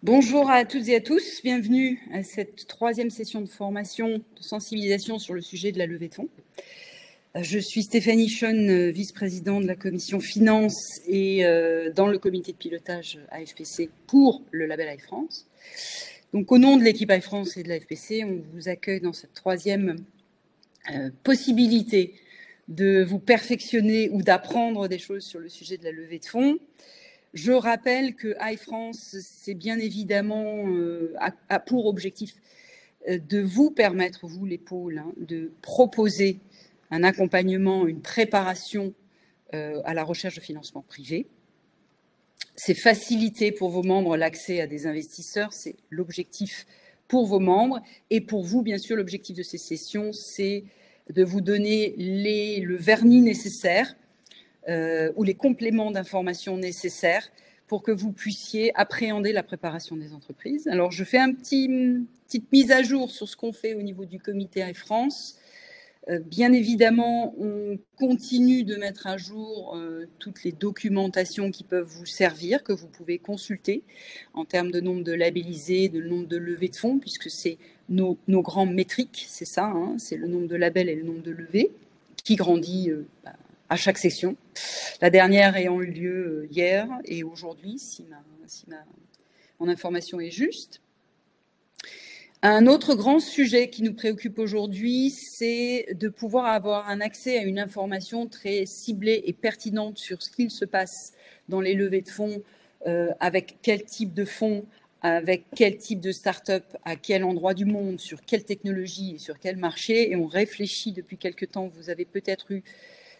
Bonjour à toutes et à tous, bienvenue à cette troisième session de formation de sensibilisation sur le sujet de la levée de fonds. Je suis Stéphanie Schoen, vice-présidente de la commission finance et dans le comité de pilotage AFPC pour le label iFrance. Donc au nom de l'équipe iFrance et de l'AFPC, on vous accueille dans cette troisième possibilité de vous perfectionner ou d'apprendre des choses sur le sujet de la levée de fonds. Je rappelle que iFrance, c'est bien évidemment a pour objectif de vous permettre, vous les pôles, de proposer un accompagnement, une préparation à la recherche de financement privé. C'est faciliter pour vos membres l'accès à des investisseurs, c'est l'objectif pour vos membres. Et pour vous, bien sûr, l'objectif de ces sessions, c'est de vous donner le vernis nécessaire ou les compléments d'information nécessaires pour que vous puissiez appréhender la préparation des entreprises. Alors, je fais une petite mise à jour sur ce qu'on fait au niveau du comité iFrance. Bien évidemment, on continue de mettre à jour toutes les documentations qui peuvent vous servir, que vous pouvez consulter en termes de nombre de labellisés, de nombre de levées de fonds, puisque c'est nos grands métriques, c'est ça, c'est le nombre de labels et le nombre de levées qui grandit à chaque session. La dernière ayant eu lieu hier et aujourd'hui, si mon information est juste. Un autre grand sujet qui nous préoccupe aujourd'hui, c'est de pouvoir avoir un accès à une information très ciblée et pertinente sur ce qu'il se passe dans les levées de fonds, avec quel type de fonds, avec quel type de start-up, à quel endroit du monde, sur quelle technologie et sur quel marché. Et on réfléchit depuis quelque temps, vous avez peut-être eu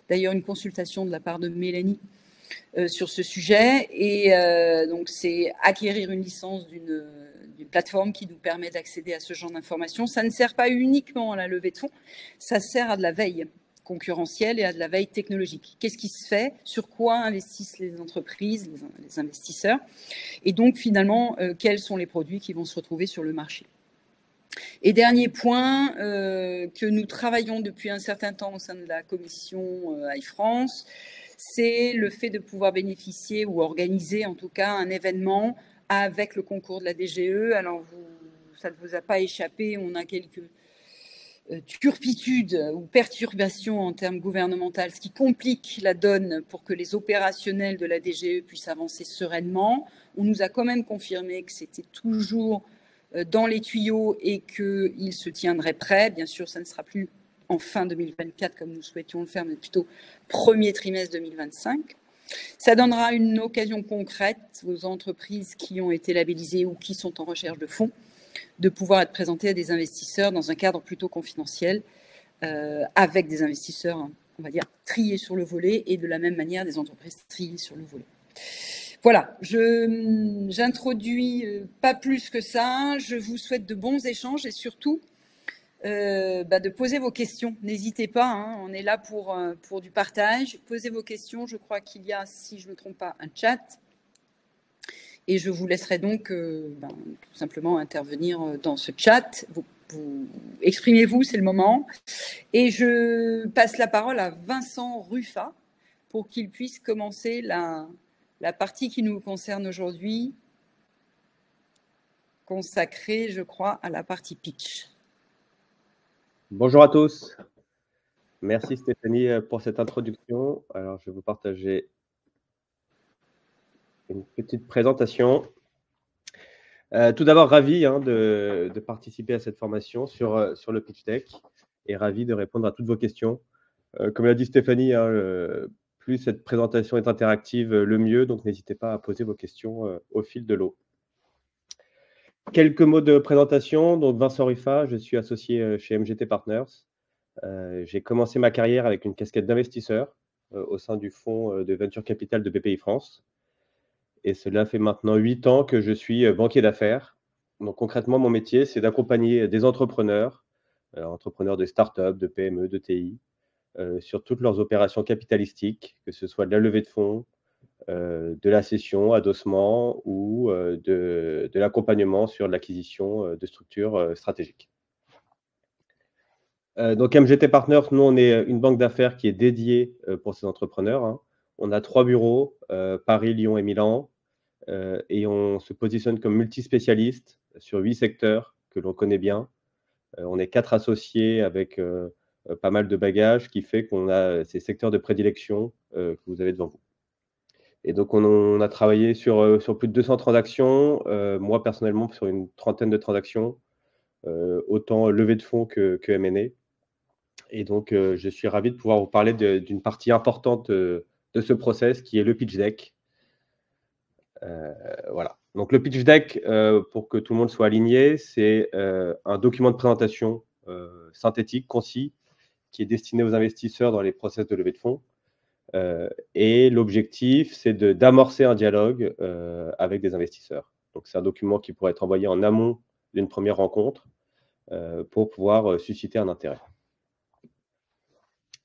d'ailleurs une consultation de la part de Mélanie sur ce sujet. Et donc, c'est acquérir une licence d'une plateforme qui nous permet d'accéder à ce genre d'informations. Ça ne sert pas uniquement à la levée de fonds, ça sert à de la veille concurrentielle et à de la veille technologique. Qu'est-ce qui se fait? Sur quoi investissent les entreprises, les investisseurs? Et donc, finalement, quels sont les produits qui vont se retrouver sur le marché? Et dernier point, que nous travaillons depuis un certain temps au sein de la commission iFrance, c'est le fait de pouvoir bénéficier ou organiser en tout cas un événement avec le concours de la DGE. Alors, ça ne vous a pas échappé, on a quelques turpitudes ou perturbations en termes gouvernementaux, ce qui complique la donne pour que les opérationnels de la DGE puissent avancer sereinement. On nous a quand même confirmé que c'était toujours dans les tuyaux et qu'il se tiendrait prêt. Bien sûr, ça ne sera plus en fin 2024 comme nous souhaitions le faire, mais plutôt premier trimestre 2025. Ça donnera une occasion concrète aux entreprises qui ont été labellisées ou qui sont en recherche de fonds de pouvoir être présentées à des investisseurs dans un cadre plutôt confidentiel, avec des investisseurs, on va dire, triés sur le volet et de la même manière des entreprises triées sur le volet. Voilà, j'introduis pas plus que ça. Je vous souhaite de bons échanges et surtout de poser vos questions. N'hésitez pas, on est là pour du partage. Posez vos questions. Je crois qu'il y a, si je ne me trompe pas, un chat. Et je vous laisserai donc tout simplement intervenir dans ce chat. Vous exprimez-vous, c'est le moment. Et je passe la parole à Vincent Ruffat pour qu'il puisse commencer la partie qui nous concerne aujourd'hui, consacrée, je crois, à la partie pitch. Bonjour à tous. Merci Stéphanie pour cette introduction. Alors, je vais vous partager une petite présentation. Tout d'abord, ravi de participer à cette formation sur le pitch deck et ravi de répondre à toutes vos questions. Comme l'a dit Stéphanie, plus cette présentation est interactive, le mieux. Donc, n'hésitez pas à poser vos questions au fil de l'eau. Quelques mots de présentation. Donc, Vincent Ruffat, je suis associé chez MGT Partners. J'ai commencé ma carrière avec une casquette d'investisseur au sein du fonds de venture capital de BPI France. Et cela fait maintenant 8 ans que je suis banquier d'affaires. Donc concrètement, mon métier, c'est d'accompagner des entrepreneurs, entrepreneurs de start-up, de PME, de TI, sur toutes leurs opérations capitalistiques, que ce soit de la levée de fonds, de la cession, adossement ou de l'accompagnement sur l'acquisition de structures stratégiques. Donc MGT Partners, nous, on est une banque d'affaires qui est dédiée pour ces entrepreneurs. On a 3 bureaux, Paris, Lyon et Milan. et on se positionne comme multispécialiste sur 8 secteurs que l'on connaît bien. On est 4 associés avec pas mal de bagages, qui fait qu'on a ces secteurs de prédilection que vous avez devant vous. Et donc, on a travaillé sur plus de 200 transactions, moi personnellement sur une trentaine de transactions, autant levée de fonds que M&A. Et donc, je suis ravi de pouvoir vous parler d'une partie importante de ce process qui est le pitch deck. Voilà. Donc, le pitch deck, pour que tout le monde soit aligné, c'est un document de présentation synthétique, concis, qui est destiné aux investisseurs dans les process de levée de fonds. Et l'objectif, c'est d'amorcer un dialogue avec des investisseurs. Donc, c'est un document qui pourrait être envoyé en amont d'une première rencontre pour pouvoir susciter un intérêt.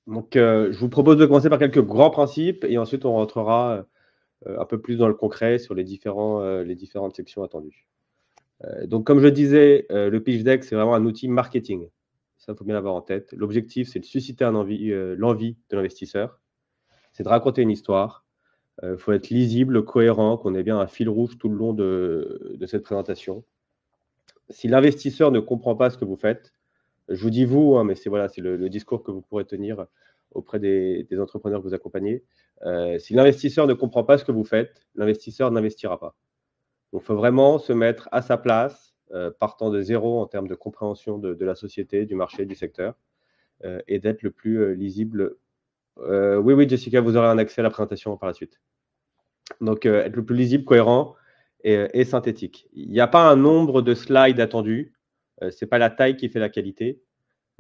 Donc, je vous propose de commencer par quelques grands principes et ensuite on rentrera un peu plus dans le concret sur les différentes sections attendues. Donc, comme je disais, le pitch deck, c'est vraiment un outil marketing. Ça, il faut bien l'avoir en tête. L'objectif, c'est de susciter l'envie de l'investisseur. C'est de raconter une histoire. Il faut être lisible, cohérent, qu'on ait bien un fil rouge tout le long de cette présentation. Si l'investisseur ne comprend pas ce que vous faites, je vous dis vous, hein, mais c'est le discours que vous pourrez tenir auprès des entrepreneurs que vous accompagnez. Si l'investisseur ne comprend pas ce que vous faites, l'investisseur n'investira pas. Donc, il faut vraiment se mettre à sa place, partant de zéro en termes de compréhension de la société, du marché, du secteur, et d'être le plus lisible. Oui, Jessica, vous aurez un accès à la présentation par la suite. Donc, être le plus lisible, cohérent et synthétique. Il n'y a pas un nombre de slides attendu. Ce n'est pas la taille qui fait la qualité.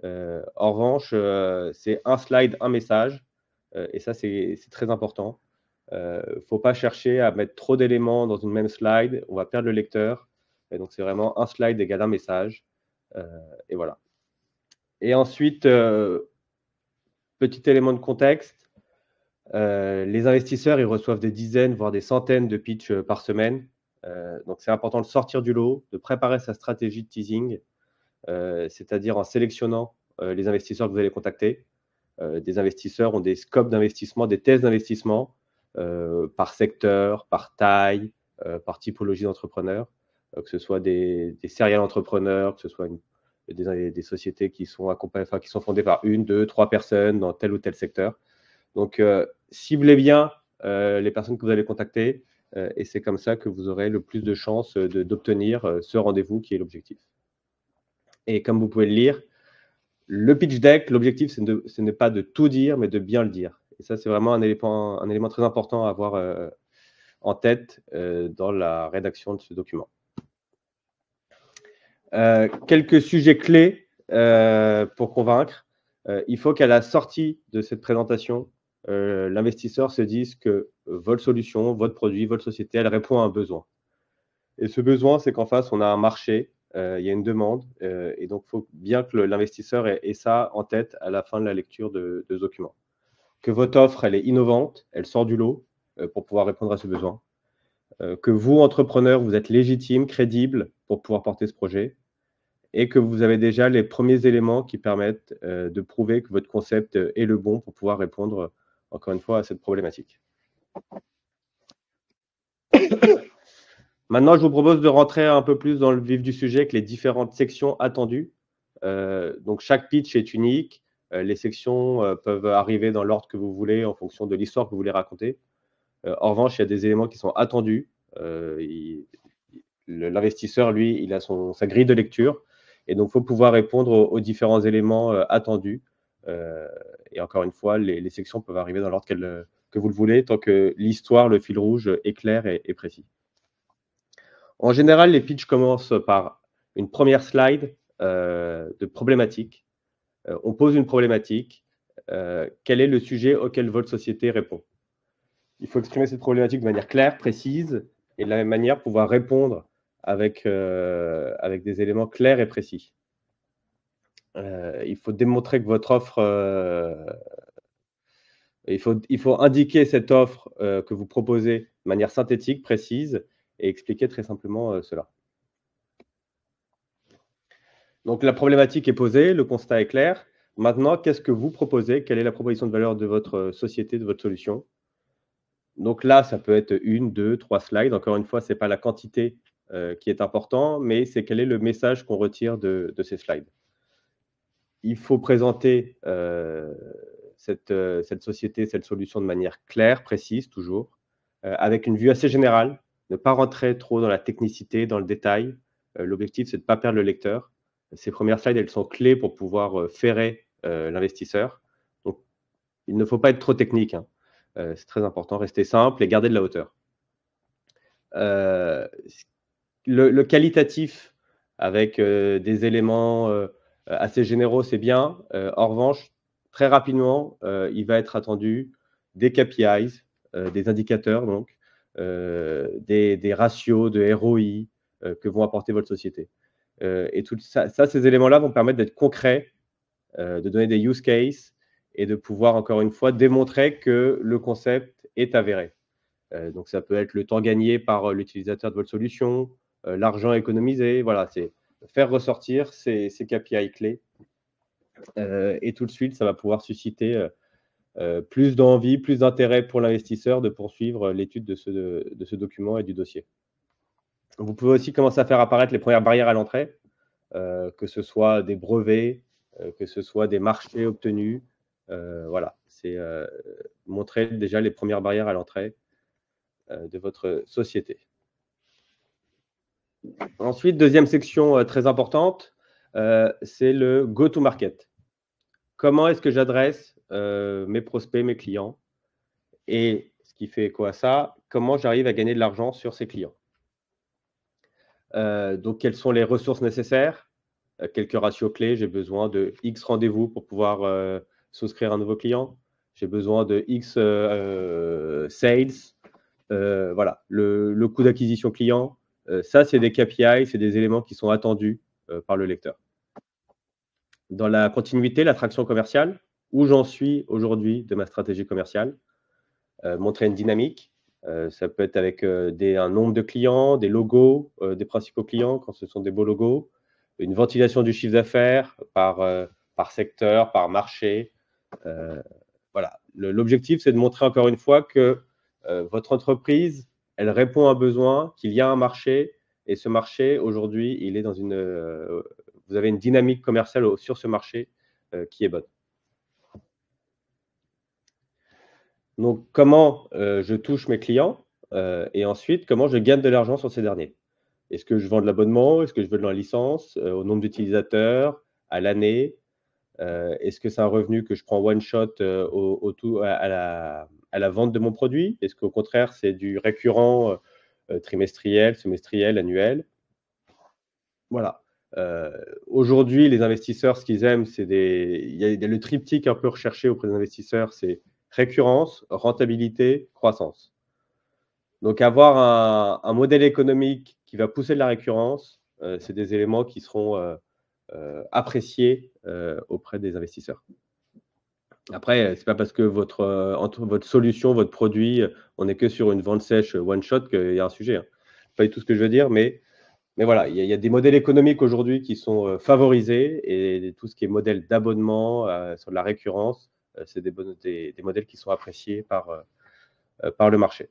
En revanche, c'est un slide, un message. Et ça, c'est très important. Il ne faut pas chercher à mettre trop d'éléments dans une même slide. On va perdre le lecteur. Et donc, c'est vraiment un slide égale un message. Et voilà. Et ensuite, petit élément de contexte. Les investisseurs, ils reçoivent des dizaines, voire des centaines de pitchs par semaine. Donc, c'est important de sortir du lot, de préparer sa stratégie de teasing, c'est-à-dire en sélectionnant les investisseurs que vous allez contacter. Des investisseurs ont des scopes d'investissement, des thèses d'investissement par secteur, par taille, par typologie d'entrepreneurs, que ce soit des serial entrepreneurs, que ce soit des sociétés qui sont fondées par 1, 2, 3 personnes dans tel ou tel secteur. Donc, ciblez bien les personnes que vous allez contacter et c'est comme ça que vous aurez le plus de chances d'obtenir ce rendez-vous qui est l'objectif. Et comme vous pouvez le lire, le pitch deck, l'objectif, ce n'est pas de tout dire, mais de bien le dire. Et ça, c'est vraiment un élément très important à avoir en tête dans la rédaction de ce document. Quelques sujets clés pour convaincre. Il faut qu'à la sortie de cette présentation, l'investisseur se dise que votre solution, votre produit, votre société, elle répond à un besoin. Et ce besoin, c'est qu'en face, on a un marché, il y a une demande, et donc il faut bien que l'investisseur ait ça en tête à la fin de la lecture de ce document. Que votre offre, elle est innovante, elle sort du lot pour pouvoir répondre à ce besoin. Que vous, entrepreneur, vous êtes légitime, crédible pour pouvoir porter ce projet, et que vous avez déjà les premiers éléments qui permettent de prouver que votre concept est le bon pour pouvoir répondre, encore une fois, à cette problématique. Maintenant, je vous propose de rentrer un peu plus dans le vif du sujet avec les différentes sections attendues. Donc, chaque pitch est unique. Les sections peuvent arriver dans l'ordre que vous voulez en fonction de l'histoire que vous voulez raconter. En revanche, il y a des éléments qui sont attendus. L'investisseur, lui, il a sa grille de lecture. Et donc, il faut pouvoir répondre aux différents éléments attendus. Et encore une fois, les sections peuvent arriver dans l'ordre que vous le voulez, tant que l'histoire, le fil rouge est clair et précis. En général, les pitchs commencent par une première slide de problématique. On pose une problématique. Quel est le sujet auquel votre société répond? Il faut exprimer cette problématique de manière claire, précise, et de la même manière pouvoir répondre avec des éléments clairs et précis. Il faut démontrer que votre offre, il faut indiquer cette offre que vous proposez de manière synthétique, précise, et expliquer très simplement cela. Donc, la problématique est posée, le constat est clair. Maintenant, qu'est-ce que vous proposez? Quelle est la proposition de valeur de votre société, de votre solution? Donc là, ça peut être 1, 2, 3 slides. Encore une fois, ce n'est pas la quantité qui est important, mais c'est quel est le message qu'on retire de ces slides. Il faut présenter cette société, cette solution de manière claire, précise, toujours, avec une vue assez générale, ne pas rentrer trop dans la technicité, dans le détail. L'objectif, c'est de ne pas perdre le lecteur. Ces premières slides, elles sont clés pour pouvoir ferrer l'investisseur. Donc, il ne faut pas être trop technique, hein. C'est très important, rester simple et garder de la hauteur. Le qualitatif, avec des éléments assez généraux, c'est bien. En revanche, très rapidement, il va être attendu des KPIs, des indicateurs, donc, des ratios de ROI que vont apporter votre société. Et tout ça, ces éléments-là vont permettre d'être concrets, de donner des use cases et de pouvoir, encore une fois, démontrer que le concept est avéré. Donc, ça peut être le temps gagné par l'utilisateur de votre solution, l'argent économisé. Voilà, c'est faire ressortir ces KPI clés. Et tout de suite, ça va pouvoir susciter plus d'envie, plus d'intérêt pour l'investisseur de poursuivre l'étude de ce document et du dossier. Vous pouvez aussi commencer à faire apparaître les premières barrières à l'entrée, que ce soit des brevets, que ce soit des marchés obtenus. Voilà, c'est montrer déjà les premières barrières à l'entrée de votre société. Ensuite, deuxième section très importante, c'est le go-to-market. Comment est-ce que j'adresse mes prospects, mes clients? Et ce qui fait écho à ça, comment j'arrive à gagner de l'argent sur ces clients? Donc, quelles sont les ressources nécessaires? Quelques ratios clés. J'ai besoin de X rendez-vous pour pouvoir souscrire un nouveau client. J'ai besoin de X sales. Voilà, le coût d'acquisition client. Ça, c'est des KPI, c'est des éléments qui sont attendus par le lecteur. Dans la continuité, l'attraction commerciale, où j'en suis aujourd'hui de ma stratégie commerciale, montrer une dynamique. Ça peut être avec un nombre de clients, des logos des principaux clients quand ce sont des beaux logos, une ventilation du chiffre d'affaires par secteur, par marché. Voilà. L'objectif, c'est de montrer encore une fois que votre entreprise, elle répond à un besoin, qu'il y a un marché, et ce marché, aujourd'hui, il est dans vous avez une dynamique commerciale sur ce marché qui est bonne. Donc, comment je touche mes clients et ensuite, comment je gagne de l'argent sur ces derniers? Est-ce que je vends de l'abonnement? Est-ce que je veux de la licence au nombre d'utilisateurs, à l'année? Est-ce que c'est un revenu que je prends one shot à la vente de mon produit? Est-ce qu'au contraire, c'est du récurrent trimestriel, semestriel, annuel? Voilà. Aujourd'hui, les investisseurs, ce qu'ils aiment, c'est il y a le triptyque un peu recherché auprès des investisseurs, c'est récurrence, rentabilité, croissance. Donc, avoir un modèle économique qui va pousser de la récurrence, c'est des éléments qui seront appréciés auprès des investisseurs. Après, ce n'est pas parce que votre solution, votre produit, on n'est que sur une vente sèche one shot qu'il y a un sujet, hein. Pas du tout ce que je veux dire, mais voilà, il y a des modèles économiques aujourd'hui qui sont favorisés et tout ce qui est modèle d'abonnement sur de la récurrence, c'est des modèles qui sont appréciés par le marché.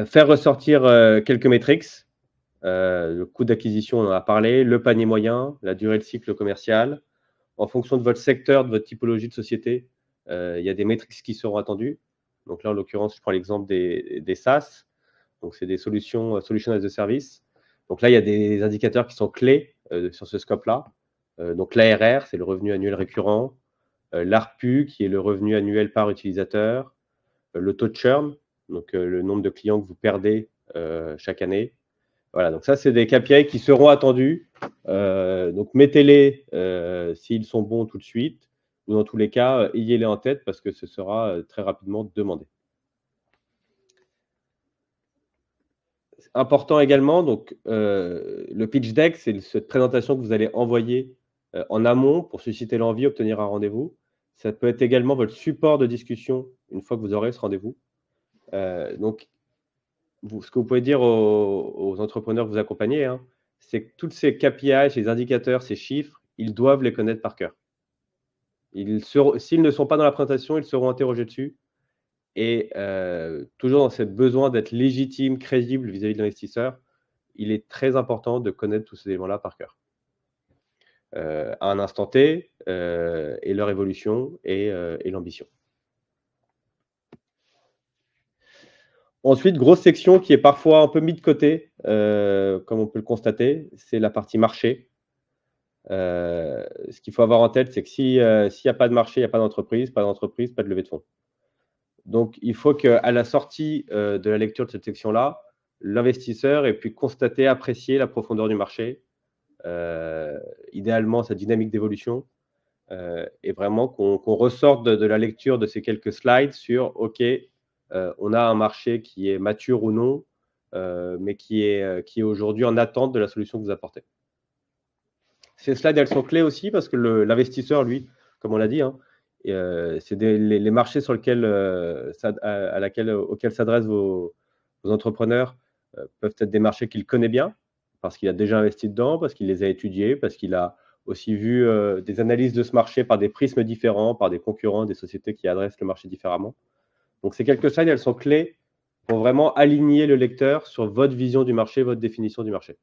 Faire ressortir quelques métriques. Le coût d'acquisition, on en a parlé, le panier moyen, la durée de cycle commercial. En fonction de votre secteur, de votre typologie de société, il y a des métriques qui seront attendues. Donc là, en l'occurrence, je prends l'exemple des SaaS. Donc, c'est des solutions as a service. Donc là, il y a des indicateurs qui sont clés sur ce scope-là. Donc l'ARR, c'est le revenu annuel récurrent. L'ARPU, qui est le revenu annuel par utilisateur. Le taux de churn, donc le nombre de clients que vous perdez chaque année. Voilà, donc ça, c'est des KPI qui seront attendus. Donc, mettez-les s'ils sont bons tout de suite, ou dans tous les cas, ayez-les en tête parce que ce sera très rapidement demandé. Important également, donc, le pitch deck, c'est cette présentation que vous allez envoyer en amont pour susciter l'envie, obtenir un rendez-vous. Ça peut être également votre support de discussion une fois que vous aurez ce rendez-vous. Donc, ce que vous pouvez dire aux entrepreneurs que vous accompagnez, hein, c'est que toutes ces KPI, ces indicateurs, ces chiffres, ils doivent les connaître par cœur. S'ils ne sont pas dans la présentation, ils seront interrogés dessus. Et toujours dans ce besoin d'être légitime, crédible vis-à-vis de l'investisseur, il est très important de connaître tous ces éléments-là par cœur. À un instant T, et leur évolution et l'ambition. Ensuite, grosse section qui est parfois un peu mise de côté, comme on peut le constater, c'est la partie marché. Ce qu'il faut avoir en tête, c'est que s'il n'y a pas de marché, il n'y a pas d'entreprise, pas de levée de fonds. Donc, il faut qu'à la sortie de la lecture de cette section-là, l'investisseur ait pu constater, apprécier la profondeur du marché, idéalement sa dynamique d'évolution, et vraiment qu'on ressorte de la lecture de ces quelques slides sur « OK, on a un marché qui est mature ou non, mais qui est aujourd'hui en attente de la solution que vous apportez ». Ces slides, elles sont clés aussi parce que l'investisseur, lui, comme on l'a dit, hein, c'est les marchés sur lesquels, auxquels s'adressent vos entrepreneurs peuvent être des marchés qu'il connaît bien, parce qu'il a déjà investi dedans, parce qu'il les a étudiés, parce qu'il a aussi vu des analyses de ce marché par des prismes différents, par des concurrents, des sociétés qui adressent le marché différemment. Donc, ces quelques slides, elles sont clés pour vraiment aligner le lecteur sur votre vision du marché, votre définition du marché.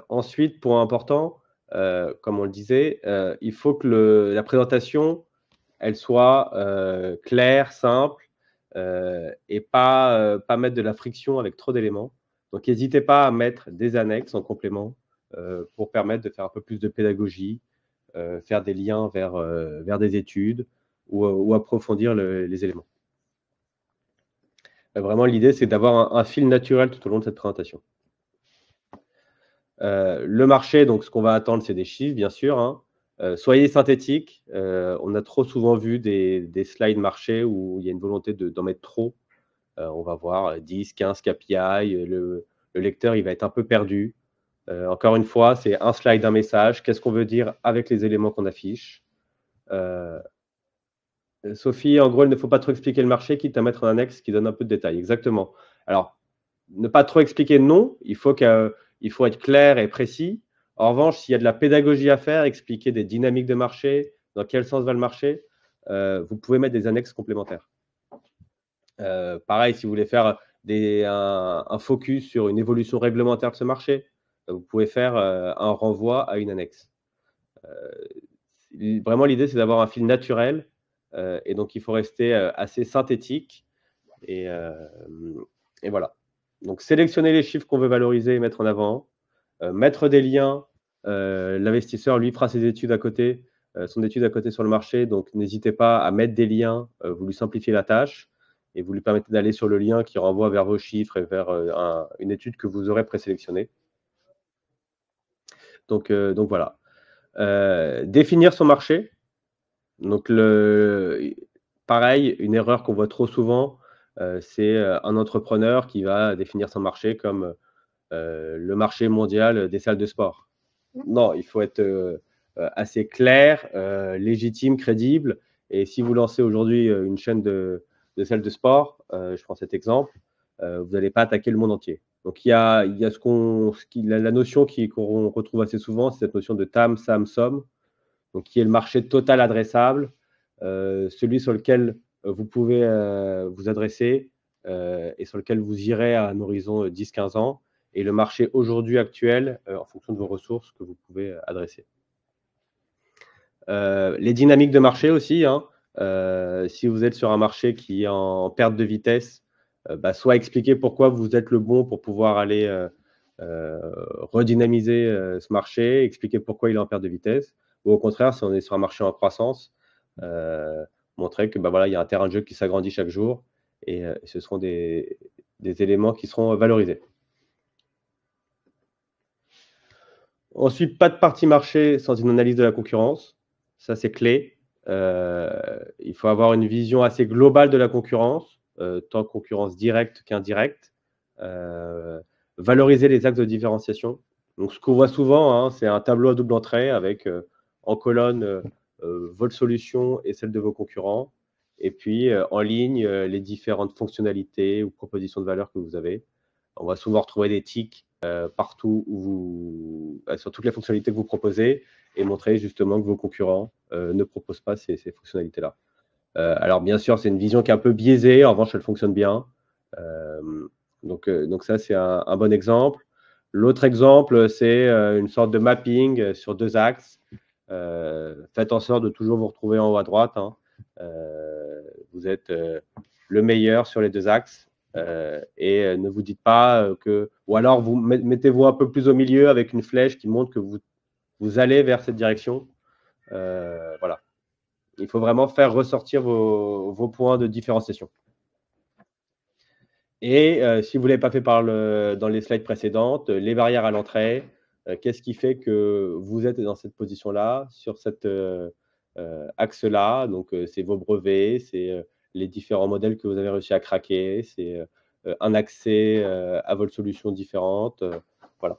Ensuite, point important, comme on le disait, il faut que la présentation, elle soit claire, simple, et pas mettre de la friction avec trop d'éléments. Donc, n'hésitez pas à mettre des annexes en complément pour permettre de faire un peu plus de pédagogie, faire des liens vers des études ou approfondir les éléments. Vraiment, l'idée, c'est d'avoir un fil naturel tout au long de cette présentation. Le marché, donc ce qu'on va attendre, c'est des chiffres, bien sûr, hein. Soyez synthétique. On a trop souvent vu des slides marché où il y a une volonté d'en mettre trop. On va voir 10, 15 KPI. Le lecteur, il va être un peu perdu. Encore une fois, c'est un slide, un message. Qu'est-ce qu'on veut dire avec les éléments qu'on affiche? Sophie, en gros, il ne faut pas trop expliquer le marché, quitte à mettre un annexe qui donne un peu de détails. Exactement. Alors, ne pas trop expliquer, non. Il faut être clair et précis. En revanche, s'il y a de la pédagogie à faire, expliquer des dynamiques de marché, dans quel sens va le marché, vous pouvez mettre des annexes complémentaires. Pareil, si vous voulez faire un focus sur une évolution réglementaire de ce marché, vous pouvez faire un renvoi à une annexe. Vraiment, l'idée, c'est d'avoir un fil naturel, et donc il faut rester assez synthétique. Et voilà. Donc, sélectionner les chiffres qu'on veut valoriser et mettre en avant, mettre des liens. L'investisseur, lui, fera ses études à côté, son étude à côté sur le marché. Donc, n'hésitez pas à mettre des liens. Vous lui simplifiez la tâche et vous lui permettez d'aller sur le lien qui renvoie vers vos chiffres et vers une étude que vous aurez présélectionnée. Donc voilà. Définir son marché. Donc, pareil, une erreur qu'on voit trop souvent, c'est un entrepreneur qui va définir son marché comme le marché mondial des salles de sport. Non, il faut être assez clair, légitime, crédible. Et si vous lancez aujourd'hui une chaîne de salles de sport, je prends cet exemple, vous n'allez pas attaquer le monde entier. Donc, il y a la notion qu'on retrouve assez souvent, c'est cette notion de TAM, SAM, SOM, donc qui est le marché total adressable, celui sur lequel vous pouvez vous adresser et sur lequel vous irez à un horizon 10-15 ans, et le marché aujourd'hui actuel en fonction de vos ressources que vous pouvez adresser. Les dynamiques de marché aussi, hein. Si vous êtes sur un marché qui est en perte de vitesse, soit expliquer pourquoi vous êtes le bon pour pouvoir aller redynamiser ce marché, expliquer pourquoi il est en perte de vitesse, ou au contraire, si on est sur un marché en croissance, montrer que voilà, il y a un terrain de jeu qui s'agrandit chaque jour, et ce seront des éléments qui seront valorisés. Ensuite, pas de partie marché sans une analyse de la concurrence. Ça, c'est clé. Il faut avoir une vision assez globale de la concurrence, tant concurrence directe qu'indirecte. Valoriser les axes de différenciation. Donc, ce qu'on voit souvent, hein, c'est un tableau à double entrée avec en colonne votre solution et celle de vos concurrents. Et puis, en ligne, les différentes fonctionnalités ou propositions de valeur que vous avez. On va souvent retrouver des tics partout où sur toutes les fonctionnalités que vous proposez, et montrer justement que vos concurrents ne proposent pas ces fonctionnalités-là. Alors, bien sûr, c'est une vision qui est un peu biaisée. En revanche, elle fonctionne bien. Donc ça, c'est un bon exemple. L'autre exemple, c'est une sorte de mapping sur 2 axes. Faites en sorte de toujours vous retrouver en haut à droite, hein. Vous êtes le meilleur sur les 2 axes. Et ne vous dites pas que… Ou alors, vous mettez-vous un peu plus au milieu avec une flèche qui montre que vous allez vers cette direction. Voilà. Il faut vraiment faire ressortir vos points de différenciation. Et si vous ne l'avez pas fait dans les slides précédentes, les barrières à l'entrée, qu'est-ce qui fait que vous êtes dans cette position-là, sur cet axe-là? Donc, c'est vos brevets, c'est les différents modèles que vous avez réussi à craquer, c'est un accès à votre solution différente. Voilà.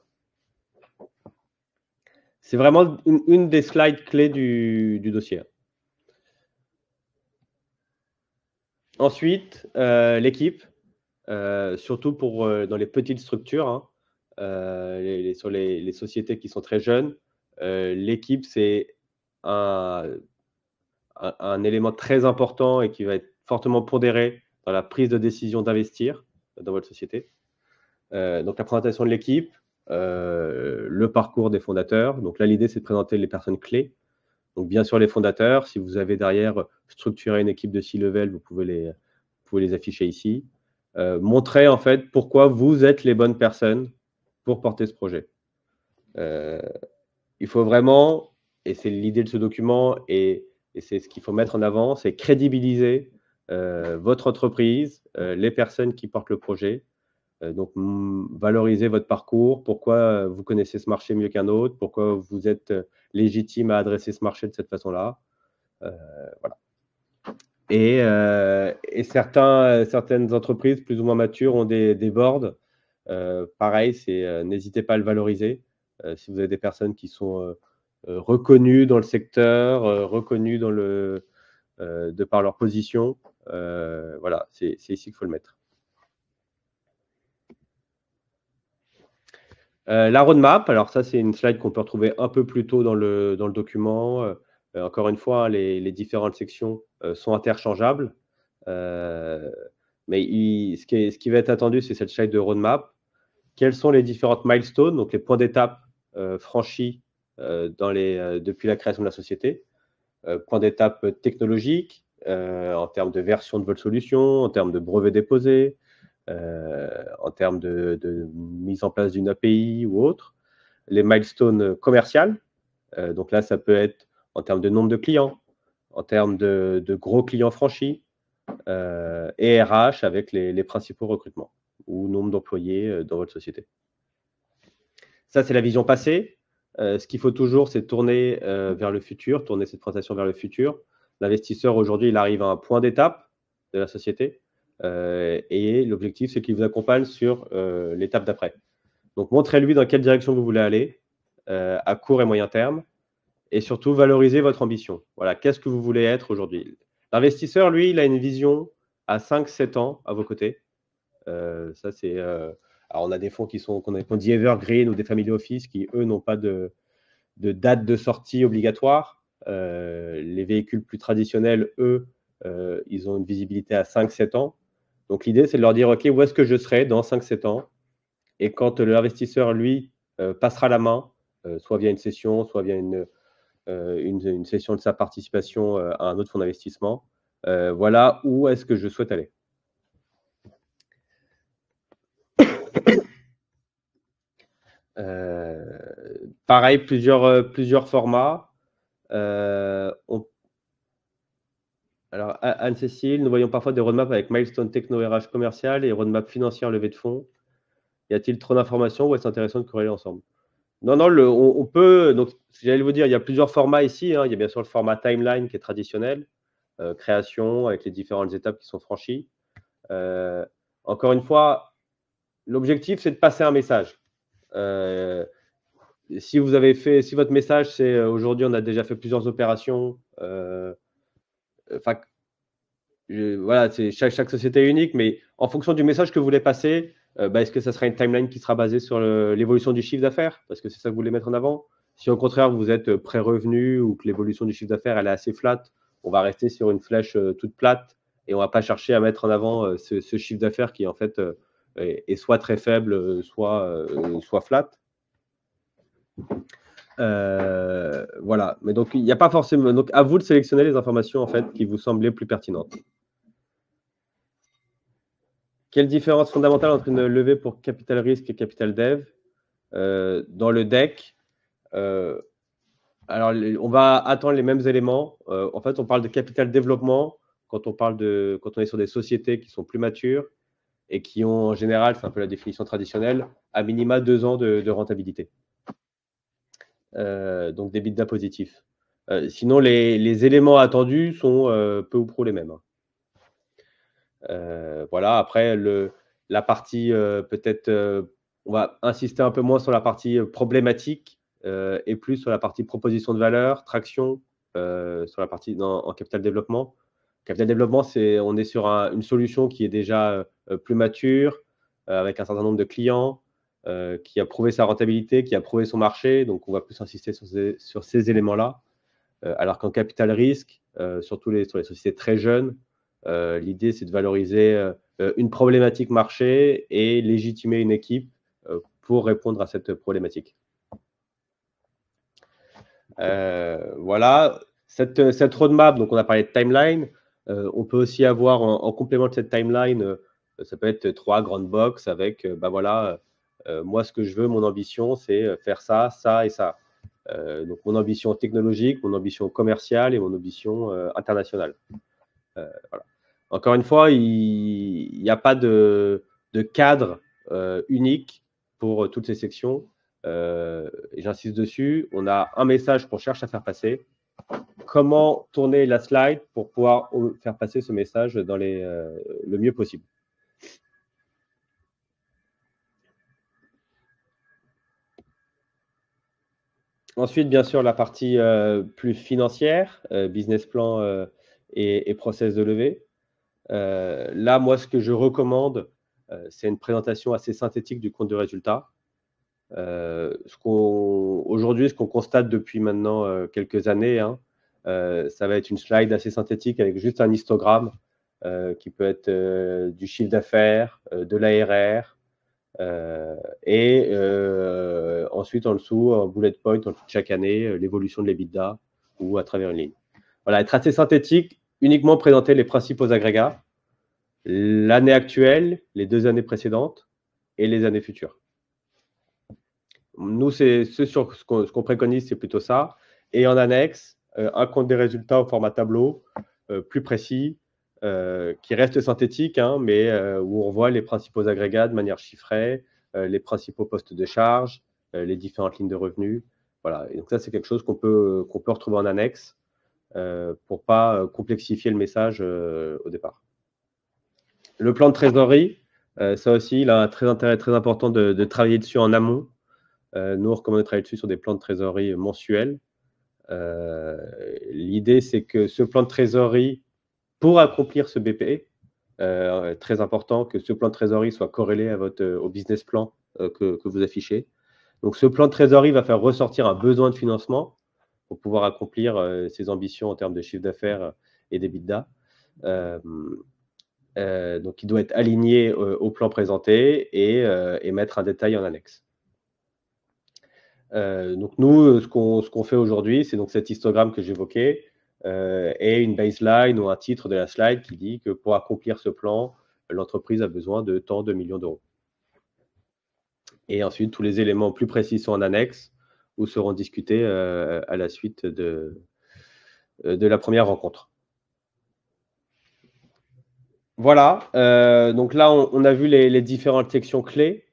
C'est vraiment une des slides clés du dossier. Ensuite, l'équipe. Surtout dans les petites structures, hein, sur les sociétés qui sont très jeunes, l'équipe, c'est un élément très important et qui va être fortement pondéré dans la prise de décision d'investir dans votre société. Donc, la présentation de l'équipe, le parcours des fondateurs. Donc là, l'idée, c'est de présenter les personnes clés. Donc, bien sûr, les fondateurs. Si vous avez derrière structuré une équipe de C-level, vous pouvez les afficher ici. Montrer en fait pourquoi vous êtes les bonnes personnes pour porter ce projet. Il faut vraiment, et c'est l'idée de ce document, et c'est ce qu'il faut mettre en avant, c'est crédibiliser votre entreprise, les personnes qui portent le projet. Donc, valoriser votre parcours, pourquoi vous connaissez ce marché mieux qu'un autre, pourquoi vous êtes légitime à adresser ce marché de cette façon-là. Voilà. Et certaines entreprises plus ou moins matures ont des boards. Pareil, n'hésitez pas à le valoriser. Si vous avez des personnes qui sont reconnues dans le secteur, reconnues de par leur position, voilà, c'est ici qu'il faut le mettre. La roadmap, alors ça, c'est une slide qu'on peut retrouver un peu plus tôt dans le document. Encore une fois, les différentes sections sont interchangeables. Mais ce qui va être attendu, c'est cette slide de roadmap. Quelles sont les différentes milestones, donc les points d'étape franchis depuis la création de la société. Points d'étape technologiques, en termes de version de votre solution, en termes de brevets déposés, en termes de mise en place d'une API ou autre. Les milestones commerciales, donc là, ça peut être en termes de nombre de clients, en termes de gros clients franchis, et RH avec les principaux recrutements ou nombre d'employés dans votre société. Ça, c'est la vision passée. Ce qu'il faut toujours, c'est tourner vers le futur, tourner cette présentation vers le futur. L'investisseur, aujourd'hui, il arrive à un point d'étape de la société. Et l'objectif, c'est qu'il vous accompagne sur l'étape d'après. Donc, montrez-lui dans quelle direction vous voulez aller, à court et moyen terme, et surtout, valorisez votre ambition. Voilà, qu'est-ce que vous voulez être aujourd'hui? L'investisseur, lui, il a une vision à 5-7 ans à vos côtés. Ça, c'est… alors, on a des fonds qu'on dit evergreen ou des family office qui, eux, n'ont pas de date de sortie obligatoire. Les véhicules plus traditionnels, eux, ils ont une visibilité à 5-7 ans. Donc, l'idée, c'est de leur dire, OK, où est-ce que je serai dans 5-7 ans? Et quand l'investisseur, lui, passera la main, soit via une session, soit via une session de sa participation à un autre fonds d'investissement, voilà où est-ce que je souhaite aller. Pareil, plusieurs formats. Alors, Anne-Cécile, nous voyons parfois des roadmaps avec milestone techno RH commercial et roadmap financière levée de fonds. Y a-t-il trop d'informations ou est-ce intéressant de corréler ensemble? Non, on peut. Donc, j'allais vous dire, il y a plusieurs formats ici, hein. Il y a bien sûr le format timeline qui est traditionnel, création avec les différentes étapes qui sont franchies. Encore une fois, l'objectif, c'est de passer un message. Si votre message, c'est aujourd'hui, on a déjà fait plusieurs opérations. Voilà, chaque société est unique, mais en fonction du message que vous voulez passer, est-ce que ça sera une timeline qui sera basée sur l'évolution du chiffre d'affaires? Parce que c'est ça que vous voulez mettre en avant. Si au contraire, vous êtes pré-revenu ou que l'évolution du chiffre d'affaires elle est assez flat, on va rester sur une flèche toute plate et on ne va pas chercher à mettre en avant ce chiffre d'affaires qui, en fait, est soit très faible, soit flat. Voilà. Mais donc, il n'y a pas forcément. Donc, à vous de sélectionner les informations, en fait, qui vous semblaient plus pertinentes. Quelle différence fondamentale entre une levée pour capital risque et capital dev? Dans le deck, alors, on va attendre les mêmes éléments. En fait, on parle de capital développement quand on est sur des sociétés qui sont plus matures et qui ont en général, c'est un peu la définition traditionnelle, à minima 2 ans de rentabilité. Donc des EBITDA positifs. Sinon, les éléments attendus sont peu ou prou les mêmes. Voilà, après, la partie peut-être, on va insister un peu moins sur la partie problématique et plus sur la partie proposition de valeur, traction, sur la partie en capital développement. Capital développement, on est sur une solution qui est déjà plus mature, avec un certain nombre de clients, qui a prouvé sa rentabilité, qui a prouvé son marché. Donc, on va plus insister sur ces éléments-là. Alors qu'en capital risque, surtout sur les sociétés très jeunes, l'idée, c'est de valoriser une problématique marché et légitimer une équipe pour répondre à cette problématique. Voilà, cette roadmap, donc on a parlé de timeline. On peut aussi avoir en complément de cette timeline, ça peut être 3 grandes boxes avec, voilà, moi, ce que je veux, mon ambition, c'est faire ça, ça et ça. Donc, mon ambition technologique, mon ambition commerciale et mon ambition internationale. Voilà. Encore une fois, il n'y a pas de cadre unique pour toutes ces sections. Et j'insiste dessus, on a un message qu'on cherche à faire passer. Comment tourner la slide pour pouvoir faire passer ce message dans le mieux possible. Ensuite, bien sûr, la partie plus financière, business plan et process de levée. Là, moi, ce que je recommande, c'est une présentation assez synthétique du compte de résultat. Aujourd'hui, ce qu'on constate depuis maintenant quelques années, ça va être une slide assez synthétique avec juste un histogramme qui peut être du chiffre d'affaires, de l'ARR, et ensuite en dessous, un bullet point en dessous de chaque année, l'évolution de l'EBITDA ou à travers une ligne. Voilà, être assez synthétique, uniquement présenter les principaux agrégats, l'année actuelle, les 2 années précédentes et les années futures. Nous, c'est ce qu'on préconise, c'est plutôt ça. Et en annexe, un compte des résultats au format tableau, plus précis, qui reste synthétique, mais où on voit les principaux agrégats de manière chiffrée, les principaux postes de charge, les différentes lignes de revenus. Voilà. Et donc ça, c'est quelque chose qu'on peut retrouver en annexe pour ne pas complexifier le message au départ. Le plan de trésorerie, ça aussi, il a un intérêt très important de travailler dessus en amont. Nous, on recommande de travailler dessus sur des plans de trésorerie mensuels. L'idée, c'est que ce plan de trésorerie, pour accomplir ce BPE, très important que ce plan de trésorerie soit corrélé au business plan que vous affichez. Donc, ce plan de trésorerie va faire ressortir un besoin de financement pour pouvoir accomplir ses ambitions en termes de chiffre d'affaires et d'EBITDA. Donc, il doit être aligné au plan présenté et mettre un détail en annexe. Donc, nous, ce qu'on fait aujourd'hui, c'est donc cet histogramme que j'évoquais et une baseline ou un titre de la slide qui dit que pour accomplir ce plan, l'entreprise a besoin de tant de millions d'euros. Et ensuite, tous les éléments plus précis sont en annexe ou seront discutés à la suite de la première rencontre. Voilà, donc là, on a vu les différentes sections clés.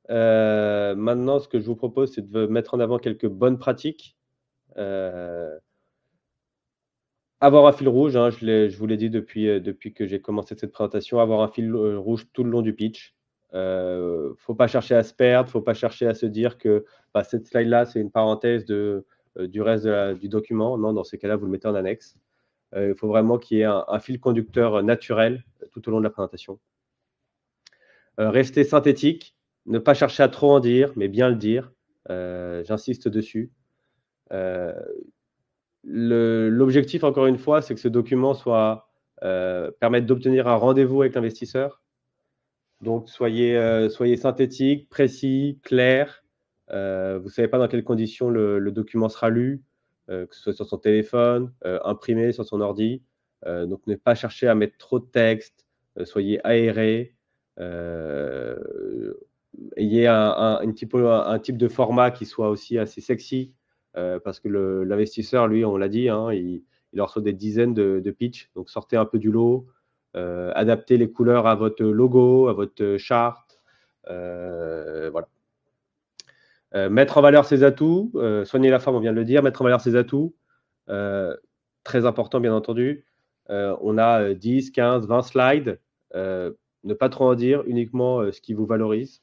Maintenant, ce que je vous propose, c'est de mettre en avant quelques bonnes pratiques. Avoir un fil rouge, je vous l'ai dit depuis que j'ai commencé cette présentation, avoir un fil rouge tout le long du pitch. Faut pas chercher à se perdre, faut pas chercher à se dire que cette slide-là, c'est une parenthèse du reste du document. Non, dans ces cas-là, vous le mettez en annexe. Il faut vraiment qu'il y ait un fil conducteur naturel tout au long de la présentation. Rester synthétique, ne pas chercher à trop en dire, mais bien le dire. J'insiste dessus. L'objectif, encore une fois, c'est que ce document permette d'obtenir un rendez-vous avec l'investisseur. Donc, soyez synthétique, précis, clair. Vous ne savez pas dans quelles conditions le document sera lu, que ce soit sur son téléphone, imprimé sur son ordi. Donc, ne pas chercher à mettre trop de texte. Soyez aéré. Ayez un type de format qui soit aussi assez sexy, parce que l'investisseur, lui, on l'a dit, hein, il reçoit des dizaines de pitchs. Donc, sortez un peu du lot. Adaptez les couleurs à votre logo, à votre charte. Voilà. Mettre en valeur ses atouts, soigner la forme, on vient de le dire, mettre en valeur ses atouts, très important bien entendu. On a 10, 15, 20 slides, ne pas trop en dire, uniquement ce qui vous valorise,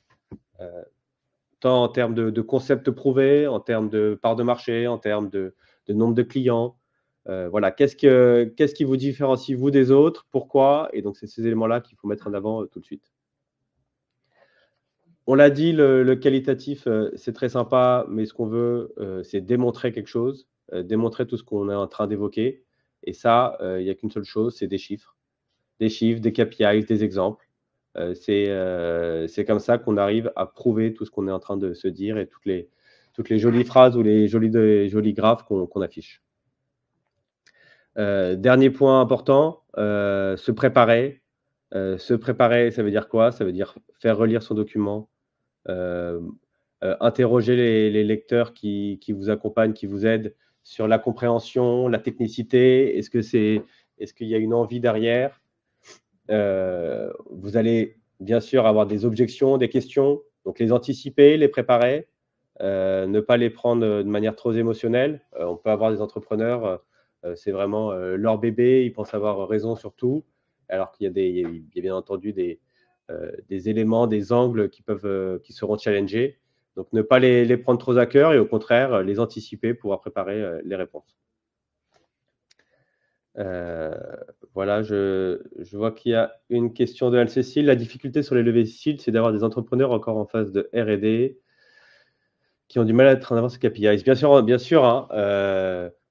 tant en termes de concepts prouvés, en termes de part de marché, en termes de nombre de clients. Voilà, qu'est-ce qui vous différencie, vous, des autres? Pourquoi? Et donc, c'est ces éléments-là qu'il faut mettre en avant tout de suite. On l'a dit, le qualitatif, c'est très sympa, mais ce qu'on veut, c'est démontrer quelque chose, démontrer tout ce qu'on est en train d'évoquer. Et ça, il n'y a qu'une seule chose, c'est des chiffres, des KPIs, des exemples. C'est comme ça qu'on arrive à prouver tout ce qu'on est en train de se dire et toutes les jolies phrases ou les jolis graphes qu'on affiche. Dernier point important, se préparer. Se préparer, ça veut dire quoi? Ça veut dire faire relire son document, interroger les lecteurs qui vous accompagnent, qui vous aident sur la compréhension, la technicité. Est-ce qu'il y a une envie derrière? Vous allez bien sûr avoir des objections, des questions, donc les anticiper, les préparer, ne pas les prendre de manière trop émotionnelle. On peut avoir des entrepreneurs, c'est vraiment leur bébé, ils pensent avoir raison sur tout, alors qu'il y a bien entendu des éléments, des angles qui seront challengés. Donc, ne pas les prendre trop à cœur et au contraire, les anticiper pour pouvoir préparer les réponses. Voilà, je vois qu'il y a une question de Anne-Cécile. La difficulté sur les levées de seed, c'est d'avoir des entrepreneurs encore en phase de R&D qui ont du mal à être en avance sur KPIs. Bien sûr hein,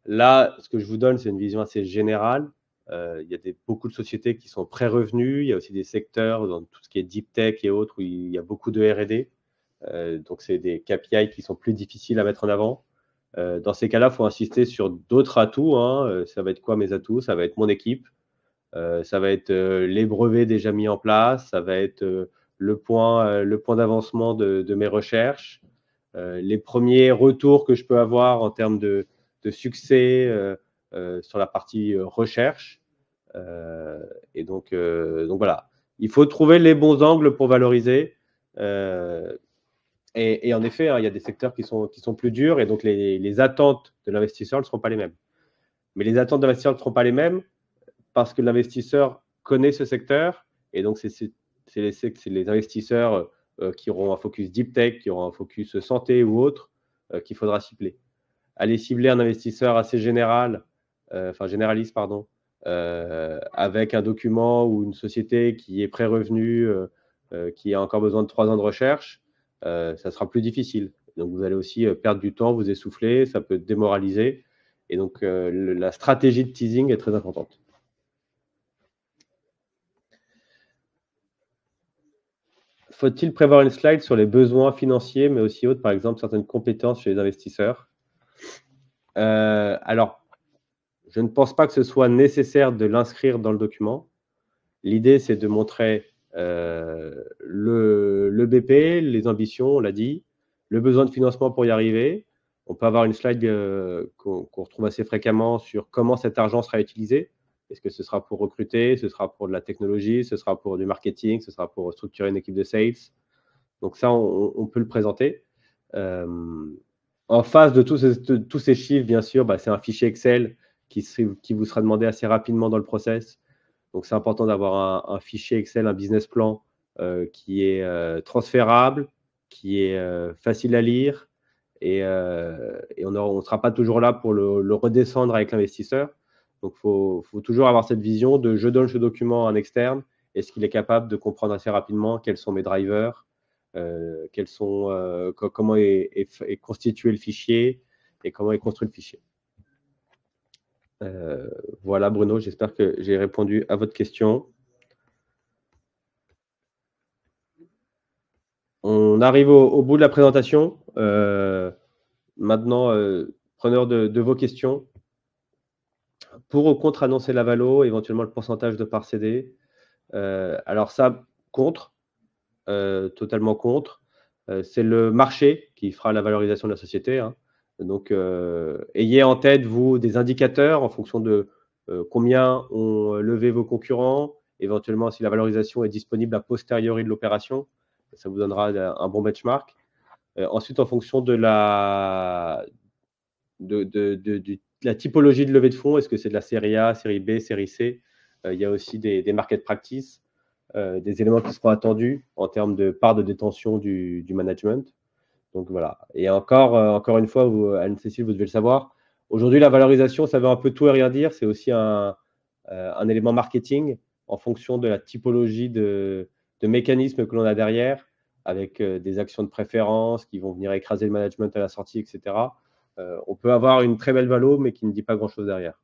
là, ce que je vous donne, c'est une vision assez générale. Il y a beaucoup de sociétés qui sont pré-revenues. Il y a aussi des secteurs dans tout ce qui est deep tech et autres où il y a beaucoup de R&D. Donc, c'est des KPI qui sont plus difficiles à mettre en avant. Dans ces cas-là, il faut insister sur d'autres atouts. Hein. Ça va être quoi mes atouts? Ça va être mon équipe. Ça va être les brevets déjà mis en place. Ça va être le point d'avancement de mes recherches. Les premiers retours que je peux avoir en termes de succès sur la partie recherche. Et donc voilà, il faut trouver les bons angles pour valoriser. Et en effet, hein, il y a des secteurs qui sont plus durs et donc les attentes de l'investisseur ne seront pas les mêmes. Mais les attentes de l'investisseur ne seront pas les mêmes parce que l'investisseur connaît ce secteur et donc c'est les investisseurs qui auront un focus deep tech, qui auront un focus santé ou autre, qu'il faudra cibler. Aller cibler un investisseur assez généraliste, pardon, avec un document ou une société qui est pré-revenu, qui a encore besoin de 3 ans de recherche, ça sera plus difficile. Donc, vous allez aussi perdre du temps, vous essouffler, ça peut démoraliser. Et donc, la stratégie de teasing est très importante. Faut-il prévoir une slide sur les besoins financiers, mais aussi autres, par exemple, certaines compétences chez les investisseurs? Alors, je ne pense pas que ce soit nécessaire de l'inscrire dans le document. L'idée, c'est de montrer le BP, les ambitions, on l'a dit, le besoin de financement pour y arriver. On peut avoir une slide qu'on retrouve assez fréquemment sur comment cet argent sera utilisé. Est-ce que ce sera pour recruter, ce sera pour de la technologie, ce sera pour du marketing, ce sera pour structurer une équipe de sales. Donc ça, on peut le présenter. En face de tous ces chiffres, bien sûr, c'est un fichier Excel qui vous sera demandé assez rapidement dans le process. Donc, c'est important d'avoir un fichier Excel, un business plan qui est transférable, qui est facile à lire et on ne sera pas toujours là pour le redescendre avec l'investisseur. Donc, il faut toujours avoir cette vision de je donne ce document à un externe. Est-ce qu'il est capable de comprendre assez rapidement quels sont mes drivers, comment est constitué le fichier et comment est construit le fichier. Voilà, Bruno, j'espère que j'ai répondu à votre question. On arrive au bout de la présentation. Maintenant, preneur de vos questions. Pour ou contre annoncer la valo, éventuellement le pourcentage de parts cédées. Alors ça, contre, totalement contre. C'est le marché qui fera la valorisation de la société, hein. Donc, ayez en tête, vous, des indicateurs en fonction de combien ont levé vos concurrents, éventuellement si la valorisation est disponible a posteriori de l'opération. Ça vous donnera un bon benchmark. Ensuite, en fonction de la typologie de levée de fonds, est-ce que c'est de la série A, série B, série C? Il y a aussi des market practices, des éléments qui seront attendus en termes de part de détention du management. Donc voilà. Et encore une fois, Anne-Cécile, vous devez le savoir. Aujourd'hui, la valorisation, ça veut un peu tout et rien dire. C'est aussi un élément marketing en fonction de la typologie de mécanismes que l'on a derrière, avec des actions de préférence qui vont venir écraser le management à la sortie, etc. On peut avoir une très belle valo, mais qui ne dit pas grand-chose derrière.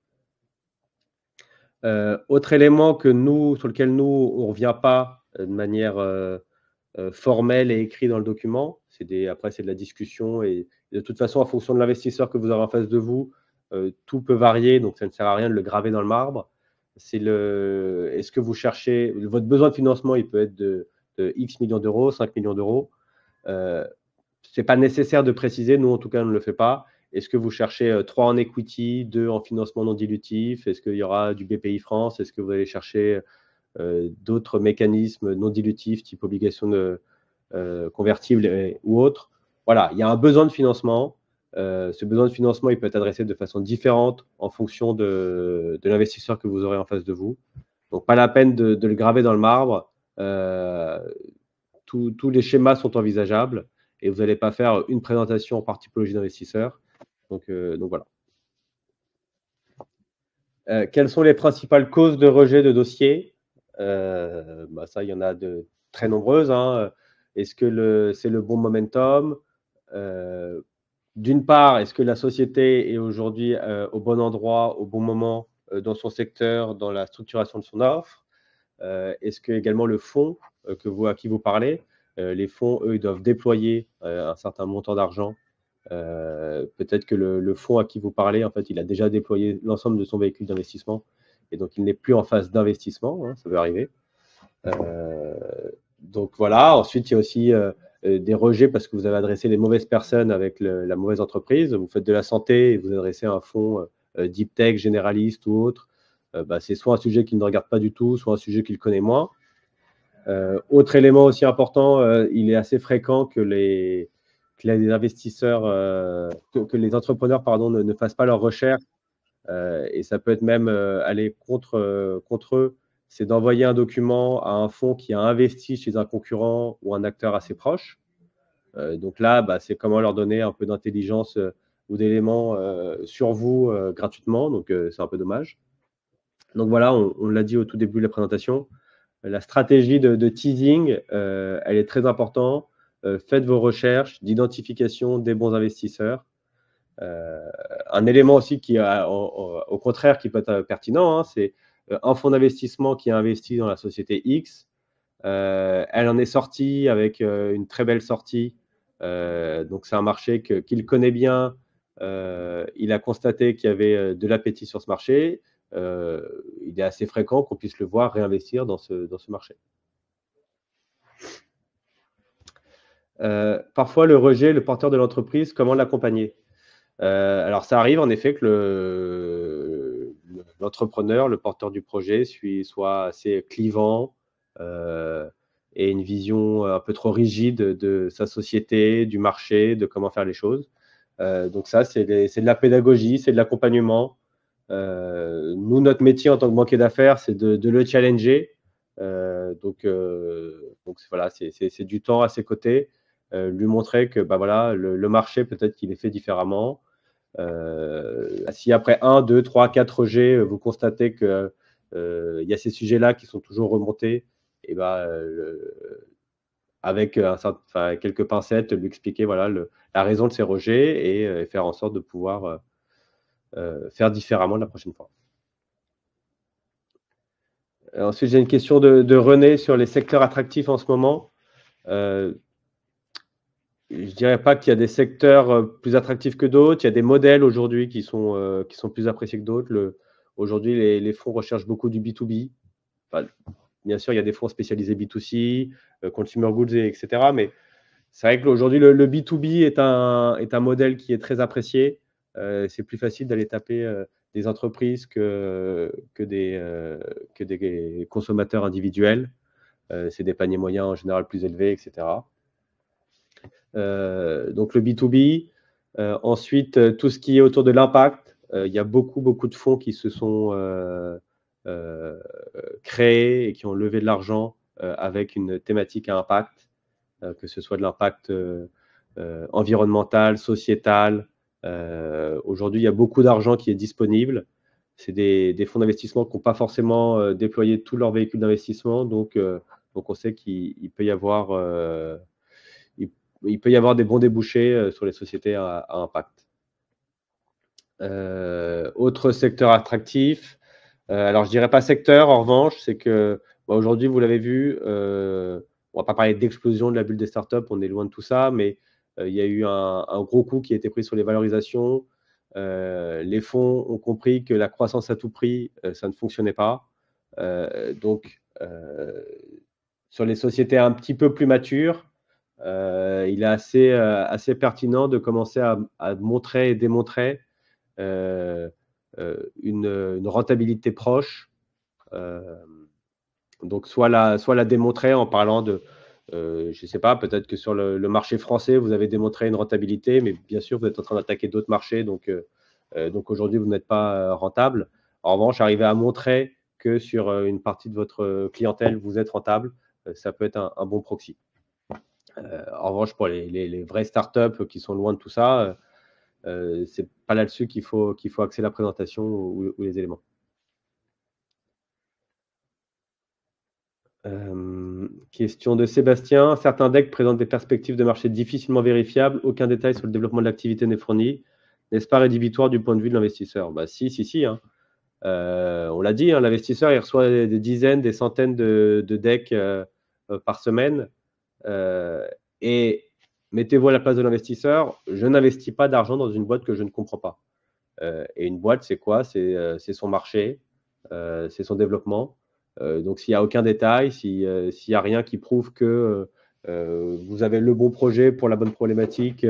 Autre élément sur lequel nous, on ne revient pas de manière formelle et écrit dans le document. Après, c'est de la discussion et de toute façon, en fonction de l'investisseur que vous aurez en face de vous, tout peut varier, donc ça ne sert à rien de le graver dans le marbre. Est-ce que vous cherchez, votre besoin de financement, il peut être de X millions d'euros, 5 millions d'euros. Ce n'est pas nécessaire de préciser, nous en tout cas, on ne le fait pas. Est-ce que vous cherchez 3 en equity, 2 en financement non dilutif? Est-ce qu'il y aura du BPI France? Est-ce que vous allez chercher d'autres mécanismes non dilutifs, type obligation convertible ou autre? Voilà, il y a un besoin de financement. Ce besoin de financement, il peut être adressé de façon différente en fonction de l'investisseur que vous aurez en face de vous. Donc, pas la peine de le graver dans le marbre. Tous les schémas sont envisageables et vous n'allez pas faire une présentation par typologie d'investisseur. Donc voilà. Quelles sont les principales causes de rejet de dossier? Ça, il y en a de très nombreuses, hein. Est-ce que c'est le bon momentum? D'une part, est-ce que la société est aujourd'hui au bon endroit, au bon moment dans son secteur, dans la structuration de son offre? Est-ce que également le fonds à qui vous parlez, les fonds, eux, ils doivent déployer un certain montant d'argent. Peut-être que le fonds à qui vous parlez, en fait, il a déjà déployé l'ensemble de son véhicule d'investissement et donc il n'est plus en phase d'investissement, hein, ça peut arriver. Donc voilà, ensuite il y a aussi des rejets parce que vous avez adressé les mauvaises personnes avec la mauvaise entreprise. Vous faites de la santé et vous adressez un fonds deep tech, généraliste ou autre. C'est soit un sujet qu'il ne regarde pas du tout, soit un sujet qu'il connaît moins. Autre élément aussi important, il est assez fréquent que les investisseurs, que les entrepreneurs ne fassent pas leurs recherches, et ça peut être même aller contre eux, c'est d'envoyer un document à un fonds qui a investi chez un concurrent ou un acteur assez proche. Donc là, c'est comment leur donner un peu d'intelligence ou d'éléments sur vous gratuitement, donc c'est un peu dommage. Donc voilà, on l'a dit au tout début de la présentation, la stratégie de teasing, elle est très importante. Faites vos recherches d'identification des bons investisseurs. Un élément aussi qui, au contraire, qui peut être pertinent, hein, c'est un fonds d'investissement qui a investi dans la société X. Elle en est sortie avec une très belle sortie. Donc, c'est un marché qu'il connaît bien. Il a constaté qu'il y avait de l'appétit sur ce marché. Il est assez fréquent qu'on puisse le voir réinvestir dans ce marché. Parfois, le rejet, le porteur de l'entreprise, comment l'accompagner? Alors, ça arrive en effet que l'entrepreneur, le porteur du projet, soit assez clivant et une vision un peu trop rigide de sa société, du marché, de comment faire les choses. Donc ça, c'est de la pédagogie, c'est de l'accompagnement. Nous, notre métier en tant que banquier d'affaires, c'est de le challenger. Donc voilà, c'est du temps à ses côtés, lui montrer que voilà, le marché, peut-être qu'il est fait différemment. Si après 1, 2, 3, 4 rejets, vous constatez qu'il y a ces sujets-là qui sont toujours remontés, et avec quelques pincettes, lui expliquer voilà, la raison de ces rejets et faire en sorte de pouvoir faire différemment la prochaine fois. Ensuite, j'ai une question de René sur les secteurs attractifs en ce moment. Je ne dirais pas qu'il y a des secteurs plus attractifs que d'autres. Il y a des modèles aujourd'hui qui sont plus appréciés que d'autres. Aujourd'hui, les fonds recherchent beaucoup du B2B. Enfin, bien sûr, il y a des fonds spécialisés B2C, consumer goods, etc. Mais c'est vrai qu'aujourd'hui, le B2B est un modèle qui est très apprécié. C'est plus facile d'aller taper des entreprises que des consommateurs individuels. C'est des paniers moyens en général plus élevés, etc. Donc le B2B. Ensuite, tout ce qui est autour de l'impact. Il y a beaucoup de fonds qui se sont créés et qui ont levé de l'argent avec une thématique à impact, que ce soit de l'impact environnemental, sociétal. Aujourd'hui, il y a beaucoup d'argent qui est disponible. C'est des fonds d'investissement qui n'ont pas forcément déployé tous leurs véhicules d'investissement. Donc, on sait qu'il peut y avoir des bons débouchés sur les sociétés à impact. Autre secteur attractif. Alors, je ne dirais pas secteur, en revanche, c'est que aujourd'hui, vous l'avez vu, on ne va pas parler d'explosion de la bulle des startups, on est loin de tout ça, mais il y a eu un gros coup qui a été pris sur les valorisations. Les fonds ont compris que la croissance à tout prix, ça ne fonctionnait pas. Donc, sur les sociétés un petit peu plus matures, il est assez pertinent de commencer à montrer et démontrer une rentabilité proche. Donc, soit la démontrer en parlant de, je ne sais pas, peut-être que sur le marché français, vous avez démontré une rentabilité, mais bien sûr, vous êtes en train d'attaquer d'autres marchés. Donc aujourd'hui, vous n'êtes pas rentable. En revanche, arriver à montrer que sur une partie de votre clientèle, vous êtes rentable, ça peut être un bon proxy. En revanche, pour les vraies startups qui sont loin de tout ça, c'est pas là-dessus qu'il faut axer la présentation ou les éléments. Question de Sébastien. Certains decks présentent des perspectives de marché difficilement vérifiables. Aucun détail sur le développement de l'activité n'est fourni. N'est-ce pas rédhibitoire du point de vue de l'investisseur? Si. Hein. On l'a dit, hein, l'investisseur, il reçoit des dizaines, des centaines de decks par semaine. Et mettez-vous à la place de l'investisseur. Je n'investis pas d'argent dans une boîte que je ne comprends pas. Et une boîte, c'est quoi? C'est son marché, c'est son développement. Donc, s'il n'y a aucun détail, s'il n'y a rien qui prouve que vous avez le bon projet pour la bonne problématique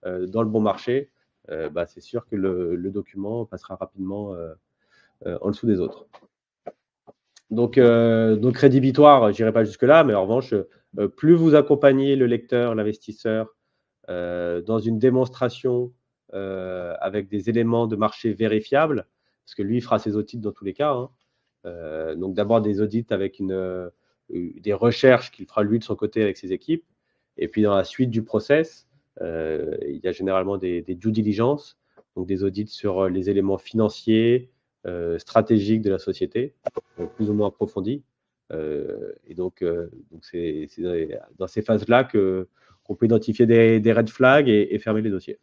dans le bon marché, c'est sûr que le document passera rapidement en dessous des autres. Donc rédhibitoire, je n'irai pas jusque-là, mais en revanche, plus vous accompagnez le lecteur, l'investisseur, dans une démonstration avec des éléments de marché vérifiables, parce que lui, il fera ses audits dans tous les cas. Hein. Donc d'abord des audits avec des recherches qu'il fera lui de son côté avec ses équipes. Et puis dans la suite du process, il y a généralement des due diligence, donc des audits sur les éléments financiers, stratégiques de la société, plus ou moins approfondis. Et donc c'est dans ces phases-là qu'on peut identifier des red flags et fermer les dossiers.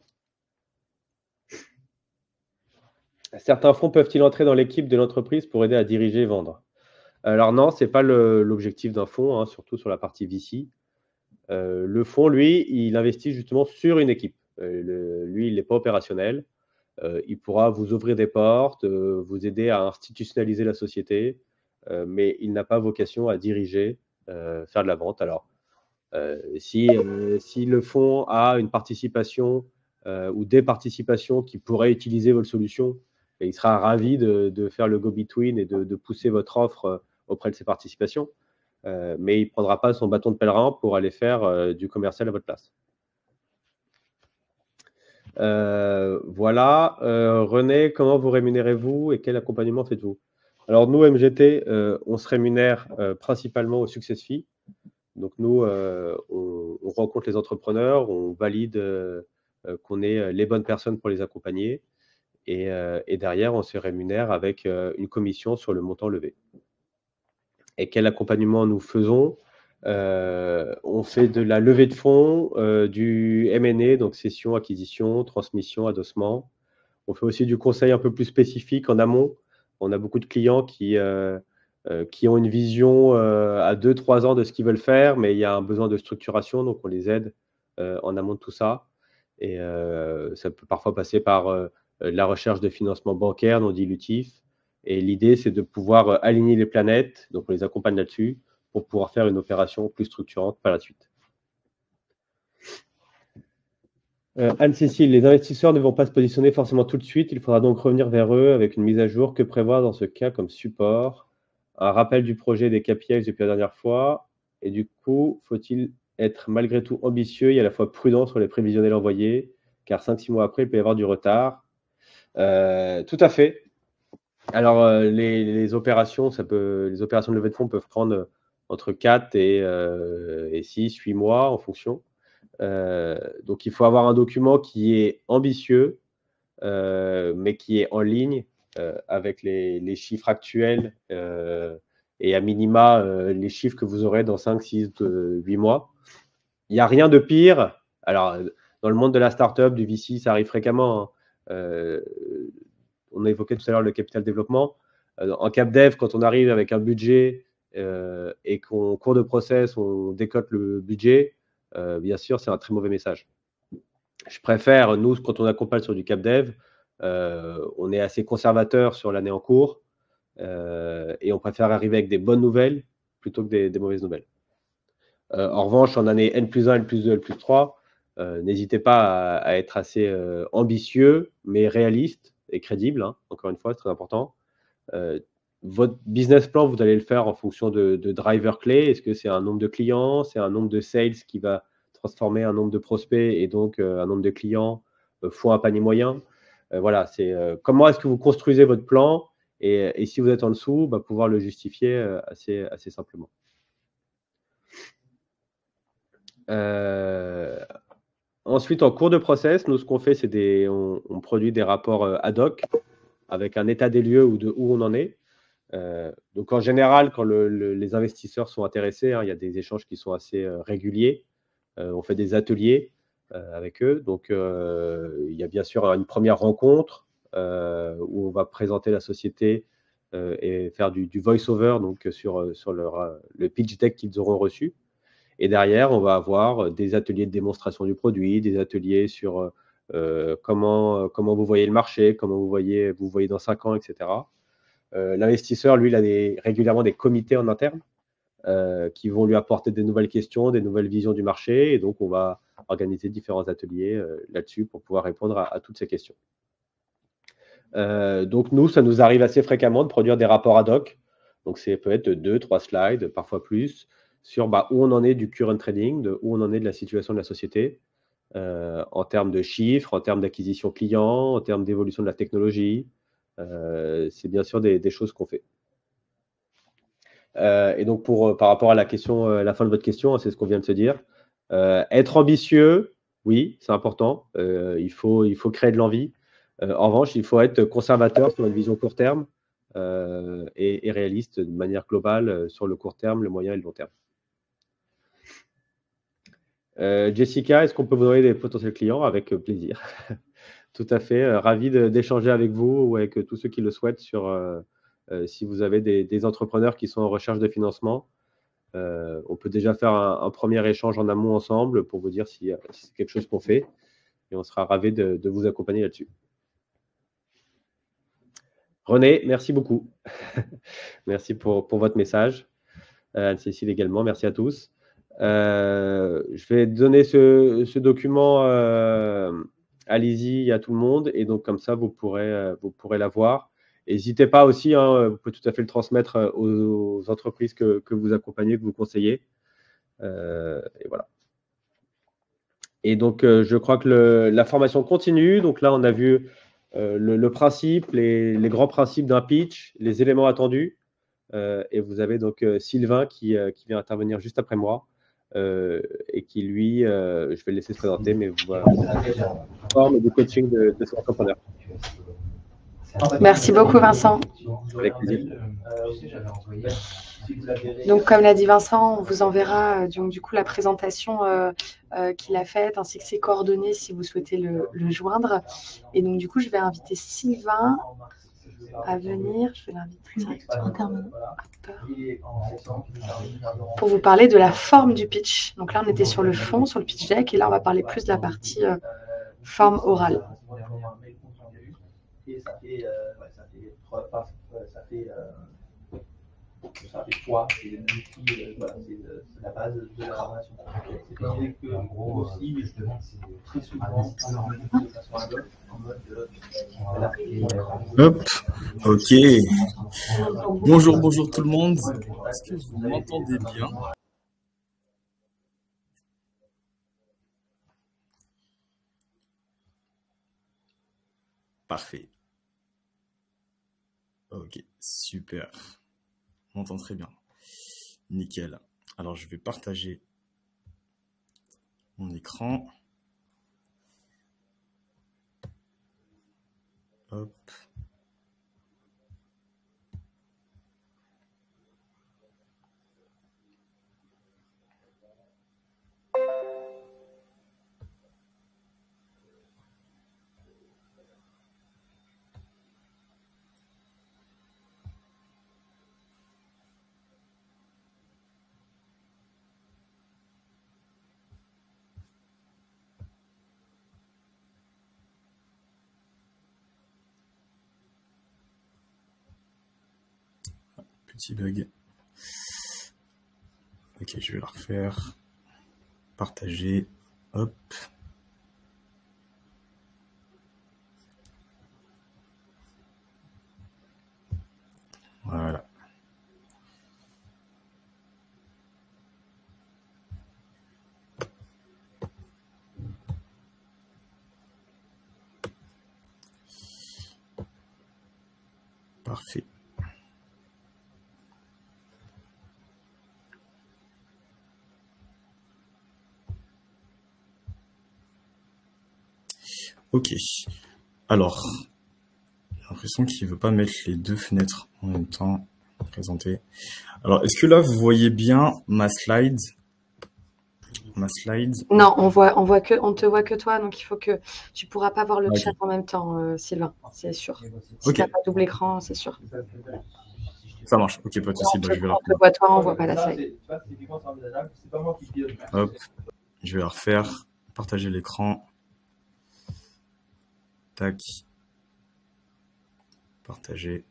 Certains fonds peuvent-ils entrer dans l'équipe de l'entreprise pour aider à diriger et vendre? Alors non, ce n'est pas l'objectif d'un fonds, hein, surtout sur la partie VC. Le fonds, lui, il investit justement sur une équipe. Lui, il n'est pas opérationnel. Il pourra vous ouvrir des portes, vous aider à institutionnaliser la société, mais il n'a pas vocation à diriger, faire de la vente. Alors, si le fonds a une participation ou des participations qui pourraient utiliser votre solution, et il sera ravi de faire le go-between et de pousser votre offre auprès de ses participations, mais il ne prendra pas son bâton de pèlerin pour aller faire du commercial à votre place. Voilà. René, comment vous rémunérez-vous et quel accompagnement faites-vous? Alors nous, MGT, on se rémunère principalement au success fee. Donc nous, on rencontre les entrepreneurs, on valide qu'on ait les bonnes personnes pour les accompagner et derrière, on se rémunère avec une commission sur le montant levé. Et quel accompagnement nous faisons? On fait de la levée de fonds, du M&A, donc cession, acquisition, transmission, adossement. On fait aussi du conseil un peu plus spécifique en amont. On a beaucoup de clients qui ont une vision à 2-3 ans de ce qu'ils veulent faire, mais il y a un besoin de structuration, donc on les aide en amont de tout ça. Et ça peut parfois passer par la recherche de financement bancaire non dilutif. Et l'idée, c'est de pouvoir aligner les planètes, donc on les accompagne là-dessus, pour pouvoir faire une opération plus structurante par la suite. Anne-Cécile, les investisseurs ne vont pas se positionner forcément tout de suite. Il faudra donc revenir vers eux avec une mise à jour. Que prévoir dans ce cas comme support? Un rappel du projet des KPIs depuis la dernière fois. Et du coup, faut-il être malgré tout ambitieux et à la fois prudent sur les prévisionnels envoyés? Car 5-6 mois après, il peut y avoir du retard. Tout à fait. Alors, les opérations de levée de fonds peuvent prendre entre 4 et 6, 8 mois en fonction. Donc, il faut avoir un document qui est ambitieux, mais qui est en ligne avec les chiffres actuels et à minima les chiffres que vous aurez dans 5, 6, 8 mois. Il n'y a rien de pire. Alors, dans le monde de la startup, du VC, ça arrive fréquemment. On a évoqué tout à l'heure le capital développement. En cap dev, quand on arrive avec un budget et qu'en cours de process, on décote le budget, bien sûr, c'est un très mauvais message. Je préfère, nous, quand on accompagne sur du cap dev, on est assez conservateur sur l'année en cours et on préfère arriver avec des bonnes nouvelles plutôt que des mauvaises nouvelles. En revanche, en année N+1, N+2, N+3, n'hésitez pas à être assez ambitieux, mais réaliste et crédible. Hein, encore une fois, c'est très important. Votre business plan, vous allez le faire en fonction de drivers clés. Est-ce que c'est un nombre de clients? C'est un nombre de sales qui va transformer un nombre de prospects et donc un nombre de clients fois un panier moyen? Voilà, c'est comment est-ce que vous construisez votre plan et si vous êtes en dessous, bah, pouvoir le justifier assez simplement. Ensuite, en cours de process, nous, ce qu'on fait, c'est on produit des rapports ad hoc avec un état des lieux ou de où on en est. Donc, en général, quand les investisseurs sont intéressés, hein, il y a des échanges qui sont assez réguliers. On fait des ateliers avec eux. Donc, il y a bien sûr une première rencontre où on va présenter la société et faire du voice-over donc sur le pitch deck qu'ils auront reçu. Et derrière, on va avoir des ateliers de démonstration du produit, des ateliers sur comment vous voyez le marché, comment vous voyez dans 5 ans, etc. L'investisseur, lui, il a régulièrement des comités en interne qui vont lui apporter des nouvelles questions, des nouvelles visions du marché. Et donc, on va organiser différents ateliers là-dessus pour pouvoir répondre à toutes ces questions. Donc, nous, ça nous arrive assez fréquemment de produire des rapports ad hoc. Donc, ça peut être 2-3 slides, parfois plus, sur où on en est du current trading, où on en est de la situation de la société, en termes de chiffres, en termes d'acquisition client, en termes d'évolution de la technologie. C'est bien sûr des choses qu'on fait. Et donc, par rapport à la question, la fin de votre question, c'est ce qu'on vient de se dire. Être ambitieux, oui, c'est important. Il faut créer de l'envie. En revanche, il faut être conservateur sur une vision court terme et réaliste de manière globale sur le court terme, le moyen et le long terme. Jessica, est-ce qu'on peut vous donner des potentiels clients? Avec plaisir. Tout à fait. Ravi d'échanger avec vous ou avec tous ceux qui le souhaitent sur si vous avez des entrepreneurs qui sont en recherche de financement. On peut déjà faire un premier échange en amont ensemble pour vous dire si c'est quelque chose qu'on fait. Et on sera ravis de vous accompagner là-dessus. René, merci beaucoup. Merci pour votre message. Anne-Cécile également, merci à tous. Je vais donner ce document à Lizzie et à tout le monde. Et donc, comme ça, vous pourrez l'avoir. N'hésitez pas aussi, hein, vous pouvez tout à fait le transmettre aux entreprises que vous accompagnez, que vous conseillez. Et voilà. Et donc, je crois que la formation continue. Donc là, on a vu le principe, les grands principes d'un pitch, les éléments attendus. Et vous avez donc Sylvain qui vient intervenir juste après moi et qui, lui, je vais le laisser se présenter, mais vous voilà, forme du coaching de son entrepreneur. Merci beaucoup, Vincent. Avec plaisir. Donc, comme l'a dit Vincent, on vous enverra donc, du coup la présentation qu'il a faite ainsi que ses coordonnées si vous souhaitez le joindre. Et donc, du coup, je vais inviter Sylvain à venir. Je vais l'inviter directement pour vous parler de la forme du pitch. Donc là, on était sur le fond, sur le pitch deck, et là, on va parler plus de la partie forme orale. Ça fait quoi, c'est voilà, la base de la formation. C'est pas que aussi, justement, c'est très souvent de façon ad hoc, en mode Hop, ok. Bonjour, bonjour tout le monde. Est-ce que vous m'entendez bien? Parfait. Ok, super. On m'entend très bien. Nickel. Alors, je vais partager mon écran. Hop. Petit bug. Ok, je vais la refaire. Partager. Hop. Voilà. Parfait. Ok. Alors, j'ai l'impression qu'il ne veut pas mettre les deux fenêtres en même temps. Présenter. Alors, est-ce que là, vous voyez bien ma slide? Non, on te voit que toi, donc il faut que tu pourras pas voir le chat en même temps, Sylvain, c'est sûr. Si tu n'as pas double écran, c'est sûr. Ça marche, ok, pas de souci. On te voit toi, on voit pas la slide. Hop, je vais la refaire, partager l'écran. Tac. Partager.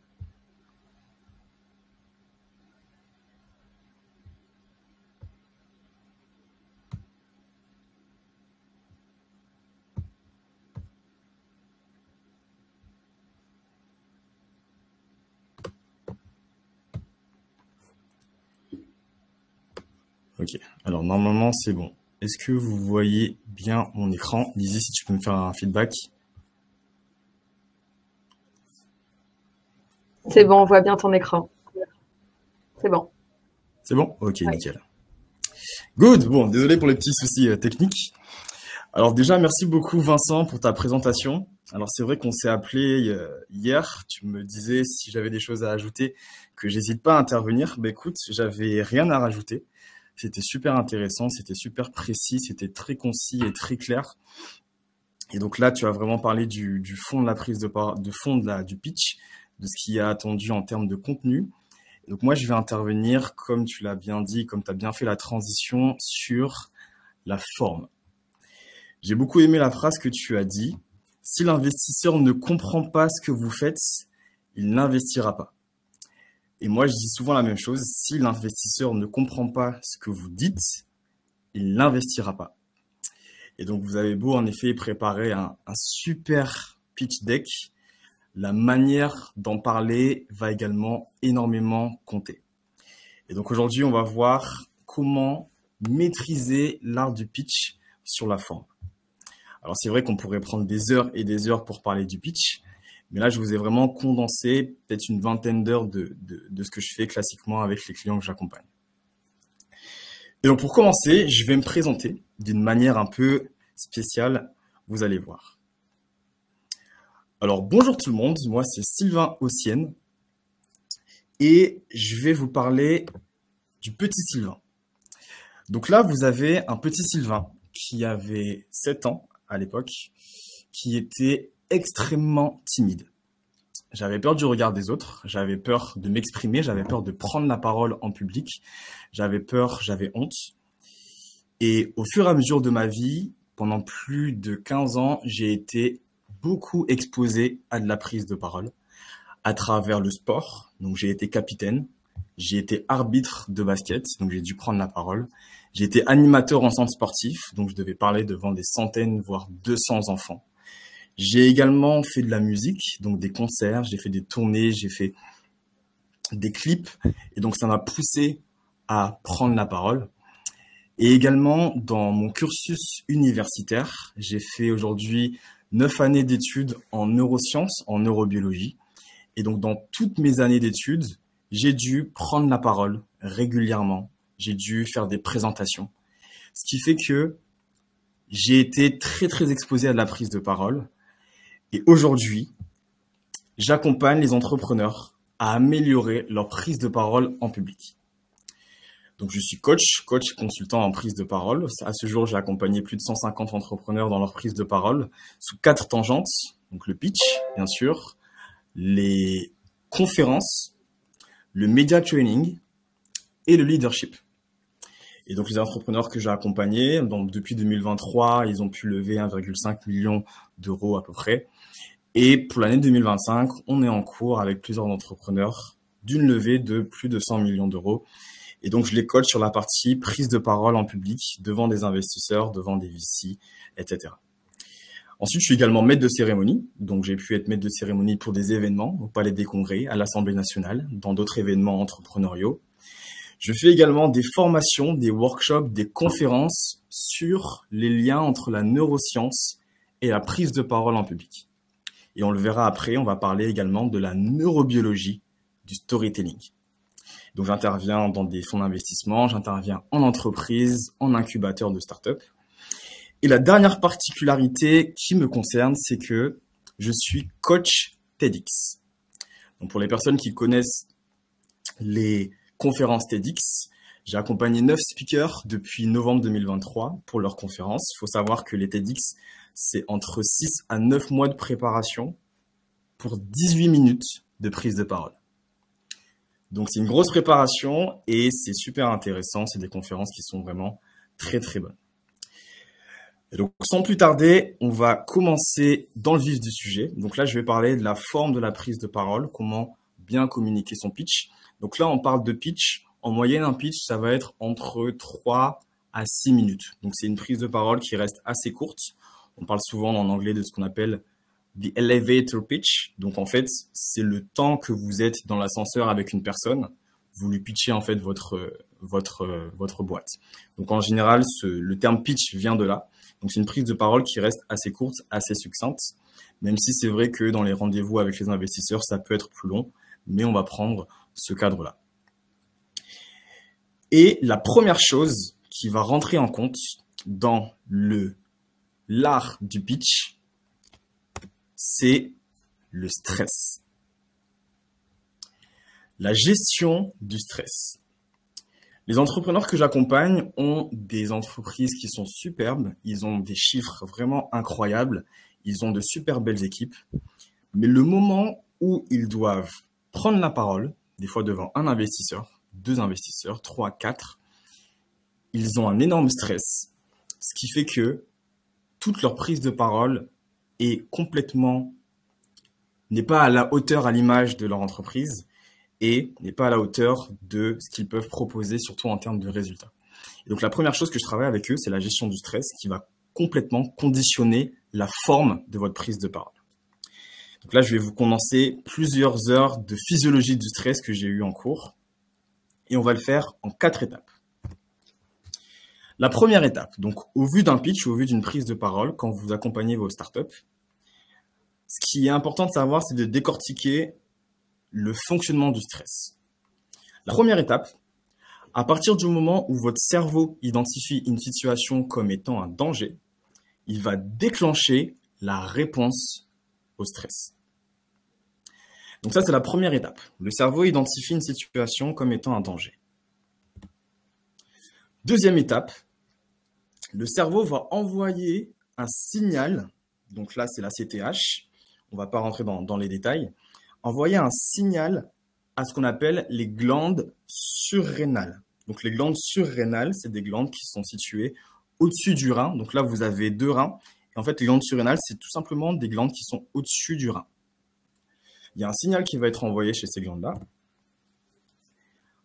Ok, alors normalement c'est bon. Est-ce que vous voyez bien mon écran? Lizzie, si tu peux me faire un feedback. C'est bon, on voit bien ton écran. C'est bon. C'est bon? Ok, oui. Nickel. Good. Bon, désolé pour les petits soucis techniques. Alors déjà, merci beaucoup Vincent pour ta présentation. Alors c'est vrai qu'on s'est appelé hier. Tu me disais si j'avais des choses à ajouter, que j'hésite pas à intervenir. Bah écoute, j'avais rien à rajouter. C'était super intéressant, c'était super précis, c'était très concis et très clair. Et donc là, tu as vraiment parlé du fond de la prise de parole, du pitch, de ce qui est attendu en termes de contenu. Et donc moi, je vais intervenir, comme tu l'as bien dit, comme tu as bien fait la transition, sur la forme. J'ai beaucoup aimé la phrase que tu as dit. Si l'investisseur ne comprend pas ce que vous faites, il n'investira pas. Et moi, je dis souvent la même chose. Si l'investisseur ne comprend pas ce que vous dites, il n'investira pas. Et donc, vous avez beau en effet préparer un super pitch deck, la manière d'en parler va également énormément compter. Et donc aujourd'hui, on va voir comment maîtriser l'art du pitch sur la forme. Alors c'est vrai qu'on pourrait prendre des heures et des heures pour parler du pitch, mais là je vous ai vraiment condensé peut-être une vingtaine d'heures de ce que je fais classiquement avec les clients que j'accompagne. Et donc pour commencer, je vais me présenter d'une manière un peu spéciale, vous allez voir. Alors, bonjour tout le monde, moi c'est Sylvain Ossienne et je vais vous parler du petit Sylvain. Donc là, vous avez un petit Sylvain qui avait 7 ans à l'époque, qui était extrêmement timide. J'avais peur du regard des autres, j'avais peur de m'exprimer, j'avais peur de prendre la parole en public, j'avais peur, j'avais honte. Et au fur et à mesure de ma vie, pendant plus de 15 ans, j'ai été beaucoup exposé à de la prise de parole à travers le sport. Donc, j'ai été capitaine, j'ai été arbitre de basket, donc j'ai dû prendre la parole. J'ai été animateur en centre sportif, donc je devais parler devant des centaines, voire 200 enfants. J'ai également fait de la musique, donc des concerts, j'ai fait des tournées, j'ai fait des clips, et donc ça m'a poussé à prendre la parole. Et également, dans mon cursus universitaire, j'ai fait aujourd'hui 9 années d'études en neurosciences, en neurobiologie. Et donc, dans toutes mes années d'études, j'ai dû prendre la parole régulièrement. J'ai dû faire des présentations. Ce qui fait que j'ai été très, très exposé à la prise de parole. Et aujourd'hui, j'accompagne les entrepreneurs à améliorer leur prise de parole en public. Donc, je suis coach consultant en prise de parole. À ce jour, j'ai accompagné plus de 150 entrepreneurs dans leur prise de parole sous 4 tangentes. Donc, le pitch, bien sûr, les conférences, le media training et le leadership. Et donc, les entrepreneurs que j'ai accompagnés, donc depuis 2023, ils ont pu lever 1,5 million d'euros à peu près. Et pour l'année 2025, on est en cours avec plusieurs entrepreneurs d'une levée de plus de 100 millions d'euros. Et donc, je les coach sur la partie prise de parole en public, devant des investisseurs, devant des VC, etc. Ensuite, je suis également maître de cérémonie. Donc, j'ai pu être maître de cérémonie pour des événements au Palais des Congrès, à l'Assemblée nationale, dans d'autres événements entrepreneuriaux. Je fais également des formations, des workshops, des conférences sur les liens entre la neuroscience et la prise de parole en public. Et on le verra après, on va parler également de la neurobiologie du storytelling. Donc, j'interviens dans des fonds d'investissement, j'interviens en entreprise, en incubateur de start-up. Et la dernière particularité qui me concerne, c'est que je suis coach TEDx. Donc, pour les personnes qui connaissent les conférences TEDx, j'ai accompagné 9 speakers depuis novembre 2023 pour leurs conférences. Il faut savoir que les TEDx, c'est entre 6 à 9 mois de préparation pour 18 minutes de prise de parole. Donc, c'est une grosse préparation et c'est super intéressant. C'est des conférences qui sont vraiment très, très bonnes. Et donc, sans plus tarder, on va commencer dans le vif du sujet. Donc là, je vais parler de la forme de la prise de parole, comment bien communiquer son pitch. Donc là, on parle de pitch. En moyenne, un pitch, ça va être entre 3 à 6 minutes. Donc, c'est une prise de parole qui reste assez courte. On parle souvent en anglais de ce qu'on appelle the elevator pitch. Donc, en fait, c'est le temps que vous êtes dans l'ascenseur avec une personne. Vous lui pitchez, en fait, votre boîte. Donc, en général, le terme pitch vient de là. Donc, c'est une prise de parole qui reste assez courte, assez succincte. Même si c'est vrai que dans les rendez-vous avec les investisseurs, ça peut être plus long. Mais on va prendre ce cadre-là. Et la première chose qui va rentrer en compte dans l'art du pitch, c'est le stress. La gestion du stress. Les entrepreneurs que j'accompagne ont des entreprises qui sont superbes. Ils ont des chiffres vraiment incroyables. Ils ont de super belles équipes. Mais le moment où ils doivent prendre la parole, des fois devant un investisseur, 2 investisseurs, 3, 4, ils ont un énorme stress. Ce qui fait que toute leur prise de parole n'est pas à la hauteur, à l'image de leur entreprise et n'est pas à la hauteur de ce qu'ils peuvent proposer, surtout en termes de résultats. Et donc, la première chose que je travaille avec eux, c'est la gestion du stress qui va complètement conditionner la forme de votre prise de parole. Donc là, je vais vous condenser plusieurs heures de physiologie du stress que j'ai eu en cours et on va le faire en 4 étapes. La première étape, donc au vu d'un pitch, au vu d'une prise de parole, quand vous accompagnez vos startups, ce qui est important de savoir, c'est de décortiquer le fonctionnement du stress. La première étape, à partir du moment où votre cerveau identifie une situation comme étant un danger, il va déclencher la réponse au stress. Donc ça, c'est la première étape. Le cerveau identifie une situation comme étant un danger. Deuxième étape, le cerveau va envoyer un signal, donc là, c'est la CTH, on ne va pas rentrer dans les détails, envoyer un signal à ce qu'on appelle les glandes surrénales. Donc les glandes surrénales, c'est des glandes qui sont situées au-dessus du rein. Donc là, vous avez 2 reins. Et en fait, les glandes surrénales, c'est tout simplement des glandes qui sont au-dessus du rein. Il y a un signal qui va être envoyé chez ces glandes-là.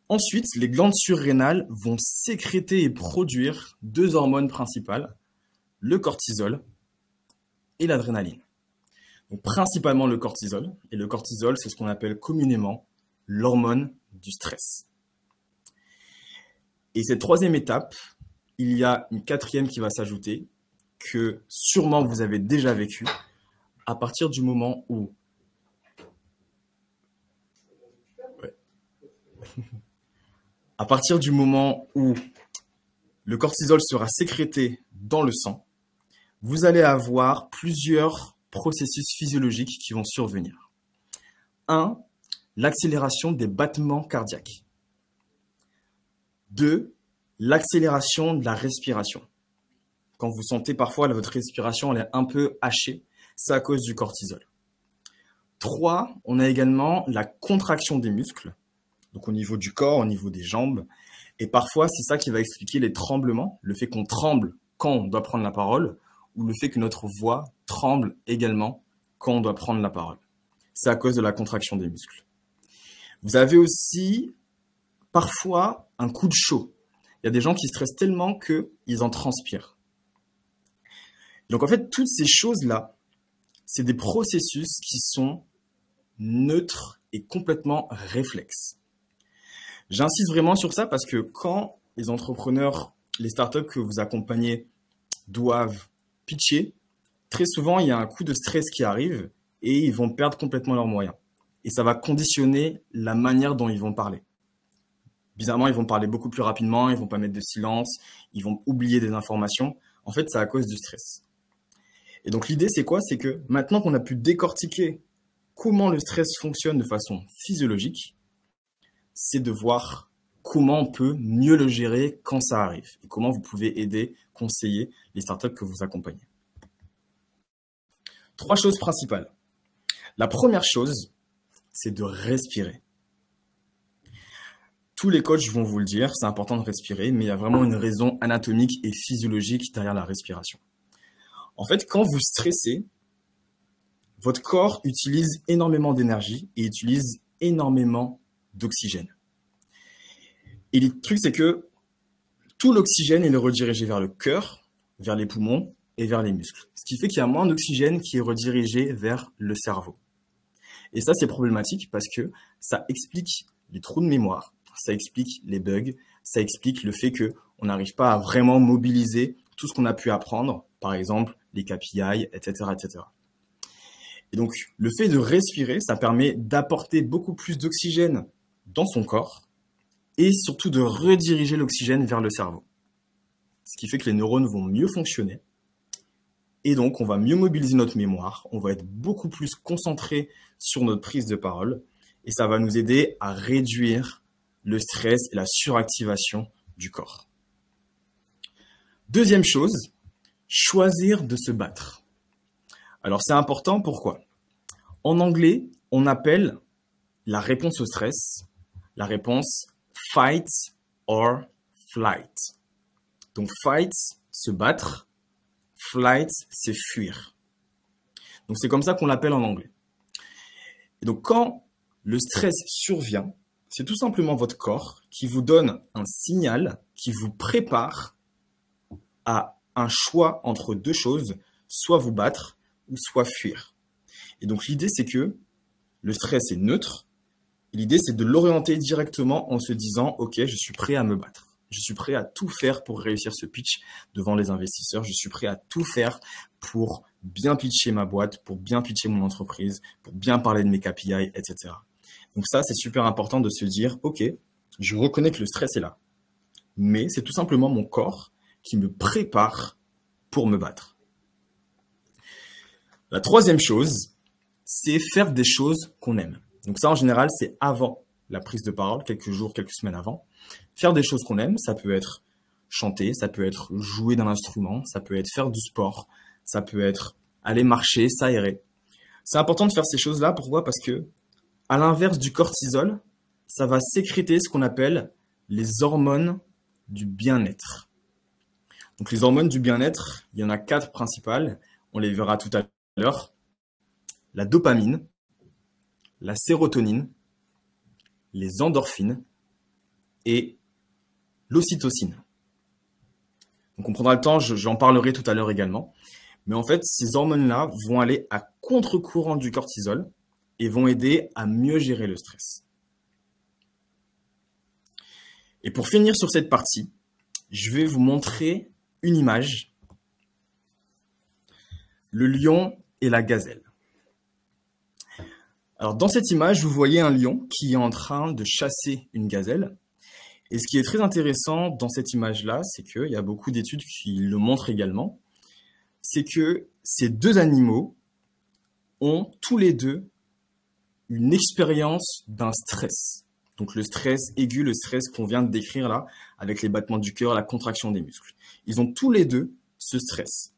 Ensuite, les glandes surrénales vont sécréter et produire 2 hormones principales, le cortisol et l'adrénaline. Donc principalement le cortisol. Et le cortisol, c'est ce qu'on appelle communément l'hormone du stress. Et cette troisième étape, il y a une quatrième qui va s'ajouter, que sûrement vous avez déjà vécu, à partir du moment où à partir du moment où le cortisol sera sécrété dans le sang, vous allez avoir plusieurs processus physiologiques qui vont survenir. 1. L'accélération des battements cardiaques. 2. L'accélération de la respiration. Quand vous sentez parfois votre respiration elle est un peu hachée, c'est à cause du cortisol. 3. On a également la contraction des muscles, donc au niveau du corps, au niveau des jambes. Et parfois, c'est ça qui va expliquer les tremblements, le fait qu'on tremble quand on doit prendre la parole, ou le fait que notre voix tremble également quand on doit prendre la parole. C'est à cause de la contraction des muscles. Vous avez aussi parfois un coup de chaud. Il y a des gens qui stressent tellement qu'ils en transpirent. Donc en fait, toutes ces choses-là, c'est des processus qui sont neutres et complètement réflexes. J'insiste vraiment sur ça parce que quand les entrepreneurs, les startups que vous accompagnez doivent pitcher, très souvent, il y a un coup de stress qui arrive et ils vont perdre complètement leurs moyens. Et ça va conditionner la manière dont ils vont parler. Bizarrement, ils vont parler beaucoup plus rapidement, ils ne vont pas mettre de silence, ils vont oublier des informations. En fait, c'est à cause du stress. Et donc, l'idée, c'est quoi? C'est que maintenant qu'on a pu décortiquer comment le stress fonctionne de façon physiologique, c'est de voir comment on peut mieux le gérer quand ça arrive et comment vous pouvez aider, conseiller les startups que vous accompagnez. 3 choses principales. La première chose, c'est de respirer. Tous les coachs vont vous le dire, c'est important de respirer, mais il y a vraiment une raison anatomique et physiologique derrière la respiration. En fait, quand vous stressez, votre corps utilise énormément d'énergie et utilise énormément d'oxygène. Et le truc, c'est que tout l'oxygène est redirigé vers le cœur, vers les poumons et vers les muscles. Ce qui fait qu'il y a moins d'oxygène qui est redirigé vers le cerveau. Et ça, c'est problématique parce que ça explique les trous de mémoire, ça explique les bugs, ça explique le fait qu'on n'arrive pas à vraiment mobiliser tout ce qu'on a pu apprendre, par exemple les KPI, etc., etc. Et donc, le fait de respirer, ça permet d'apporter beaucoup plus d'oxygène dans son corps et surtout de rediriger l'oxygène vers le cerveau. Ce qui fait que les neurones vont mieux fonctionner et donc on va mieux mobiliser notre mémoire, on va être beaucoup plus concentré sur notre prise de parole et ça va nous aider à réduire le stress et la suractivation du corps. Deuxième chose, choisir de se battre. Alors c'est important, pourquoi? En anglais, on appelle la réponse au stress la réponse fight or flight. Donc fight, se battre, flight, c'est fuir. Donc c'est comme ça qu'on l'appelle en anglais. Et donc quand le stress survient, c'est tout simplement votre corps qui vous donne un signal qui vous prépare à un choix entre 2 choses, soit vous battre ou soit fuir. Et donc l'idée, c'est que le stress est neutre. L'idée, c'est de l'orienter directement en se disant « Ok, je suis prêt à me battre. Je suis prêt à tout faire pour réussir ce pitch devant les investisseurs. Je suis prêt à tout faire pour bien pitcher ma boîte, pour bien pitcher mon entreprise, pour bien parler de mes KPI, etc. » Donc ça, c'est super important de se dire « Ok, je reconnais que le stress est là. Mais c'est tout simplement mon corps qui me prépare pour me battre. » La troisième chose, c'est faire des choses qu'on aime. Donc ça, en général, c'est avant la prise de parole, quelques jours, quelques semaines avant. Faire des choses qu'on aime, ça peut être chanter, ça peut être jouer d'un instrument, ça peut être faire du sport, ça peut être aller marcher, s'aérer. C'est important de faire ces choses-là. Pourquoi? Parce que, à l'inverse du cortisol, ça va sécréter ce qu'on appelle les hormones du bien-être. Donc les hormones du bien-être, il y en a 4 principales. On les verra tout à l'heure. La dopamine, la sérotonine, les endorphines et l'ocytocine. Donc on prendra le temps, j'en parlerai tout à l'heure également. Mais en fait, ces hormones-là vont aller à contre-courant du cortisol et vont aider à mieux gérer le stress. Et pour finir sur cette partie, je vais vous montrer une image. Le lion et la gazelle. Alors dans cette image, vous voyez un lion qui est en train de chasser une gazelle. Et ce qui est très intéressant dans cette image-là, c'est qu'il y a beaucoup d'études qui le montrent également, c'est que ces 2 animaux ont tous les deux une expérience d'un stress. Donc le stress aigu, le stress qu'on vient de décrire là, avec les battements du cœur, la contraction des muscles. Ils ont tous les deux ce stress.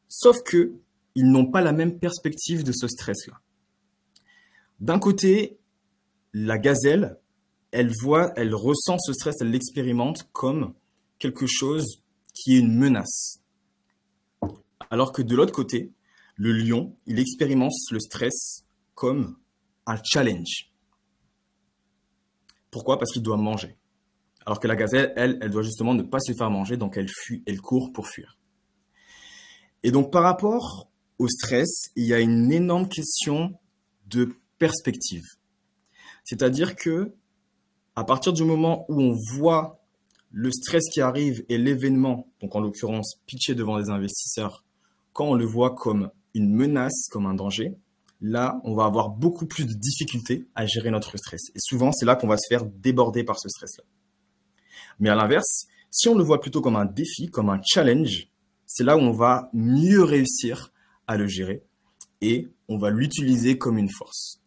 Sauf que ils n'ont pas la même perspective de ce stress-là. D'un côté, la gazelle, elle ressent ce stress, elle l'expérimente comme quelque chose qui est une menace. Alors que de l'autre côté, le lion, il expérimente le stress comme un challenge. Pourquoi? Parce qu'il doit manger. Alors que la gazelle, elle doit justement ne pas se faire manger, donc elle fuit, elle court pour fuir. Et donc par rapport au stress, il y a une énorme question de perspective. C'est-à-dire que à partir du moment où on voit le stress qui arrive et l'événement, donc en l'occurrence pitché devant des investisseurs, quand on le voit comme une menace, comme un danger, là, on va avoir beaucoup plus de difficultés à gérer notre stress. Et souvent, c'est là qu'on va se faire déborder par ce stress-là. Mais à l'inverse, si on le voit plutôt comme un défi, comme un challenge, c'est là où on va mieux réussir à le gérer et on va l'utiliser comme une force.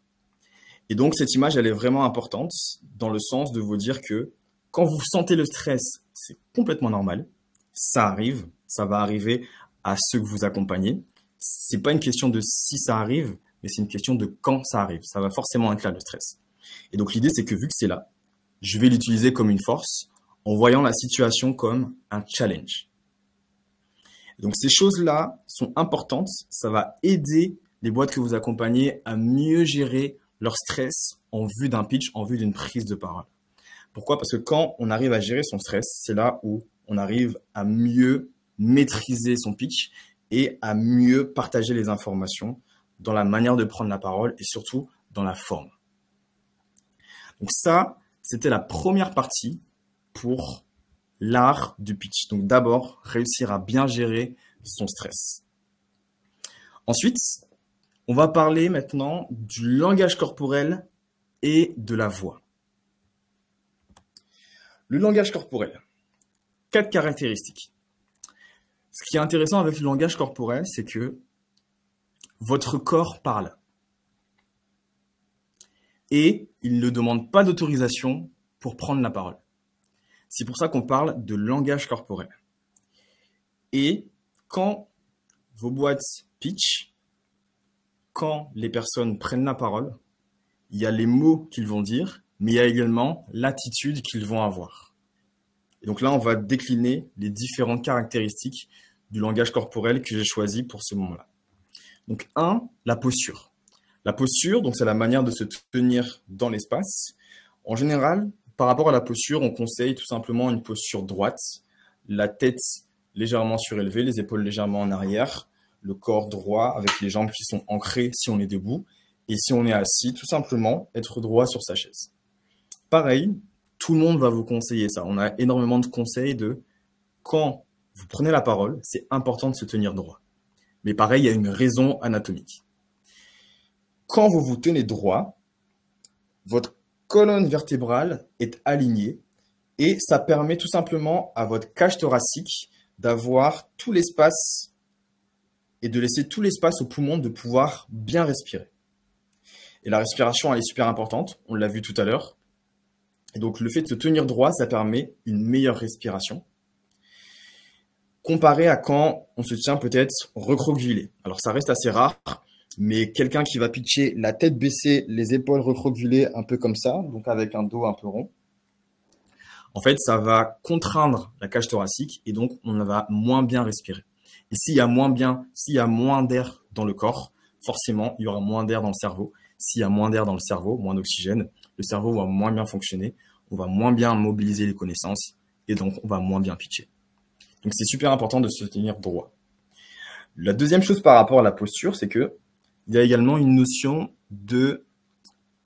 Et donc, cette image, elle est vraiment importante dans le sens de vous dire que quand vous sentez le stress, c'est complètement normal. Ça arrive, ça va arriver à ceux que vous accompagnez. C'est pas une question de si ça arrive, mais c'est une question de quand ça arrive. Ça va forcément être là, le stress. Et donc, l'idée, c'est que vu que c'est là, je vais l'utiliser comme une force en voyant la situation comme un challenge. Donc, ces choses-là sont importantes. Ça va aider les boîtes que vous accompagnez à mieux gérer leur stress en vue d'un pitch, en vue d'une prise de parole. Pourquoi? Parce que quand on arrive à gérer son stress, c'est là où on arrive à mieux maîtriser son pitch et à mieux partager les informations dans la manière de prendre la parole et surtout dans la forme. Donc ça, c'était la première partie pour l'art du pitch. Donc d'abord, réussir à bien gérer son stress. Ensuite, on va parler maintenant du langage corporel et de la voix. Le langage corporel. 4 caractéristiques. Ce qui est intéressant avec le langage corporel, c'est que votre corps parle. Et il ne demande pas d'autorisation pour prendre la parole. C'est pour ça qu'on parle de langage corporel. Et quand vos boîtes pitch, quand les personnes prennent la parole, il y a les mots qu'ils vont dire, mais il y a également l'attitude qu'ils vont avoir. Et donc là, on va décliner les différentes caractéristiques du langage corporel que j'ai choisi pour ce moment-là. Donc 1, la posture. La posture, donc c'est la manière de se tenir dans l'espace. En général, par rapport à la posture, on conseille tout simplement une posture droite, la tête légèrement surélevée, les épaules légèrement en arrière, le corps droit avec les jambes qui sont ancrées si on est debout. Et si on est assis, tout simplement être droit sur sa chaise. Pareil, tout le monde va vous conseiller ça. On a énormément de conseils de quand vous prenez la parole, c'est important de se tenir droit. Mais pareil, il y a une raison anatomique. Quand vous vous tenez droit, votre colonne vertébrale est alignée et ça permet tout simplement à votre cage thoracique d'avoir tout l'espace et de laisser tout l'espace aux poumons de pouvoir bien respirer. Et la respiration, elle est super importante. On l'a vu tout à l'heure. Et donc, le fait de se tenir droit, ça permet une meilleure respiration. Comparé à quand on se tient peut-être recroquevillé. Alors, ça reste assez rare, mais quelqu'un qui va pitcher la tête baissée, les épaules recroquevillées, un peu comme ça, donc avec un dos un peu rond. En fait, ça va contraindre la cage thoracique et donc on va moins bien respirer. Et s'il y a moins d'air dans le corps, forcément, il y aura moins d'air dans le cerveau. S'il y a moins d'air dans le cerveau, moins d'oxygène, le cerveau va moins bien fonctionner, on va moins bien mobiliser les connaissances et donc on va moins bien pitcher. Donc, c'est super important de se tenir droit. La deuxième chose par rapport à la posture, c'est que il y a également une notion de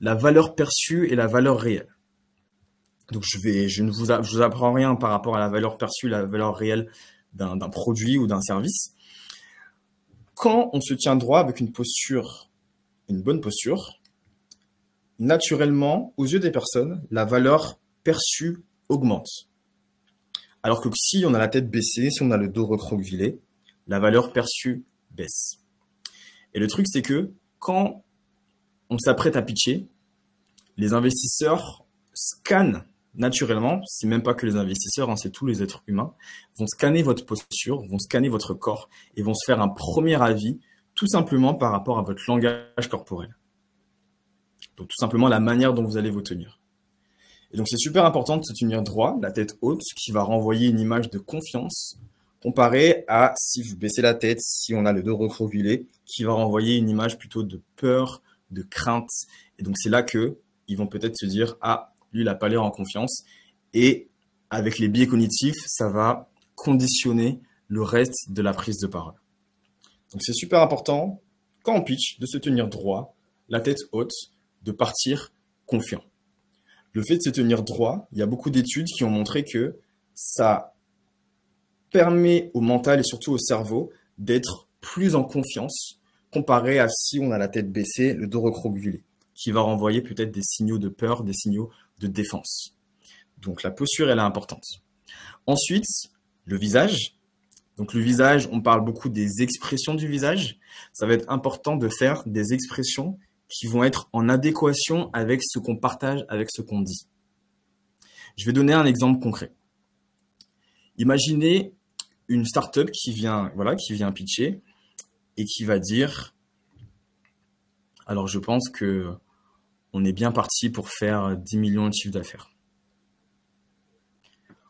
la valeur perçue et la valeur réelle. Donc, je ne vous apprends rien par rapport à la valeur perçue, la valeur réelle d'un produit ou d'un service. Quand on se tient droit avec une bonne posture, naturellement, aux yeux des personnes, la valeur perçue augmente. Alors que si on a la tête baissée, si on a le dos recroquevillé, la valeur perçue baisse. Et le truc, c'est que quand on s'apprête à pitcher, les investisseurs scannent naturellement, c'est même pas que les investisseurs, hein, c'est tous les êtres humains, vont scanner votre posture, vont scanner votre corps et vont se faire un premier avis tout simplement par rapport à votre langage corporel. Donc tout simplement la manière dont vous allez vous tenir. Et donc c'est super important de se tenir droit, la tête haute, qui va renvoyer une image de confiance, comparé à si vous baissez la tête, si on a le dos recroquevillé, qui va renvoyer une image plutôt de peur, de crainte. Et donc c'est là que ils vont peut-être se dire, ah, lui, il n'a pas l'air en confiance. Et avec les biais cognitifs, ça va conditionner le reste de la prise de parole. Donc c'est super important, quand on pitch, de se tenir droit, la tête haute, de partir confiant. Le fait de se tenir droit, il y a beaucoup d'études qui ont montré que ça permet au mental et surtout au cerveau d'être plus en confiance comparé à si on a la tête baissée, le dos recroquevillé, qui va renvoyer peut-être des signaux de peur, des signaux de défense. Donc la posture, elle est importante. Ensuite, le visage. Donc le visage, on parle beaucoup des expressions du visage. Ça va être important de faire des expressions qui vont être en adéquation avec ce qu'on partage, avec ce qu'on dit. Je vais donner un exemple concret. Imaginez une startup qui vient pitcher et qui va dire, alors je pense que on est bien parti pour faire 10 millions de chiffre d'affaires.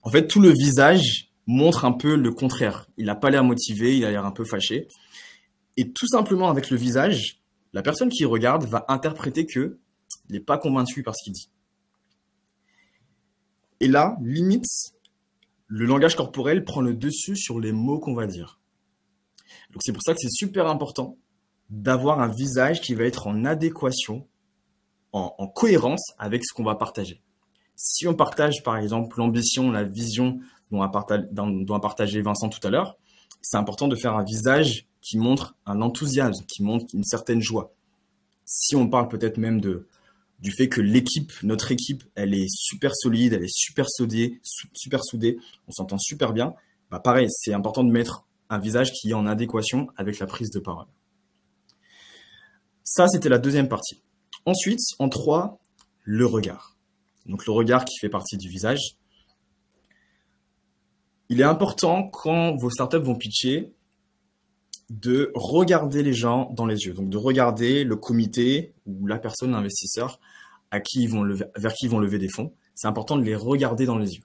En fait, tout le visage montre un peu le contraire. Il n'a pas l'air motivé, il a l'air un peu fâché. Et tout simplement avec le visage, la personne qui regarde va interpréter qu'il n'est pas convaincu par ce qu'il dit. Et là, limite, le langage corporel prend le dessus sur les mots qu'on va dire. Donc c'est pour ça que c'est super important d'avoir un visage qui va être en adéquation, en cohérence avec ce qu'on va partager. Si on partage par exemple l'ambition, la vision dont a partagé Vincent tout à l'heure, c'est important de faire un visage qui montre un enthousiasme, qui montre une certaine joie. Si on parle peut-être même du fait que notre équipe, elle est super solide, elle est super soudée, on s'entend super bien, bah pareil, c'est important de mettre un visage qui est en adéquation avec la prise de parole. Ça, c'était la deuxième partie. Ensuite, en 3, le regard. Donc le regard qui fait partie du visage. Il est important quand vos startups vont pitcher de regarder les gens dans les yeux. Donc de regarder le comité ou la personne, l'investisseur vers qui ils vont lever des fonds. C'est important de les regarder dans les yeux.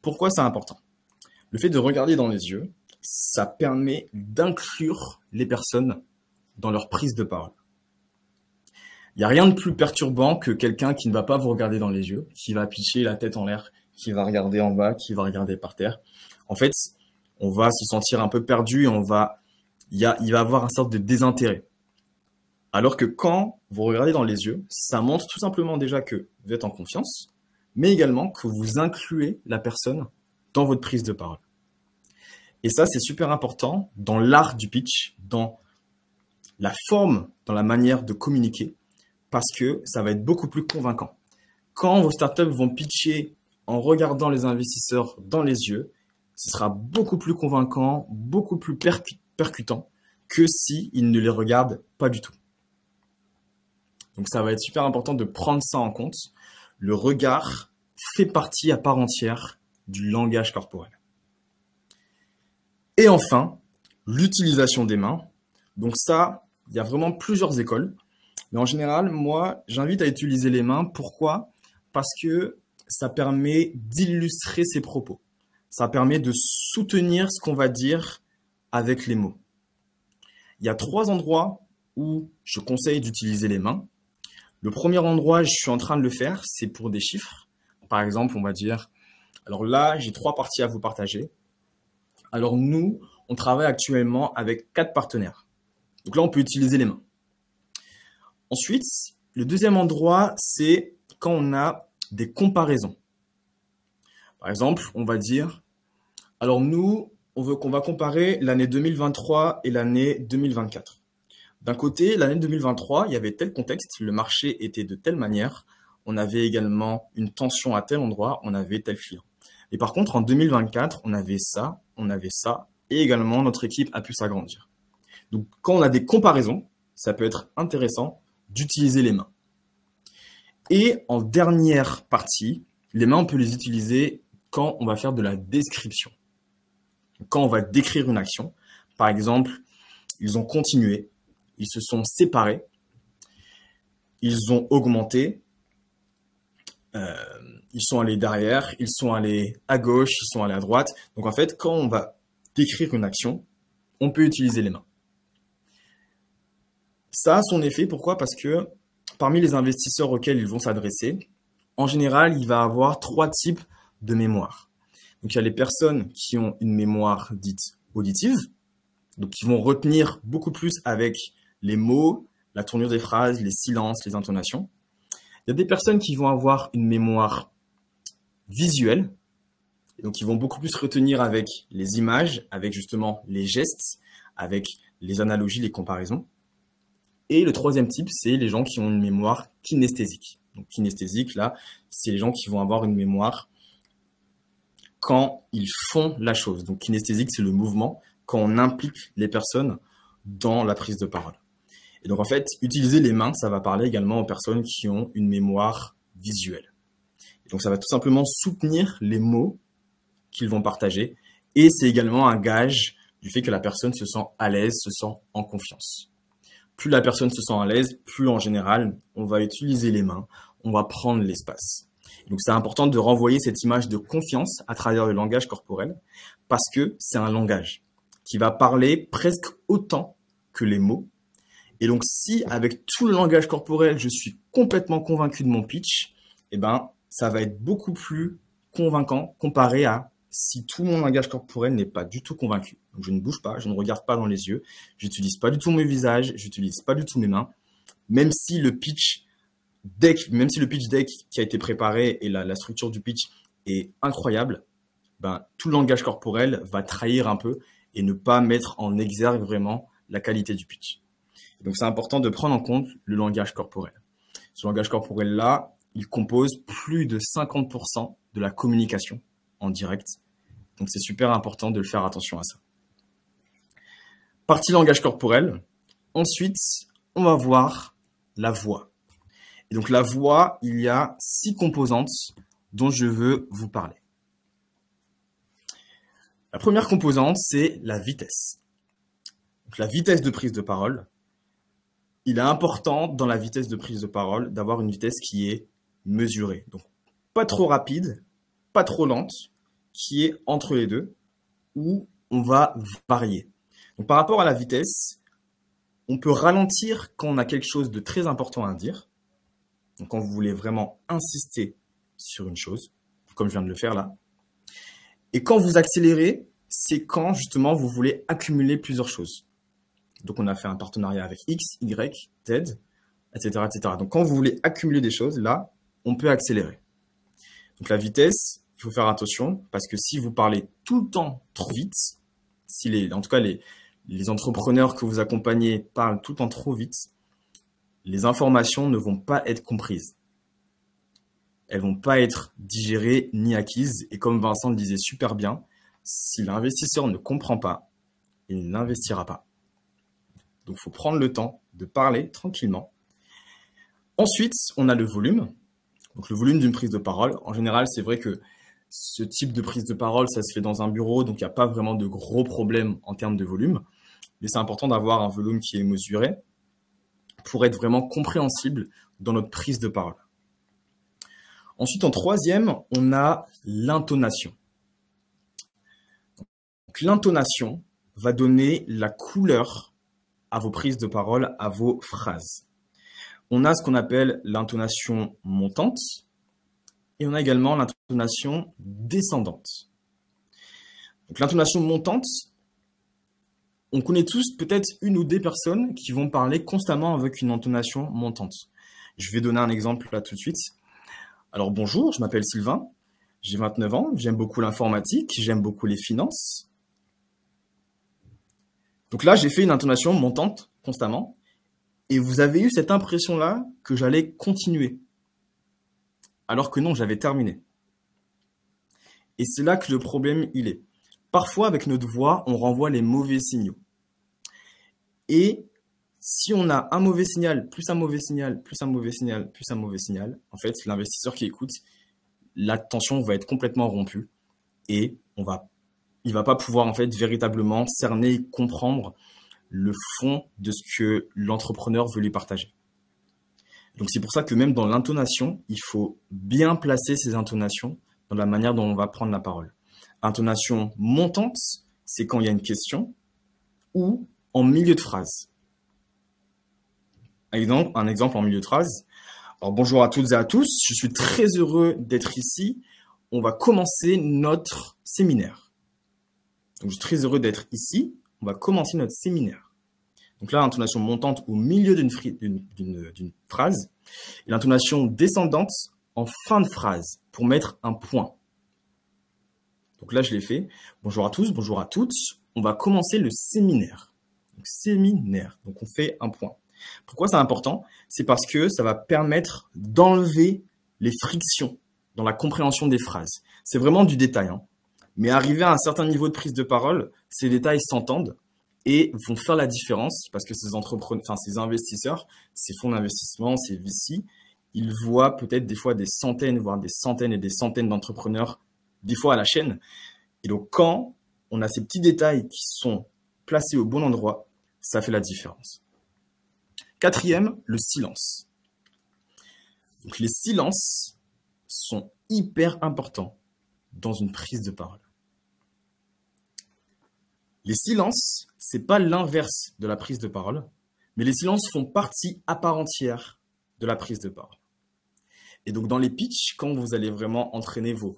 Pourquoi c'est important? Le fait de regarder dans les yeux, ça permet d'inclure les personnes dans leur prise de parole. Il n'y a rien de plus perturbant que quelqu'un qui ne va pas vous regarder dans les yeux, qui va pitcher la tête en l'air, qui va regarder en bas, qui va regarder par terre. En fait, on va se sentir un peu perdu et il va avoir une sorte de désintérêt. Alors que quand vous regardez dans les yeux, ça montre tout simplement déjà que vous êtes en confiance, mais également que vous incluez la personne dans votre prise de parole. Et ça, c'est super important dans l'art du pitch, dans la forme, dans la manière de communiquer, parce que ça va être beaucoup plus convaincant. Quand vos startups vont pitcher en regardant les investisseurs dans les yeux, ce sera beaucoup plus convaincant, beaucoup plus percutant que s'ils ne les regardent pas du tout. Donc, ça va être super important de prendre ça en compte. Le regard fait partie à part entière du langage corporel. Et enfin, l'utilisation des mains. Donc ça, il y a vraiment plusieurs écoles. Mais en général, moi, j'invite à utiliser les mains. Pourquoi? Parce que ça permet d'illustrer ses propos. Ça permet de soutenir ce qu'on va dire avec les mots. Il y a 3 endroits où je conseille d'utiliser les mains. Le premier endroit, je suis en train de le faire, c'est pour des chiffres. Par exemple, on va dire, alors là, j'ai 3 parties à vous partager. Alors nous, on travaille actuellement avec 4 partenaires. Donc là, on peut utiliser les mains. Ensuite, le deuxième endroit, c'est quand on a des comparaisons. Par exemple, on va dire, alors nous, on va comparer l'année 2023 et l'année 2024. D'un côté, l'année 2023, il y avait tel contexte, le marché était de telle manière, on avait également une tension à tel endroit, on avait tel client. Et par contre, en 2024, on avait ça, et également notre équipe a pu s'agrandir. Donc, quand on a des comparaisons, ça peut être intéressant d'utiliser les mains. Et en dernière partie, les mains, on peut les utiliser quand on va faire de la description. Quand on va décrire une action, par exemple, ils ont continué, ils se sont séparés, ils ont augmenté, ils sont allés derrière, ils sont allés à gauche, ils sont allés à droite. Donc en fait, quand on va décrire une action, on peut utiliser les mains. Ça a son effet, pourquoi? Parce que parmi les investisseurs auxquels ils vont s'adresser, en général, il va avoir 3 types de mémoire. Donc il y a les personnes qui ont une mémoire dite auditive, donc qui vont retenir beaucoup plus avec les mots, la tournure des phrases, les silences, les intonations. Il y a des personnes qui vont avoir une mémoire visuelle, et donc ils vont beaucoup plus retenir avec les images, avec justement les gestes, avec les analogies, les comparaisons. Et le troisième type, c'est les gens qui ont une mémoire kinesthésique. Donc kinesthésique, là, c'est les gens qui vont avoir une mémoire quand ils font la chose. Donc kinesthésique, c'est le mouvement, quand on implique les personnes dans la prise de parole. Et donc en fait, utiliser les mains, ça va parler également aux personnes qui ont une mémoire visuelle. Et donc ça va tout simplement soutenir les mots qu'ils vont partager. Et c'est également un gage du fait que la personne se sent à l'aise, se sent en confiance. Plus la personne se sent à l'aise, plus en général, on va utiliser les mains, on va prendre l'espace. Donc c'est important de renvoyer cette image de confiance à travers le langage corporel parce que c'est un langage qui va parler presque autant que les mots. Et donc si avec tout le langage corporel, je suis complètement convaincu de mon pitch, eh ben, ça va être beaucoup plus convaincant comparé à si tout mon langage corporel n'est pas du tout convaincu. Donc je ne bouge pas, je ne regarde pas dans les yeux, j'utilise pas du tout mes visages, j'utilise pas du tout mes mains, même si le pitch deck qui a été préparé et la structure du pitch est incroyable, ben, tout le langage corporel va trahir un peu et ne pas mettre en exergue vraiment la qualité du pitch. Donc c'est important de prendre en compte le langage corporel. Ce langage corporel-là, il compose plus de 50% de la communication en direct. Donc c'est super important de faire attention à ça. Partie langage corporel. Ensuite, on va voir la voix. Et donc la voix, il y a 6 composantes dont je veux vous parler. La première composante, c'est la vitesse. Donc la vitesse de prise de parole. Il est important dans la vitesse de prise de parole d'avoir une vitesse qui est mesurée. Donc pas trop rapide, pas trop lente, qui est entre les deux, où on va varier. Donc par rapport à la vitesse, on peut ralentir quand on a quelque chose de très important à dire. Donc quand vous voulez vraiment insister sur une chose, comme je viens de le faire là. Et quand vous accélérez, c'est quand justement vous voulez accumuler plusieurs choses. Donc on a fait un partenariat avec X, Y, Z, etc., etc. Donc quand vous voulez accumuler des choses, là, on peut accélérer. Donc la vitesse, il faut faire attention parce que si vous parlez tout le temps trop vite, en tout cas les entrepreneurs que vous accompagnez parlent tout le temps trop vite, les informations ne vont pas être comprises. Elles vont pas être digérées ni acquises. Et comme Vincent le disait super bien, si l'investisseur ne comprend pas, il n'investira pas. Donc, il faut prendre le temps de parler tranquillement. Ensuite, on a le volume. Donc, le volume d'une prise de parole. En général, c'est vrai que ce type de prise de parole, ça se fait dans un bureau, donc il n'y a pas vraiment de gros problèmes en termes de volume. Mais c'est important d'avoir un volume qui est mesuré pour être vraiment compréhensible dans notre prise de parole. Ensuite, en troisième, on a l'intonation. L'intonation va donner la couleur à vos prises de parole, à vos phrases. On a ce qu'on appelle l'intonation montante et on a également l'intonation descendante. Donc, l'intonation montante, on connaît tous peut-être une ou des personnes qui vont parler constamment avec une intonation montante. Je vais donner un exemple là tout de suite. Alors bonjour, je m'appelle Sylvain, j'ai 29 ans, j'aime beaucoup l'informatique, j'aime beaucoup les finances. Donc là, j'ai fait une intonation montante constamment et vous avez eu cette impression-là que j'allais continuer. Alors que non, j'avais terminé. Et c'est là que le problème, il est. Parfois, avec notre voix, on renvoie les mauvais signaux. Et si on a un mauvais signal, plus un mauvais signal, plus un mauvais signal, plus un mauvais signal, en fait, l'investisseur qui écoute, l'attention va être complètement rompue et il va pas pouvoir en fait véritablement cerner et comprendre le fond de ce que l'entrepreneur veut lui partager. Donc c'est pour ça que même dans l'intonation, il faut bien placer ces intonations dans la manière dont on va prendre la parole. Intonation montante, c'est quand il y a une question ou en milieu de phrase. Un exemple en milieu de phrase. Alors, bonjour à toutes et à tous, je suis très heureux d'être ici. On va commencer notre séminaire. Donc, je suis très heureux d'être ici. On va commencer notre séminaire. Donc là, l'intonation montante au milieu d'une phrase et l'intonation descendante en fin de phrase pour mettre un point. Donc là, je l'ai fait. Bonjour à tous, bonjour à toutes. On va commencer le séminaire. Donc, séminaire. Donc, on fait un point. Pourquoi c'est important? C'est parce que ça va permettre d'enlever les frictions dans la compréhension des phrases. C'est vraiment du détail, hein. Mais arrivé à un certain niveau de prise de parole, ces détails s'entendent et vont faire la différence parce que ces investisseurs, ces fonds d'investissement, ces VC, ils voient peut-être des fois des centaines, voire des centaines et des centaines d'entrepreneurs, des fois à la chaîne. Et donc, quand on a ces petits détails qui sont placés au bon endroit, ça fait la différence. Quatrième, le silence. Donc, les silences sont hyper importants dans une prise de parole. Les silences, c'est pas l'inverse de la prise de parole, mais les silences font partie à part entière de la prise de parole. Et donc, dans les pitchs, quand vous allez vraiment entraîner vos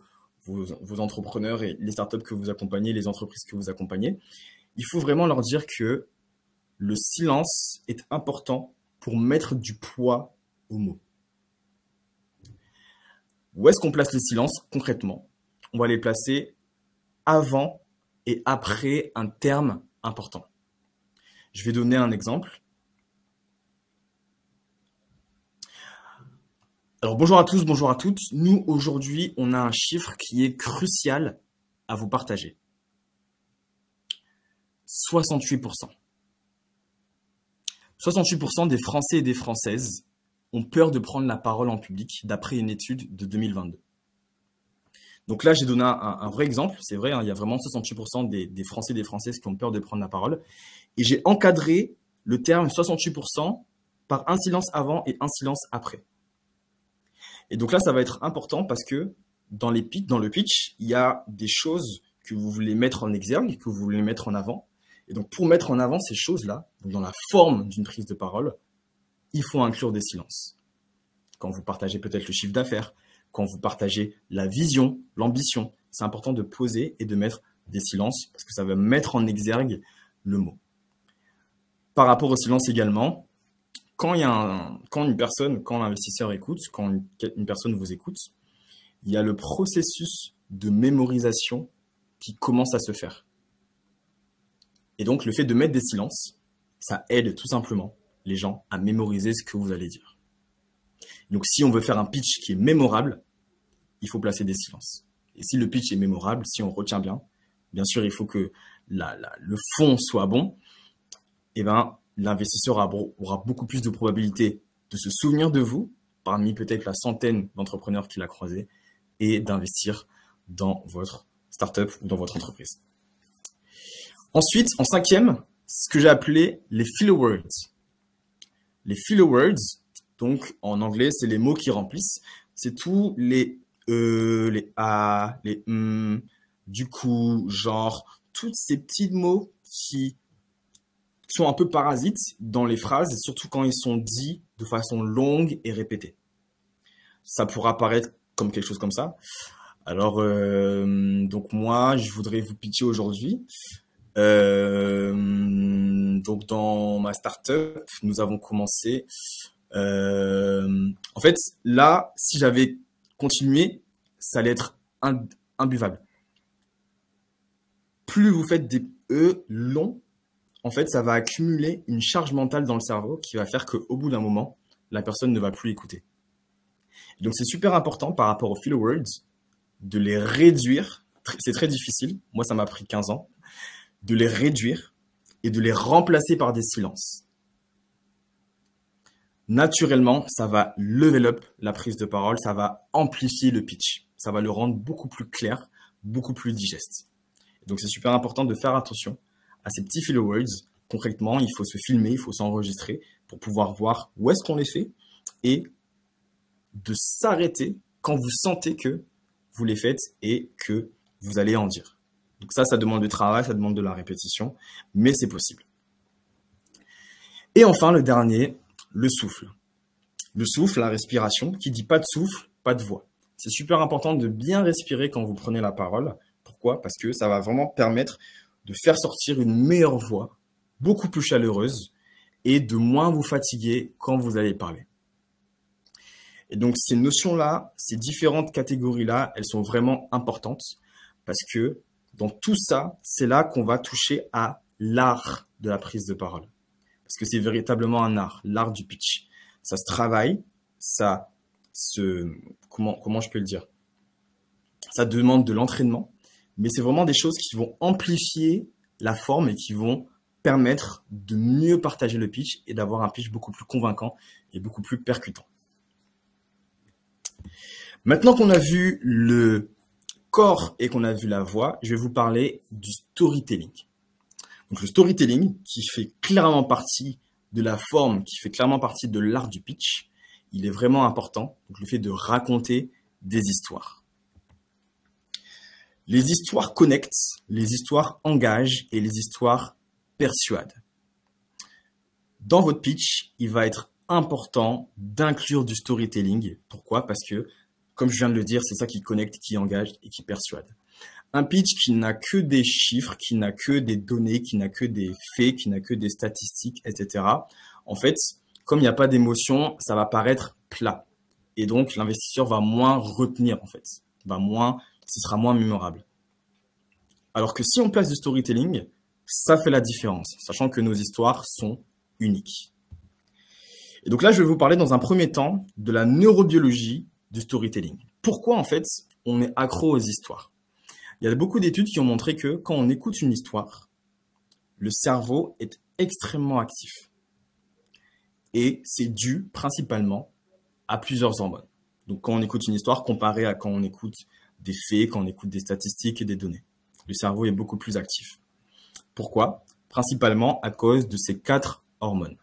entrepreneurs et les startups que vous accompagnez, les entreprises que vous accompagnez, il faut vraiment leur dire que le silence est important pour mettre du poids aux mots. Où est-ce qu'on place les silences concrètement? On va les placer avant et après un terme important. Je vais donner un exemple. Alors bonjour à tous, bonjour à toutes. Nous, aujourd'hui, on a un chiffre qui est crucial à vous partager. 68%. 68% des Français et des Françaises ont peur de prendre la parole en public, d'après une étude de 2022. Donc là, j'ai donné un vrai exemple. C'est vrai, hein, il y a vraiment 68% des Français et des Françaises qui ont peur de prendre la parole. Et j'ai encadré le terme 68% par un silence avant et un silence après. Et donc là, ça va être important parce que dans le pitch, il y a des choses que vous voulez mettre en exergue, que vous voulez mettre en avant. Et donc, pour mettre en avant ces choses-là, dans la forme d'une prise de parole, il faut inclure des silences. Quand vous partagez peut-être le chiffre d'affaires, quand vous partagez la vision, l'ambition, c'est important de poser et de mettre des silences parce que ça va mettre en exergue le mot. Par rapport au silence également, quand l'investisseur écoute, quand une personne vous écoute, il y a le processus de mémorisation qui commence à se faire. Et donc, le fait de mettre des silences, ça aide tout simplement les gens à mémoriser ce que vous allez dire. Donc, si on veut faire un pitch qui est mémorable, il faut placer des silences. Et si le pitch est mémorable, si on retient bien sûr, il faut que le fond soit bon, et ben, l'investisseur aura beaucoup plus de probabilité de se souvenir de vous, parmi peut-être la centaine d'entrepreneurs qu'il a croisés, et d'investir dans votre startup ou dans votre entreprise. Ensuite, en 5e, ce que j'ai appelé les filler words. Les filler words, donc en anglais, c'est les mots qui remplissent. C'est tous les a, les du coup, genre, tous ces petits mots qui sont un peu parasites dans les phrases, et surtout quand ils sont dits de façon longue et répétée. Ça pourra apparaître comme quelque chose comme ça. Alors, donc moi, je voudrais vous pitcher aujourd'hui. Donc, dans ma startup, nous avons commencé. En fait, là, si j'avais continué, ça allait être imbuvable. Plus vous faites des E longs, en fait, ça va accumuler une charge mentale dans le cerveau qui va faire qu'au bout d'un moment, la personne ne va plus écouter. Donc, c'est super important par rapport aux filler words de les réduire. C'est très difficile. Moi, ça m'a pris 15 ans. De les réduire et de les remplacer par des silences. Naturellement, ça va level up la prise de parole, ça va amplifier le pitch. Ça va le rendre beaucoup plus clair, beaucoup plus digeste. Donc, c'est super important de faire attention à ces petits filler words. Concrètement, il faut se filmer, il faut s'enregistrer pour pouvoir voir où est-ce qu'on les fait et de s'arrêter quand vous sentez que vous les faites et que vous allez en dire. Donc ça demande du travail, ça demande de la répétition, mais c'est possible. Et enfin, le dernier, le souffle. Le souffle, la respiration, qui dit pas de souffle, pas de voix. C'est super important de bien respirer quand vous prenez la parole. Pourquoi? Parce que ça va vraiment permettre de faire sortir une meilleure voix, beaucoup plus chaleureuse, et de moins vous fatiguer quand vous allez parler. Et donc, ces notions-là, ces différentes catégories-là, elles sont vraiment importantes parce que dans tout ça, c'est là qu'on va toucher à l'art de la prise de parole. Parce que c'est véritablement un art, l'art du pitch. Ça se travaille, comment je peux le dire? Ça demande de l'entraînement, mais c'est vraiment des choses qui vont amplifier la forme et qui vont permettre de mieux partager le pitch et d'avoir un pitch beaucoup plus convaincant et beaucoup plus percutant. Maintenant qu'on a vu le corps et qu'on a vu la voix, je vais vous parler du storytelling. Donc le storytelling qui fait clairement partie de la forme, qui fait clairement partie de l'art du pitch, il est vraiment important. Donc le fait de raconter des histoires. Les histoires connectent, les histoires engagent et les histoires persuadent. Dans votre pitch, il va être important d'inclure du storytelling. Pourquoi? Parce que, comme je viens de le dire, c'est ça qui connecte, qui engage et qui persuade. Un pitch qui n'a que des chiffres, qui n'a que des données, qui n'a que des faits, qui n'a que des statistiques, etc. En fait, comme il n'y a pas d'émotion, ça va paraître plat. Et donc, l'investisseur va moins retenir, en fait. Ce sera moins mémorable. Alors que si on place du storytelling, ça fait la différence, sachant que nos histoires sont uniques. Et donc là, je vais vous parler dans un premier temps de la neurobiologie du storytelling. Pourquoi, en fait, on est accro aux histoires? Il y a beaucoup d'études qui ont montré que quand on écoute une histoire, le cerveau est extrêmement actif. Et c'est dû principalement à plusieurs hormones. Donc quand on écoute une histoire, comparé à quand on écoute des faits, quand on écoute des statistiques et des données, le cerveau est beaucoup plus actif. Pourquoi? Principalement à cause de ces 4 hormones.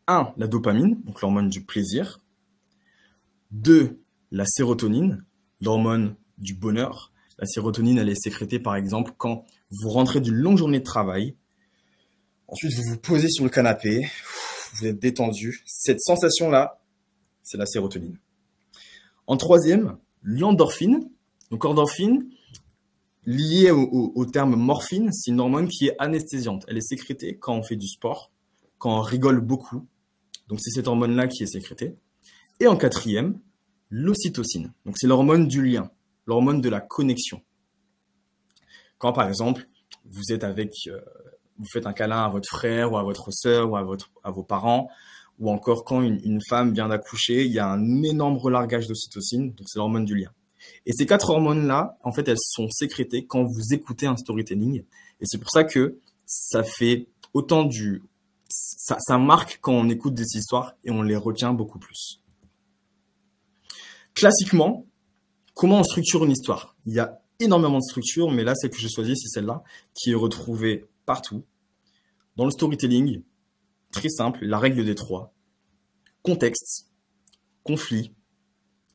1, la dopamine, donc l'hormone du plaisir. 2, la sérotonine, l'hormone du bonheur. La sérotonine, elle est sécrétée par exemple quand vous rentrez d'une longue journée de travail. Ensuite, vous vous posez sur le canapé, vous êtes détendu. Cette sensation-là, c'est la sérotonine. En 3e, l'endorphine. Donc endorphine, liée au terme morphine, c'est une hormone qui est anesthésiante. Elle est sécrétée quand on fait du sport, quand on rigole beaucoup. Donc c'est cette hormone-là qui est sécrétée. Et en 4e, l'ocytocine. Donc c'est l'hormone du lien, l'hormone de la connexion. Quand par exemple, vous faites un câlin à votre frère ou à votre sœur ou à vos parents, ou encore quand une femme vient d'accoucher, il y a un énorme relargage d'ocytocine, donc c'est l'hormone du lien. Et ces 4 hormones-là, en fait, elles sont sécrétées quand vous écoutez un storytelling. Et c'est pour ça que ça fait autant ça marque quand on écoute des histoires et on les retient beaucoup plus. Classiquement, comment on structure une histoire? Il y a énormément de structures, mais là, celle que j'ai choisie, c'est celle-là, qui est retrouvée partout. Dans le storytelling, très simple, la règle des 3. Contexte, conflit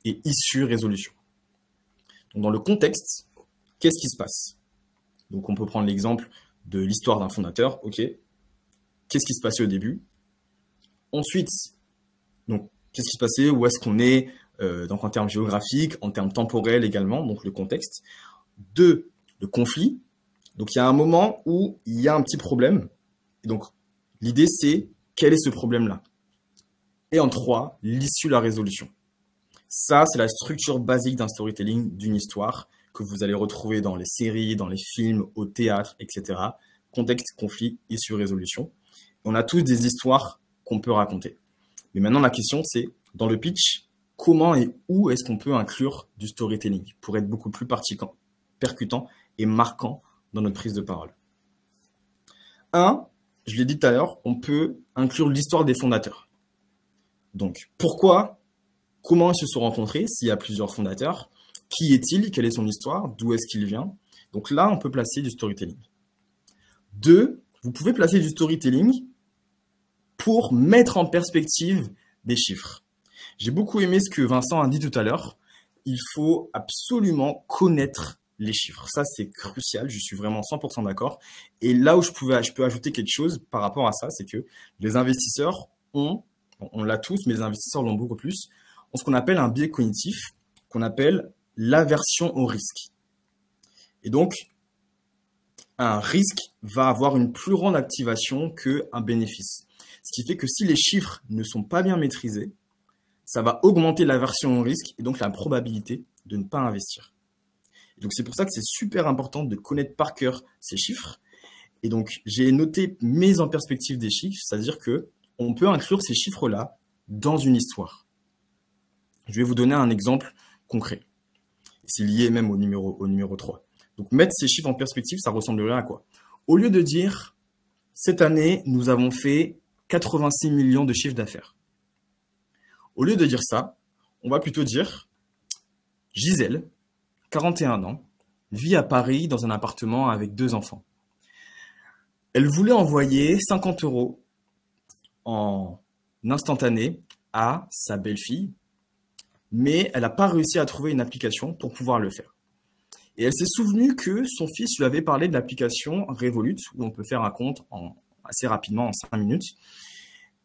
et issue-résolution. Donc, dans le contexte, qu'est-ce qui se passe? Donc, on peut prendre l'exemple de l'histoire d'un fondateur. OK, qu'est-ce qui se passait au début? Ensuite, donc, qu'est-ce qui se passait? Où est-ce qu'on est? Donc, en termes géographiques, en termes temporels également, donc le contexte. 2, le conflit. Donc, il y a un moment où il y a un petit problème. Et donc, l'idée, c'est quel est ce problème-là? Et en 3, l'issue, la résolution. Ça, c'est la structure basique d'un storytelling, d'une histoire, que vous allez retrouver dans les séries, dans les films, au théâtre, etc. Contexte, conflit, issue, résolution. On a tous des histoires qu'on peut raconter. Mais maintenant, la question, c'est, dans le pitch, comment et où est-ce qu'on peut inclure du storytelling pour être beaucoup plus percutant et marquant dans notre prise de parole? 1, je l'ai dit tout à l'heure, on peut inclure l'histoire des fondateurs. Donc, pourquoi, comment ils se sont rencontrés, s'il y a plusieurs fondateurs, qui est-il, quelle est son histoire, d'où est-ce qu'il vient? Donc là, on peut placer du storytelling. 2, vous pouvez placer du storytelling pour mettre en perspective des chiffres. J'ai beaucoup aimé ce que Vincent a dit tout à l'heure. Il faut absolument connaître les chiffres. Ça, c'est crucial. Je suis vraiment 100% d'accord. Et là où je peux ajouter quelque chose par rapport à ça, c'est que les investisseurs on l'a tous, mais les investisseurs l'ont beaucoup plus, ont ce qu'on appelle un biais cognitif, qu'on appelle l'aversion au risque. Et donc, un risque va avoir une plus grande activation qu'un bénéfice. Ce qui fait que si les chiffres ne sont pas bien maîtrisés, ça va augmenter l'aversion au risque et donc la probabilité de ne pas investir. Et donc, c'est pour ça que c'est super important de connaître par cœur ces chiffres. Et donc, j'ai noté mise en perspective des chiffres, c'est-à-dire que on peut inclure ces chiffres-là dans une histoire. Je vais vous donner un exemple concret. C'est lié même au numéro 3. Donc, mettre ces chiffres en perspective, ça ressemblerait à quoi? Au lieu de dire, cette année, nous avons fait 86 millions de chiffres d'affaires. Au lieu de dire ça, on va plutôt dire, Gisèle, 41 ans, vit à Paris dans un appartement avec 2 enfants. Elle voulait envoyer 50 € en instantané à sa belle-fille, mais elle n'a pas réussi à trouver une application pour pouvoir le faire. Et elle s'est souvenue que son fils lui avait parlé de l'application Revolut, où on peut faire un compte assez rapidement, en 5 minutes.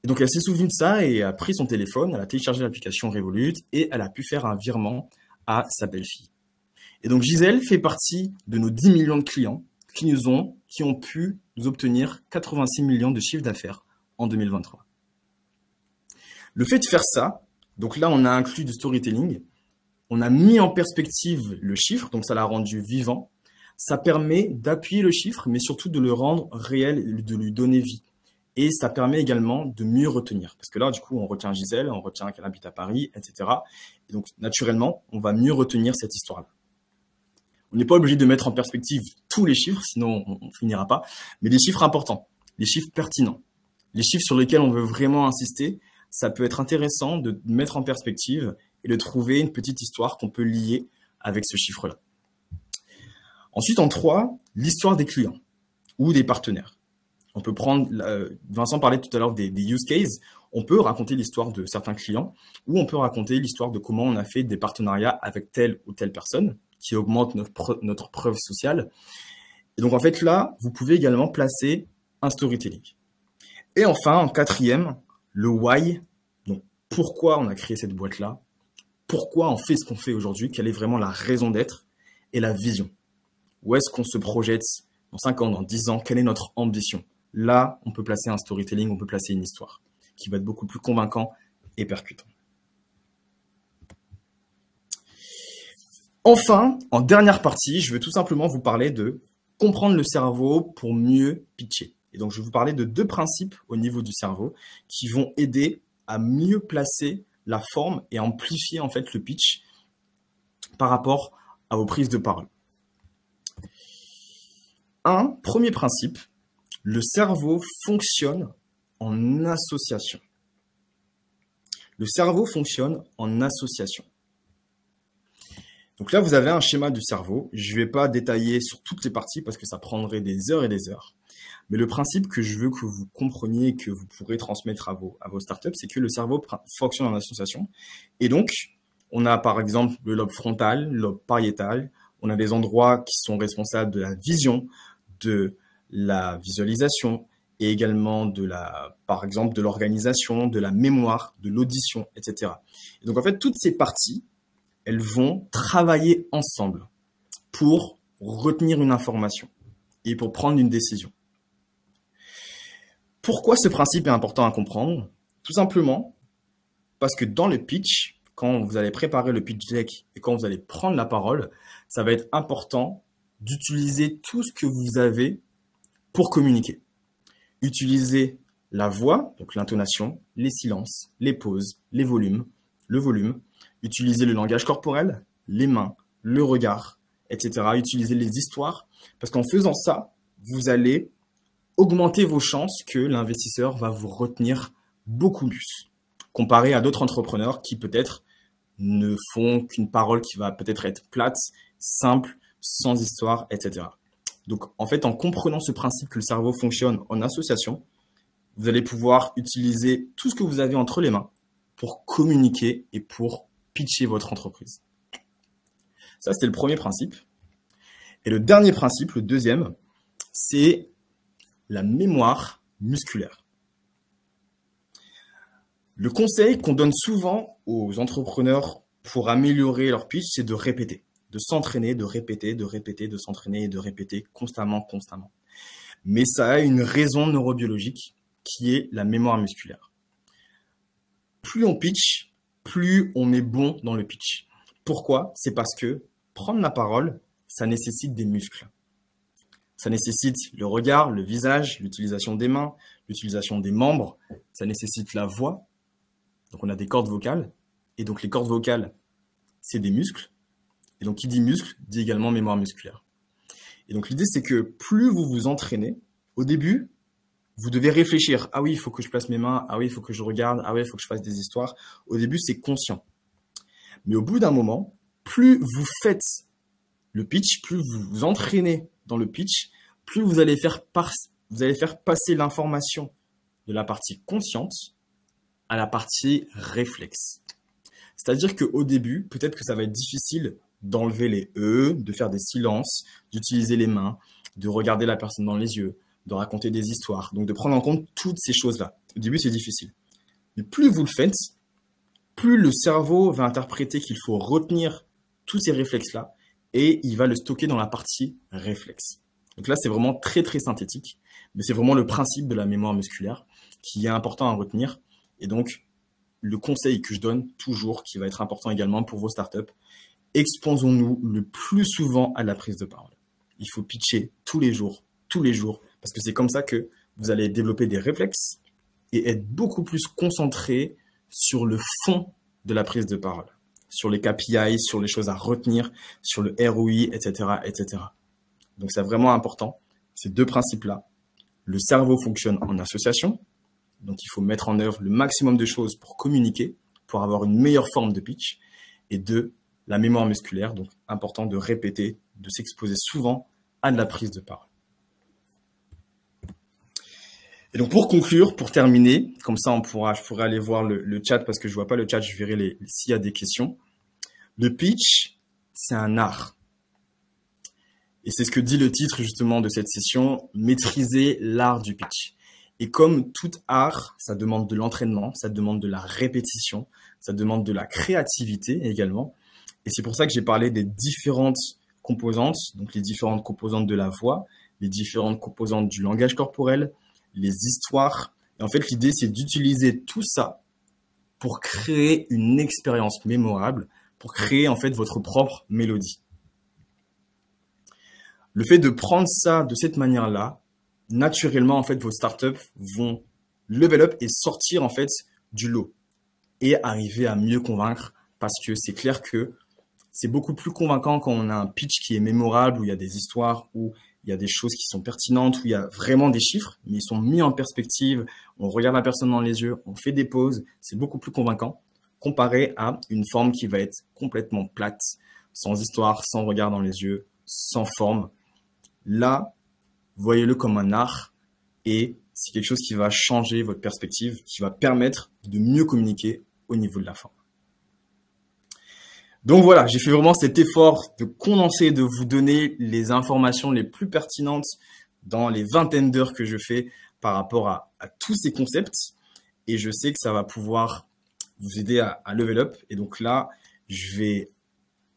Et donc elle s'est souvenue de ça et a pris son téléphone, elle a téléchargé l'application Revolut et elle a pu faire un virement à sa belle-fille. Et donc Gisèle fait partie de nos 10 millions de clients qui ont pu nous obtenir 86 millions de chiffre d'affaires en 2023. Le fait de faire ça, donc là on a inclus du storytelling, on a mis en perspective le chiffre, donc ça l'a rendu vivant. Ça permet d'appuyer le chiffre, mais surtout de le rendre réel et de lui donner vie. Et ça permet également de mieux retenir. Parce que là, du coup, on retient Gisèle, on retient qu'elle habite à Paris, etc. Et donc, naturellement, on va mieux retenir cette histoire-là. On n'est pas obligé de mettre en perspective tous les chiffres, sinon on ne finira pas. Mais les chiffres importants, les chiffres pertinents, les chiffres sur lesquels on veut vraiment insister, ça peut être intéressant de mettre en perspective et de trouver une petite histoire qu'on peut lier avec ce chiffre-là. Ensuite, en 3, l'histoire des clients ou des partenaires. On peut prendre, Vincent parlait tout à l'heure des use cases, on peut raconter l'histoire de certains clients ou on peut raconter l'histoire de comment on a fait des partenariats avec telle ou telle personne qui augmente notre preuve sociale. Et donc, en fait, là, vous pouvez également placer un storytelling. Et enfin, en 4e, le why. Donc, pourquoi on a créé cette boîte-là? Pourquoi on fait ce qu'on fait aujourd'hui? Quelle est vraiment la raison d'être et la vision? Où est-ce qu'on se projette dans 5 ans, dans 10 ans? Quelle est notre ambition? Là, on peut placer un storytelling, on peut placer une histoire qui va être beaucoup plus convaincant et percutant. Enfin, en dernière partie, je vais tout simplement vous parler de comprendre le cerveau pour mieux pitcher. Et donc, je vais vous parler de 2 principes au niveau du cerveau qui vont aider à mieux placer la forme et amplifier en fait le pitch par rapport à vos prises de parole. Premier principe, le cerveau fonctionne en association. Le cerveau fonctionne en association. Donc là, vous avez un schéma du cerveau. Je ne vais pas détailler sur toutes les parties parce que ça prendrait des heures et des heures. Mais le principe que je veux que vous compreniez, que vous pourrez transmettre à vos startups, c'est que le cerveau fonctionne en association. Et donc, on a par exemple le lobe frontal, le lobe pariétal. On a des endroits qui sont responsables de la vision, de la visualisation et également par exemple, de l'organisation, de la mémoire, de l'audition, etc. Et donc, en fait, toutes ces parties, elles vont travailler ensemble pour retenir une information et pour prendre une décision. Pourquoi ce principe est important à comprendre? Tout simplement parce que dans le pitch, quand vous allez préparer le pitch deck et quand vous allez prendre la parole, ça va être important d'utiliser tout ce que vous avez pour communiquer. Utiliser la voix, donc l'intonation, les silences, les pauses, le volume. Utiliser le langage corporel, les mains, le regard, etc. Utiliser les histoires, parce qu'en faisant ça, vous allez augmenter vos chances que l'investisseur va vous retenir beaucoup plus, comparé à d'autres entrepreneurs qui peut-être ne font qu'une parole qui va peut-être être plate, simple, sans histoire, etc. Donc, en fait, en comprenant ce principe que le cerveau fonctionne en association, vous allez pouvoir utiliser tout ce que vous avez entre les mains pour communiquer et pour pitcher votre entreprise. Ça, c'était le premier principe. Et le dernier principe, le deuxième, c'est la mémoire musculaire. Le conseil qu'on donne souvent aux entrepreneurs pour améliorer leur pitch, c'est de répéter, de s'entraîner, de répéter, de s'entraîner et de répéter constamment. Mais ça a une raison neurobiologique qui est la mémoire musculaire. Plus on pitch, plus on est bon dans le pitch. Pourquoi? C'est parce que prendre la parole, ça nécessite des muscles. Ça nécessite le regard, le visage, l'utilisation des mains, l'utilisation des membres. Ça nécessite la voix. Donc, on a des cordes vocales. Et donc, les cordes vocales, c'est des muscles. Et donc, qui dit muscle, dit également mémoire musculaire. Et donc, l'idée, c'est que plus vous vous entraînez, au début, vous devez réfléchir. Ah oui, il faut que je place mes mains. Ah oui, il faut que je regarde. Ah oui, il faut que je fasse des histoires. Au début, c'est conscient. Mais au bout d'un moment, plus vous faites le pitch, plus vous vous entraînez dans le pitch, plus vous allez faire passer l'information de la partie consciente à la partie réflexe. C'est-à-dire qu'au début, peut-être que ça va être difficile d'enlever les E, de faire des silences, d'utiliser les mains, de regarder la personne dans les yeux, de raconter des histoires, donc de prendre en compte toutes ces choses-là. Au début, c'est difficile. Mais plus vous le faites, plus le cerveau va interpréter qu'il faut retenir tous ces réflexes-là et il va le stocker dans la partie réflexe. Donc là, c'est vraiment très, très synthétique, mais c'est vraiment le principe de la mémoire musculaire qui est important à retenir. Et donc, le conseil que je donne toujours, qui va être important également pour vos startups, exposons-nous le plus souvent à la prise de parole. Il faut pitcher tous les jours, parce que c'est comme ça que vous allez développer des réflexes et être beaucoup plus concentré sur le fond de la prise de parole, sur les KPI, sur les choses à retenir, sur le ROI, etc., etc. Donc, c'est vraiment important, ces deux principes-là. Le cerveau fonctionne en association, donc il faut mettre en œuvre le maximum de choses pour communiquer, pour avoir une meilleure forme de pitch. Et deux, la mémoire musculaire, donc important de répéter, de s'exposer souvent à de la prise de parole. Et donc, pour conclure, pour terminer, comme ça, je pourrais aller voir le chat parce que je vois pas le chat, je verrai s'il y a des questions. Le pitch, c'est un art. Et c'est ce que dit le titre, justement, de cette session, maîtriser l'art du pitch. Et comme tout art, ça demande de l'entraînement, ça demande de la répétition, ça demande de la créativité également. Et c'est pour ça que j'ai parlé des différentes composantes, donc les différentes composantes de la voix, les différentes composantes du langage corporel, les histoires. Et en fait, l'idée, c'est d'utiliser tout ça pour créer une expérience mémorable, pour créer en fait votre propre mélodie. Le fait de prendre ça de cette manière-là, naturellement, en fait, vos startups vont level up et sortir en fait du lot et arriver à mieux convaincre parce que c'est clair que c'est beaucoup plus convaincant quand on a un pitch qui est mémorable, où il y a des histoires, où il y a des choses qui sont pertinentes, où il y a vraiment des chiffres, mais ils sont mis en perspective, on regarde la personne dans les yeux, on fait des pauses, c'est beaucoup plus convaincant, comparé à une forme qui va être complètement plate, sans histoire, sans regard dans les yeux, sans forme. Là, voyez-le comme un art et c'est quelque chose qui va changer votre perspective, qui va permettre de mieux communiquer au niveau de la forme. Donc voilà, j'ai fait vraiment cet effort de condenser, de vous donner les informations les plus pertinentes dans les vingtaines d'heures que je fais par rapport à tous ces concepts. Et je sais que ça va pouvoir vous aider à level up. Et donc là, je vais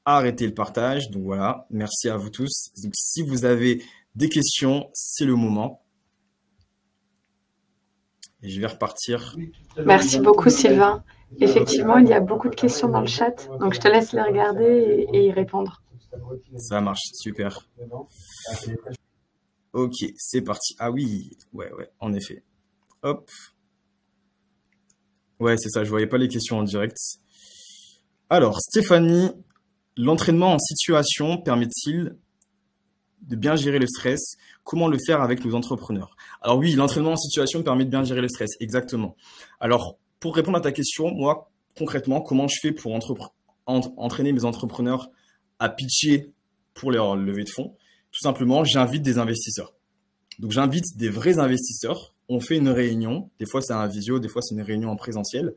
arrêter le partage. Donc voilà, merci à vous tous. Donc si vous avez des questions, c'est le moment. Et je vais repartir. Merci beaucoup, Sylvain. Effectivement, il y a beaucoup de questions dans le chat, donc je te laisse les regarder et y répondre. Ça marche, super. Ok, c'est parti. Ah oui, ouais, en effet. Hop. Ouais, c'est ça, je voyais pas les questions en direct. Alors, Stéphanie, l'entraînement en situation permet-il de bien gérer le stress? Comment le faire avec nos entrepreneurs? Alors oui, l'entraînement en situation permet de bien gérer le stress, exactement. Alors, pour répondre à ta question, moi, concrètement, comment je fais pour entraîner mes entrepreneurs à pitcher pour leur levée de fonds? Tout simplement, j'invite des investisseurs. Donc, j'invite des vrais investisseurs. On fait une réunion. Des fois, c'est un visio, des fois, c'est une réunion en présentiel.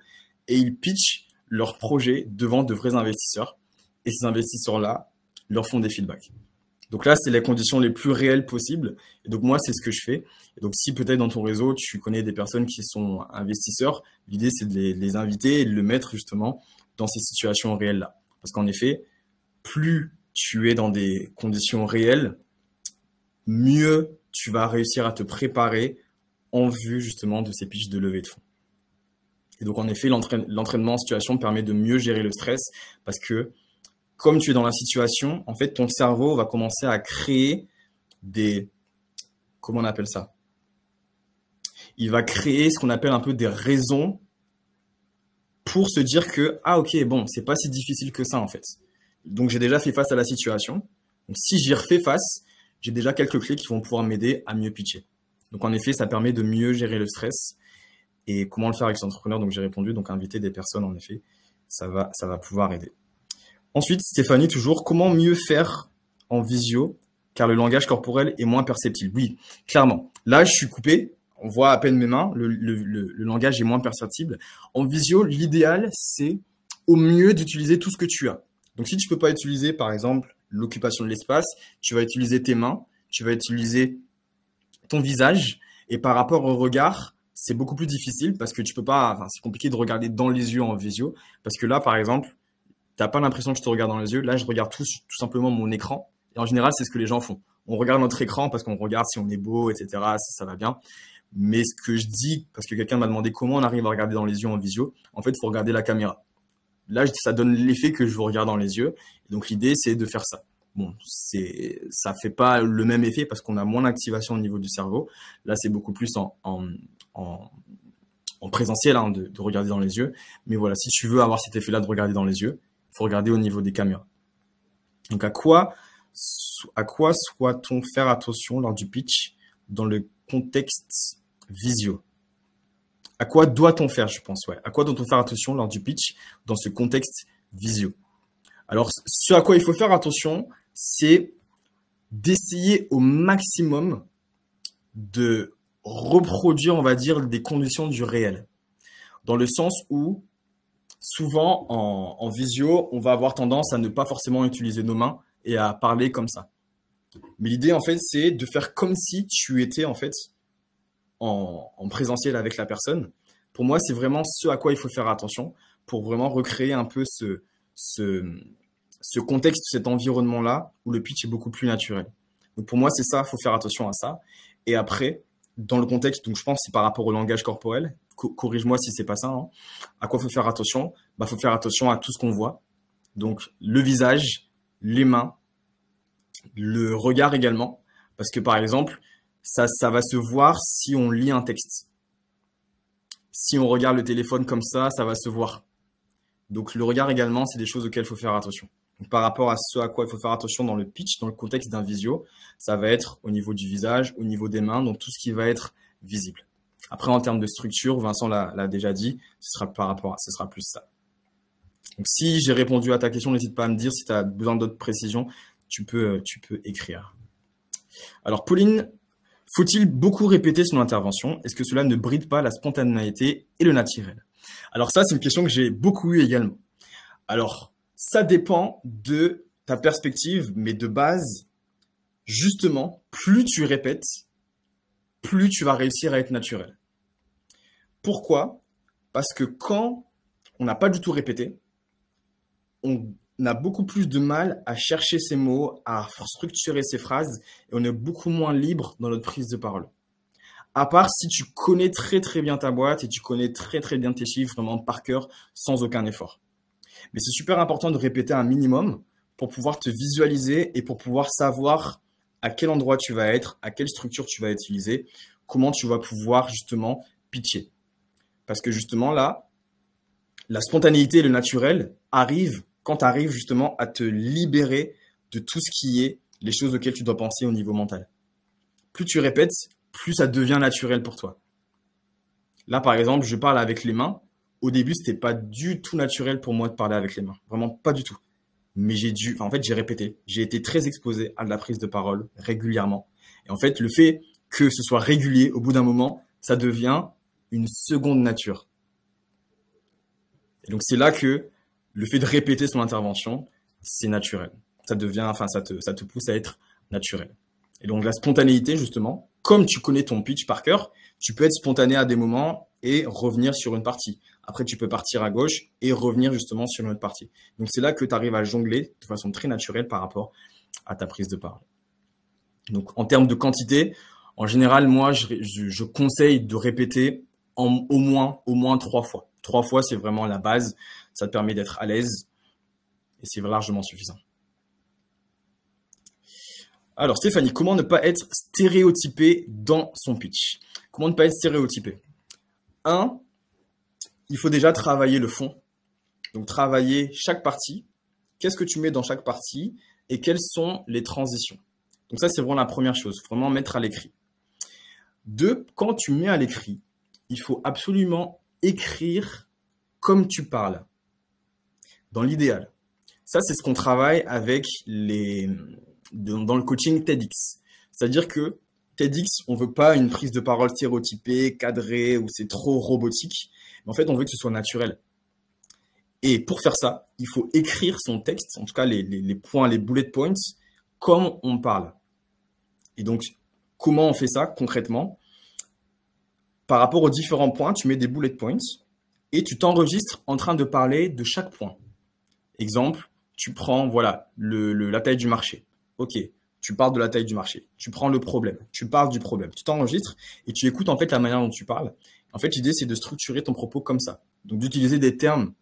Et ils pitchent leur projet devant de vrais investisseurs. Et ces investisseurs-là leur font des feedbacks. Donc là, c'est les conditions les plus réelles possibles. Et donc moi, c'est ce que je fais. Et donc si peut-être dans ton réseau, tu connais des personnes qui sont investisseurs, l'idée, c'est de les inviter et de le mettre justement dans ces situations réelles-là. Parce qu'en effet, plus tu es dans des conditions réelles, mieux tu vas réussir à te préparer en vue justement de ces pitchs de levée de fonds. Et donc en effet, l'entraînement en situation permet de mieux gérer le stress parce que comme tu es dans la situation, en fait, ton cerveau va commencer à créer des... Comment on appelle ça? Il va créer ce qu'on appelle un peu des raisons pour se dire que, ah ok, bon, c'est pas si difficile que ça en fait. Donc, j'ai déjà fait face à la situation. Donc, si j'y refais face, j'ai déjà quelques clés qui vont pouvoir m'aider à mieux pitcher. Donc, en effet, ça permet de mieux gérer le stress. Et comment le faire avec les entrepreneurs? Donc, j'ai répondu, donc inviter des personnes, en effet, ça va pouvoir aider. Ensuite, Stéphanie, toujours, comment mieux faire en visio car le langage corporel est moins perceptible? Oui, clairement. Là, je suis coupé, on voit à peine mes mains, le langage est moins perceptible. En visio, l'idéal, c'est au mieux d'utiliser tout ce que tu as. Donc, si tu ne peux pas utiliser, par exemple, l'occupation de l'espace, tu vas utiliser tes mains, tu vas utiliser ton visage. Et par rapport au regard, c'est beaucoup plus difficile parce que tu peux pas, c'est compliqué de regarder dans les yeux en visio. Parce que là, par exemple, tu n'as pas l'impression que je te regarde dans les yeux. Là, je regarde tout simplement mon écran. Et en général, c'est ce que les gens font. On regarde notre écran parce qu'on regarde si on est beau, etc., si ça va bien. Mais ce que je dis, parce que quelqu'un m'a demandé comment on arrive à regarder dans les yeux en visio, en fait, il faut regarder la caméra. Là, ça donne l'effet que je vous regarde dans les yeux. Et donc, l'idée, c'est de faire ça. Bon, ça fait pas le même effet parce qu'on a moins d'activation au niveau du cerveau. Là, c'est beaucoup plus en présentiel hein, de regarder dans les yeux. Mais voilà, si tu veux avoir cet effet-là de regarder dans les yeux, il faut regarder au niveau des caméras. Donc, à quoi soit-on faire attention lors du pitch dans le contexte visio? À quoi doit-on faire, je pense, ouais. À quoi doit-on faire attention lors du pitch dans ce contexte visio? Alors, ce à quoi il faut faire attention, c'est d'essayer au maximum de reproduire, on va dire, des conditions du réel. Dans le sens où, souvent, en visio, on va avoir tendance à ne pas forcément utiliser nos mains et à parler comme ça. Mais l'idée, en fait, c'est de faire comme si tu étais, en fait, en présentiel avec la personne. Pour moi, c'est vraiment ce à quoi il faut faire attention pour vraiment recréer un peu ce contexte, cet environnement-là où le pitch est beaucoup plus naturel. Donc, pour moi, c'est ça, il faut faire attention à ça. Et après, dans le contexte, donc je pense que c'est par rapport au langage corporel, corrige-moi si c'est pas ça, hein. À quoi il faut faire attention? Bah, faut faire attention à tout ce qu'on voit. Donc, le visage, les mains, le regard également. Parce que, par exemple, ça va se voir si on lit un texte. Si on regarde le téléphone comme ça va se voir. Donc, le regard également, c'est des choses auxquelles il faut faire attention. Donc, par rapport à ce à quoi il faut faire attention dans le pitch, dans le contexte d'un visio, ça va être au niveau du visage, au niveau des mains, donc tout ce qui va être visible. Après, en termes de structure, Vincent l'a déjà dit, ce sera plus ça. Donc, si j'ai répondu à ta question, n'hésite pas à me dire si tu as besoin d'autres précisions, tu peux écrire. Alors, Pauline, faut-il beaucoup répéter son intervention? Est-ce que cela ne bride pas la spontanéité et le naturel? Alors ça, c'est une question que j'ai beaucoup eue également. Alors, ça dépend de ta perspective, mais de base, justement, plus tu répètes, plus tu vas réussir à être naturel. Pourquoi? Parce que quand on n'a pas du tout répété, on a beaucoup plus de mal à chercher ses mots, à structurer ses phrases, et on est beaucoup moins libre dans notre prise de parole. À part si tu connais très très bien ta boîte et tu connais très très bien tes chiffres vraiment par cœur sans aucun effort. Mais c'est super important de répéter un minimum pour pouvoir te visualiser et pour pouvoir savoir à quel endroit tu vas être, à quelle structure tu vas utiliser, comment tu vas pouvoir justement pitcher. Parce que justement là, la spontanéité et le naturel arrivent quand tu arrives justement à te libérer de tout ce qui est les choses auxquelles tu dois penser au niveau mental. Plus tu répètes, plus ça devient naturel pour toi. Là, par exemple, je parle avec les mains. Au début, c'était pas du tout naturel pour moi de parler avec les mains. Vraiment pas du tout. Mais j'ai répété. J'ai été très exposé à de la prise de parole régulièrement. Et en fait, le fait que ce soit régulier, au bout d'un moment, ça devient une seconde nature. Et donc, c'est là que le fait de répéter son intervention, c'est naturel. Ça te pousse à être naturel. Et donc, la spontanéité, justement, comme tu connais ton pitch par cœur, tu peux être spontané à des moments et revenir sur une partie. Après, tu peux partir à gauche et revenir justement sur une autre partie. Donc, c'est là que tu arrives à jongler de façon très naturelle par rapport à ta prise de parole. Donc, en termes de quantité, en général, moi, je conseille de répéter au moins 3 fois. 3 fois, c'est vraiment la base. Ça te permet d'être à l'aise et c'est largement suffisant. Alors, Stéphanie, comment ne pas être stéréotypé dans son pitch? Comment ne pas être stéréotypé? 1, il faut déjà travailler le fond. Donc, travailler chaque partie. Qu'est-ce que tu mets dans chaque partie et quelles sont les transitions? Donc, ça, c'est vraiment la première chose. Vraiment mettre à l'écrit. 2, quand tu mets à l'écrit, il faut absolument écrire comme tu parles. Dans l'idéal. Ça, c'est ce qu'on travaille avec dans le coaching TEDx. C'est-à-dire que TEDx, on veut pas une prise de parole stéréotypée, cadrée, où c'est trop robotique. Mais en fait, on veut que ce soit naturel. Et pour faire ça, il faut écrire son texte, en tout cas les points, les bullet points, comme on parle. Et donc, comment on fait ça concrètement? Par rapport aux différents points, tu mets des bullet points et tu t'enregistres en train de parler de chaque point. Exemple, tu prends voilà la taille du marché. Ok, tu parles de la taille du marché. Tu prends le problème, tu parles du problème. Tu t'enregistres et tu écoutes en fait la manière dont tu parles. En fait, l'idée, c'est de structurer ton propos comme ça. Donc, d'utiliser des termes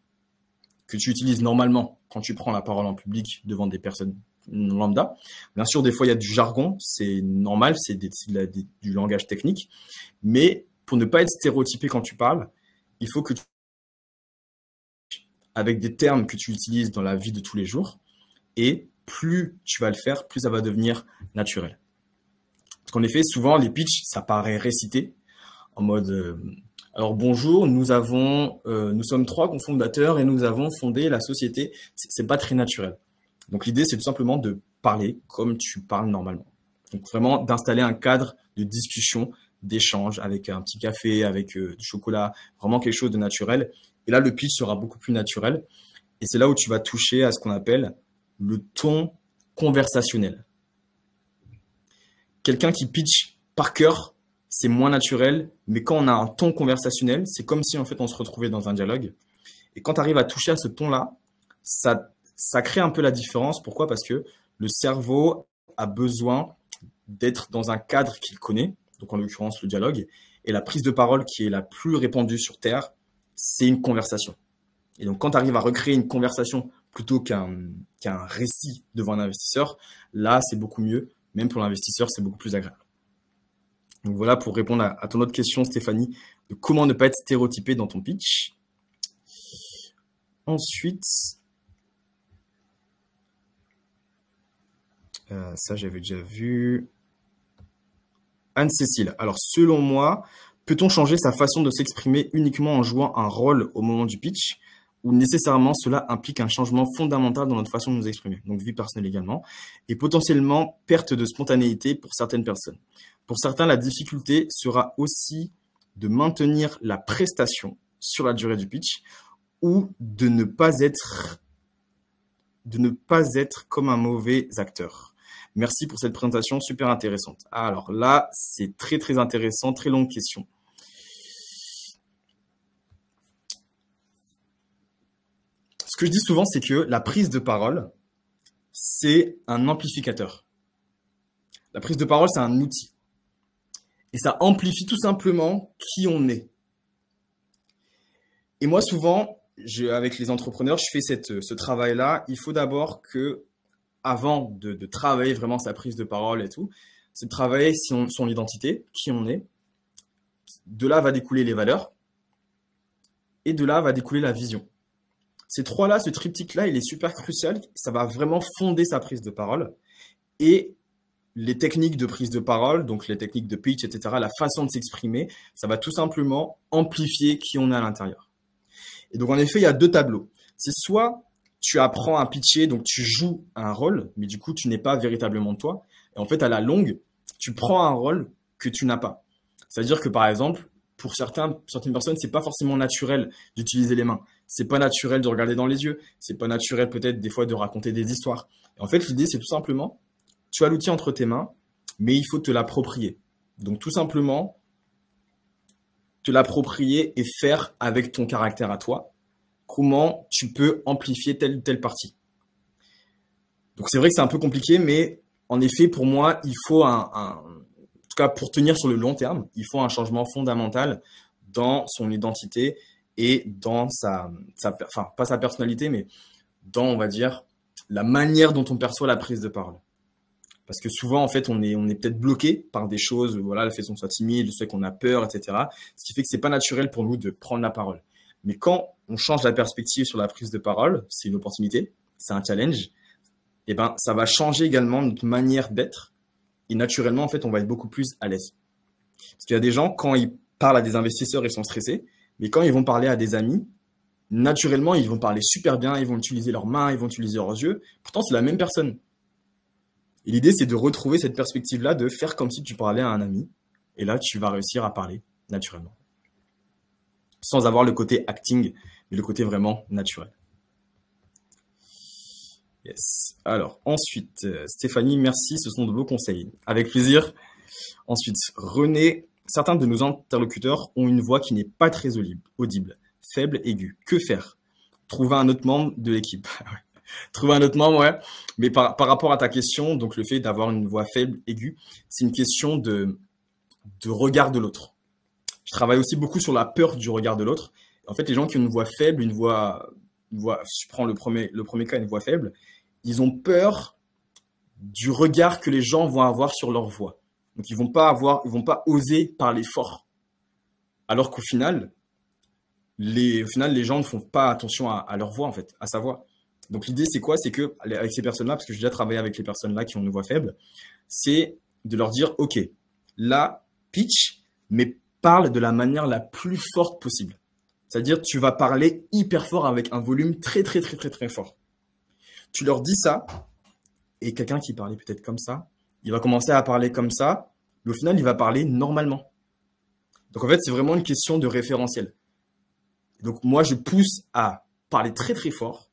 que tu utilises normalement quand tu prends la parole en public devant des personnes lambda. Bien sûr, des fois, il y a du jargon. C'est normal, c'est du langage technique. Mais pour ne pas être stéréotypé quand tu parles, il faut que avec des termes que tu utilises dans la vie de tous les jours, et plus tu vas le faire, plus ça va devenir naturel. Parce qu'en effet, souvent, les pitchs, ça paraît récité, en mode alors bonjour, nous sommes 3 cofondateurs et nous avons fondé la société. C'est pas très naturel. Donc l'idée, c'est tout simplement de parler comme tu parles normalement. Donc vraiment d'installer un cadre de discussion, d'échange avec un petit café, avec du chocolat, vraiment quelque chose de naturel. Et là, le pitch sera beaucoup plus naturel. Et c'est là où tu vas toucher à ce qu'on appelle le ton conversationnel. Quelqu'un qui pitch par cœur, c'est moins naturel. Mais quand on a un ton conversationnel, c'est comme si en fait on se retrouvait dans un dialogue. Et quand tu arrives à toucher à ce ton-là, ça crée un peu la différence. Pourquoi? Parce que le cerveau a besoin d'être dans un cadre qu'il connaît. Donc en l'occurrence le dialogue. Et la prise de parole qui est la plus répandue sur Terre, c'est une conversation. Et donc, quand tu arrives à recréer une conversation plutôt qu'un récit devant un investisseur, là, c'est beaucoup mieux. Même pour l'investisseur, c'est beaucoup plus agréable. Donc voilà pour répondre à ton autre question, Stéphanie, de comment ne pas être stéréotypé dans ton pitch. Ensuite, Ça, j'avais déjà vu. Anne-Cécile. Alors, selon moi, peut-on changer sa façon de s'exprimer uniquement en jouant un rôle au moment du pitch ou nécessairement cela implique un changement fondamental dans notre façon de nous exprimer, donc vie personnelle également, et potentiellement perte de spontanéité pour certaines personnes. Pour certains, la difficulté sera aussi de maintenir la prestation sur la durée du pitch ou de ne pas être comme un mauvais acteur. Merci pour cette présentation super intéressante. Alors là, c'est très très intéressant, très longue question. Ce que je dis souvent, c'est que la prise de parole, c'est un amplificateur. La prise de parole, c'est un outil. Et ça amplifie tout simplement qui on est. Et moi, souvent, avec les entrepreneurs, je fais ce travail-là. Il faut d'abord que, avant de travailler vraiment sa prise de parole et tout, c'est de travailler son identité, qui on est. De là va découler les valeurs. Et de là va découler la vision. Ces trois-là, ce triptyque-là, il est super crucial. Ça va vraiment fonder sa prise de parole. Et les techniques de prise de parole, donc les techniques de pitch, etc., la façon de s'exprimer, ça va tout simplement amplifier qui on est à l'intérieur. Et donc, en effet, il y a deux tableaux. C'est soit tu apprends à pitcher, donc tu joues un rôle, mais du coup, tu n'es pas véritablement toi. Et en fait, à la longue, tu prends un rôle que tu n'as pas. C'est-à-dire que, par exemple, pour certaines personnes, c'est pas forcément naturel d'utiliser les mains. C'est pas naturel de regarder dans les yeux. C'est pas naturel peut-être des fois de raconter des histoires. Et en fait, l'idée, c'est tout simplement, tu as l'outil entre tes mains, mais il faut te l'approprier. Donc, tout simplement, te l'approprier et faire avec ton caractère à toi, comment tu peux amplifier telle ou telle partie. Donc, c'est vrai que c'est un peu compliqué, mais en effet, pour moi, il faut en tout cas, pour tenir sur le long terme, il faut un changement fondamental dans son identité et dans enfin, pas sa personnalité, mais dans, on va dire, la manière dont on perçoit la prise de parole. Parce que souvent, en fait, on est peut-être bloqué par des choses, voilà, le fait qu'on soit timide, le fait qu'on a peur, etc. Ce qui fait que c'est pas naturel pour nous de prendre la parole. Mais quand on change la perspective sur la prise de parole, c'est une opportunité, c'est un challenge, et ben, ça va changer également notre manière d'être. Et naturellement, en fait, on va être beaucoup plus à l'aise. Parce qu'il y a des gens, quand ils parlent à des investisseurs, ils sont stressés. Mais quand ils vont parler à des amis, naturellement, ils vont parler super bien, ils vont utiliser leurs mains, ils vont utiliser leurs yeux. Pourtant, c'est la même personne. Et l'idée, c'est de retrouver cette perspective-là, de faire comme si tu parlais à un ami. Et là, tu vas réussir à parler naturellement. Sans avoir le côté acting, mais le côté vraiment naturel. Yes. Alors, ensuite, Stéphanie, merci, ce sont de beaux conseils. Avec plaisir. Ensuite, René, certains de nos interlocuteurs ont une voix qui n'est pas très audible, faible, aiguë. Que faire? Trouver un autre membre de l'équipe. Trouver un autre membre, ouais. Mais par rapport à ta question, donc le fait d'avoir une voix faible, aiguë, c'est une question de regard de l'autre. Je travaille aussi beaucoup sur la peur du regard de l'autre. En fait, les gens qui ont une voix faible, je prends le premier cas, une voix faible, ils ont peur du regard que les gens vont avoir sur leur voix. Donc, ils vont pas oser parler fort. Alors qu'au final, les gens ne font pas attention à leur voix, en fait, à sa voix. Donc, l'idée, c'est quoi? C'est que, avec ces personnes-là, parce que j'ai déjà travaillé avec les personnes-là qui ont une voix faible, c'est de leur dire, OK, là, pitch, mais parle de la manière la plus forte possible. C'est-à-dire, tu vas parler hyper fort avec un volume très, très, très, très, très fort. Tu leur dis ça, et quelqu'un qui parlait peut-être comme ça, il va commencer à parler comme ça, mais au final, il va parler normalement. Donc, en fait, c'est vraiment une question de référentiel. Donc, moi, je pousse à parler très, très fort,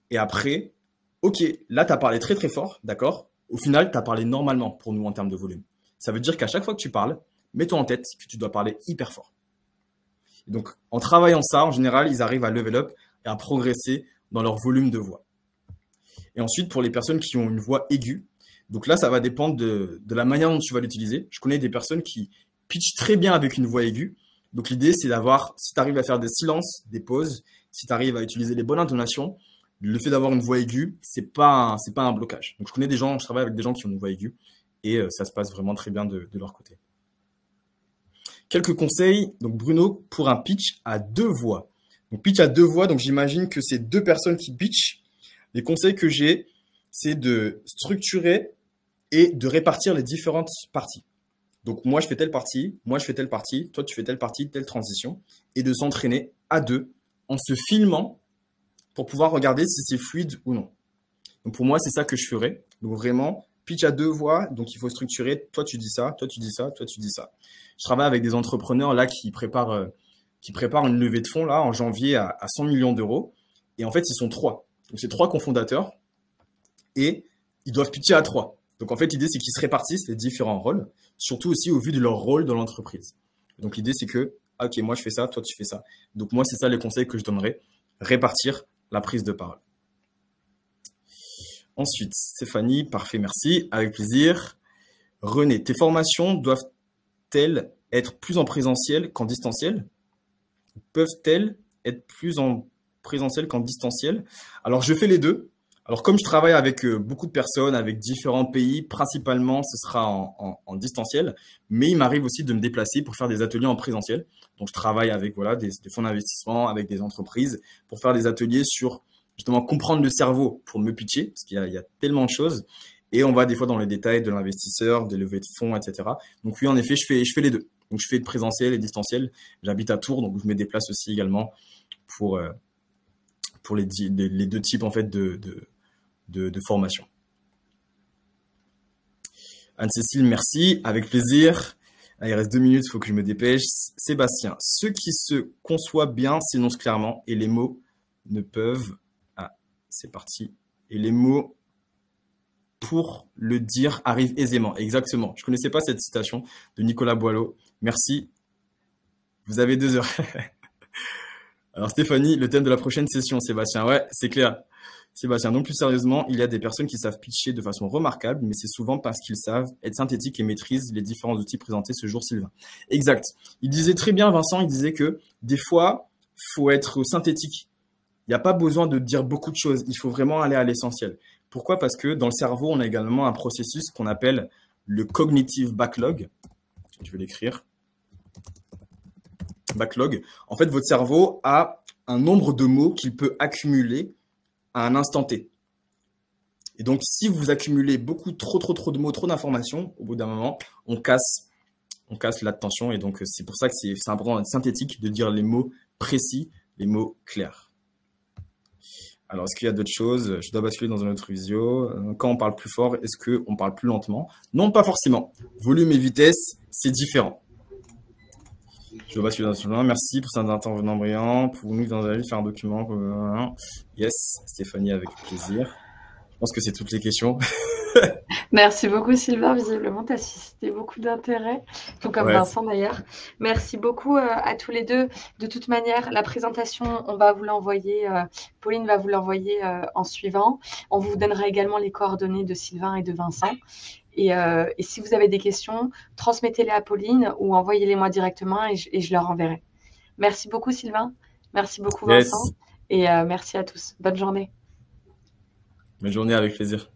et après, OK, là, tu as parlé très, très fort, d'accord? Au final, tu as parlé normalement pour nous en termes de volume. Ça veut dire qu'à chaque fois que tu parles, mets-toi en tête que tu dois parler hyper fort. Et donc, en travaillant ça, en général, ils arrivent à level up et à progresser dans leur volume de voix. Et ensuite, pour les personnes qui ont une voix aiguë, donc là, ça va dépendre de la manière dont tu vas l'utiliser. Je connais des personnes qui pitchent très bien avec une voix aiguë. Donc, l'idée, c'est d'avoir, si tu arrives à faire des silences, des pauses, si tu arrives à utiliser les bonnes intonations, le fait d'avoir une voix aiguë, c'est pas un blocage. Donc, je travaille avec des gens qui ont une voix aiguë et ça se passe vraiment très bien de leur côté. Quelques conseils. Donc, Bruno, pour un pitch à 2 voix. Donc, pitch à 2 voix. Donc, j'imagine que c'est 2 personnes qui pitchent. Les conseils que j'ai, c'est de structurer et de répartir les différentes parties. Donc, moi, je fais telle partie, moi, je fais telle partie, toi, tu fais telle partie, telle transition, et de s'entraîner à deux en se filmant pour pouvoir regarder si c'est fluide ou non. Donc, pour moi, c'est ça que je ferais. Donc, vraiment, pitch à deux voix, donc il faut structurer. Toi, tu dis ça, toi, tu dis ça, toi, tu dis ça. Je travaille avec des entrepreneurs là qui préparent une levée de fonds là en janvier à 100 millions d'euros. Et en fait, ils sont trois. Donc, c'est trois cofondateurs et ils doivent pitcher à trois. Donc, en fait, l'idée, c'est qu'ils se répartissent les différents rôles, surtout aussi au vu de leur rôle dans l'entreprise. Donc, l'idée, c'est que, OK, moi, je fais ça, toi, tu fais ça. Donc, moi, c'est ça les conseils que je donnerais. Répartir la prise de parole. Ensuite, Stéphanie, parfait, merci, avec plaisir. René, tes formations doivent-elles être plus en présentiel qu'en distanciel? Peuvent-elles être plus en présentiel qu'en distanciel? Alors, je fais les deux. Alors, comme je travaille avec beaucoup de personnes, avec différents pays, principalement, ce sera en distanciel, mais il m'arrive aussi de me déplacer pour faire des ateliers en présentiel. Donc, je travaille avec des fonds d'investissement, avec des entreprises, pour faire des ateliers sur justement comprendre le cerveau pour me pitcher, parce qu'il y a tellement de choses. Et on va des fois dans les détails de l'investisseur, des levées de fonds, etc. Donc oui, en effet, je fais les deux. Donc je fais de présentiel et distanciel. J'habite à Tours, donc je me déplace aussi également pour les deux types en fait de formation. Anne-Cécile, merci, avec plaisir. Ah, il reste 2 minutes, il faut que je me dépêche. Sébastien, ceux qui se conçoivent bien s'énoncent clairement et les mots ne peuvent... Ah, c'est parti. Et les mots pour le dire arrivent aisément. Exactement. Je ne connaissais pas cette citation de Nicolas Boileau. Merci. Vous avez 2 heures. Alors Stéphanie, le thème de la prochaine session, Sébastien. Ouais, c'est clair. Sébastien, donc plus sérieusement, il y a des personnes qui savent pitcher de façon remarquable, mais c'est souvent parce qu'ils savent être synthétiques et maîtrisent les différents outils présentés ce jour, Sylvain. Exact. Il disait très bien, Vincent, il disait que des fois, faut être synthétique. Il n'y a pas besoin de dire beaucoup de choses. Il faut vraiment aller à l'essentiel. Pourquoi? Parce que dans le cerveau, on a également un processus qu'on appelle le cognitive backlog. Je vais l'écrire. Backlog. En fait, votre cerveau a un nombre de mots qu'il peut accumuler à un instant T. Et donc, si vous accumulez trop de mots, trop d'informations, au bout d'un moment, on casse l'attention. Et donc, c'est pour ça que c'est important d'être synthétique, de dire les mots précis, les mots clairs. Alors, est-ce qu'il y a d'autres choses? Je dois basculer dans une autre visio. Quand on parle plus fort, est-ce qu'on parle plus lentement? Non, pas forcément. Volume et vitesse, c'est différent. Je dois basculer dans une autre. Merci pour cet intervenant brillant. Pour nous, dans la vie, faire un document. Yes, Stéphanie, avec plaisir. Je pense que c'est toutes les questions. Merci beaucoup Sylvain, visiblement tu as suscité beaucoup d'intérêt, tout comme Vincent d'ailleurs. Merci beaucoup à tous les deux. De toute manière, la présentation, on va vous l'envoyer, Pauline va vous l'envoyer en suivant. On vous donnera également les coordonnées de Sylvain et de Vincent. Et si vous avez des questions, transmettez-les à Pauline ou envoyez-les moi directement et je leur enverrai. Merci beaucoup Sylvain, merci beaucoup Vincent et merci à tous. Bonne journée. Bonne journée, avec plaisir.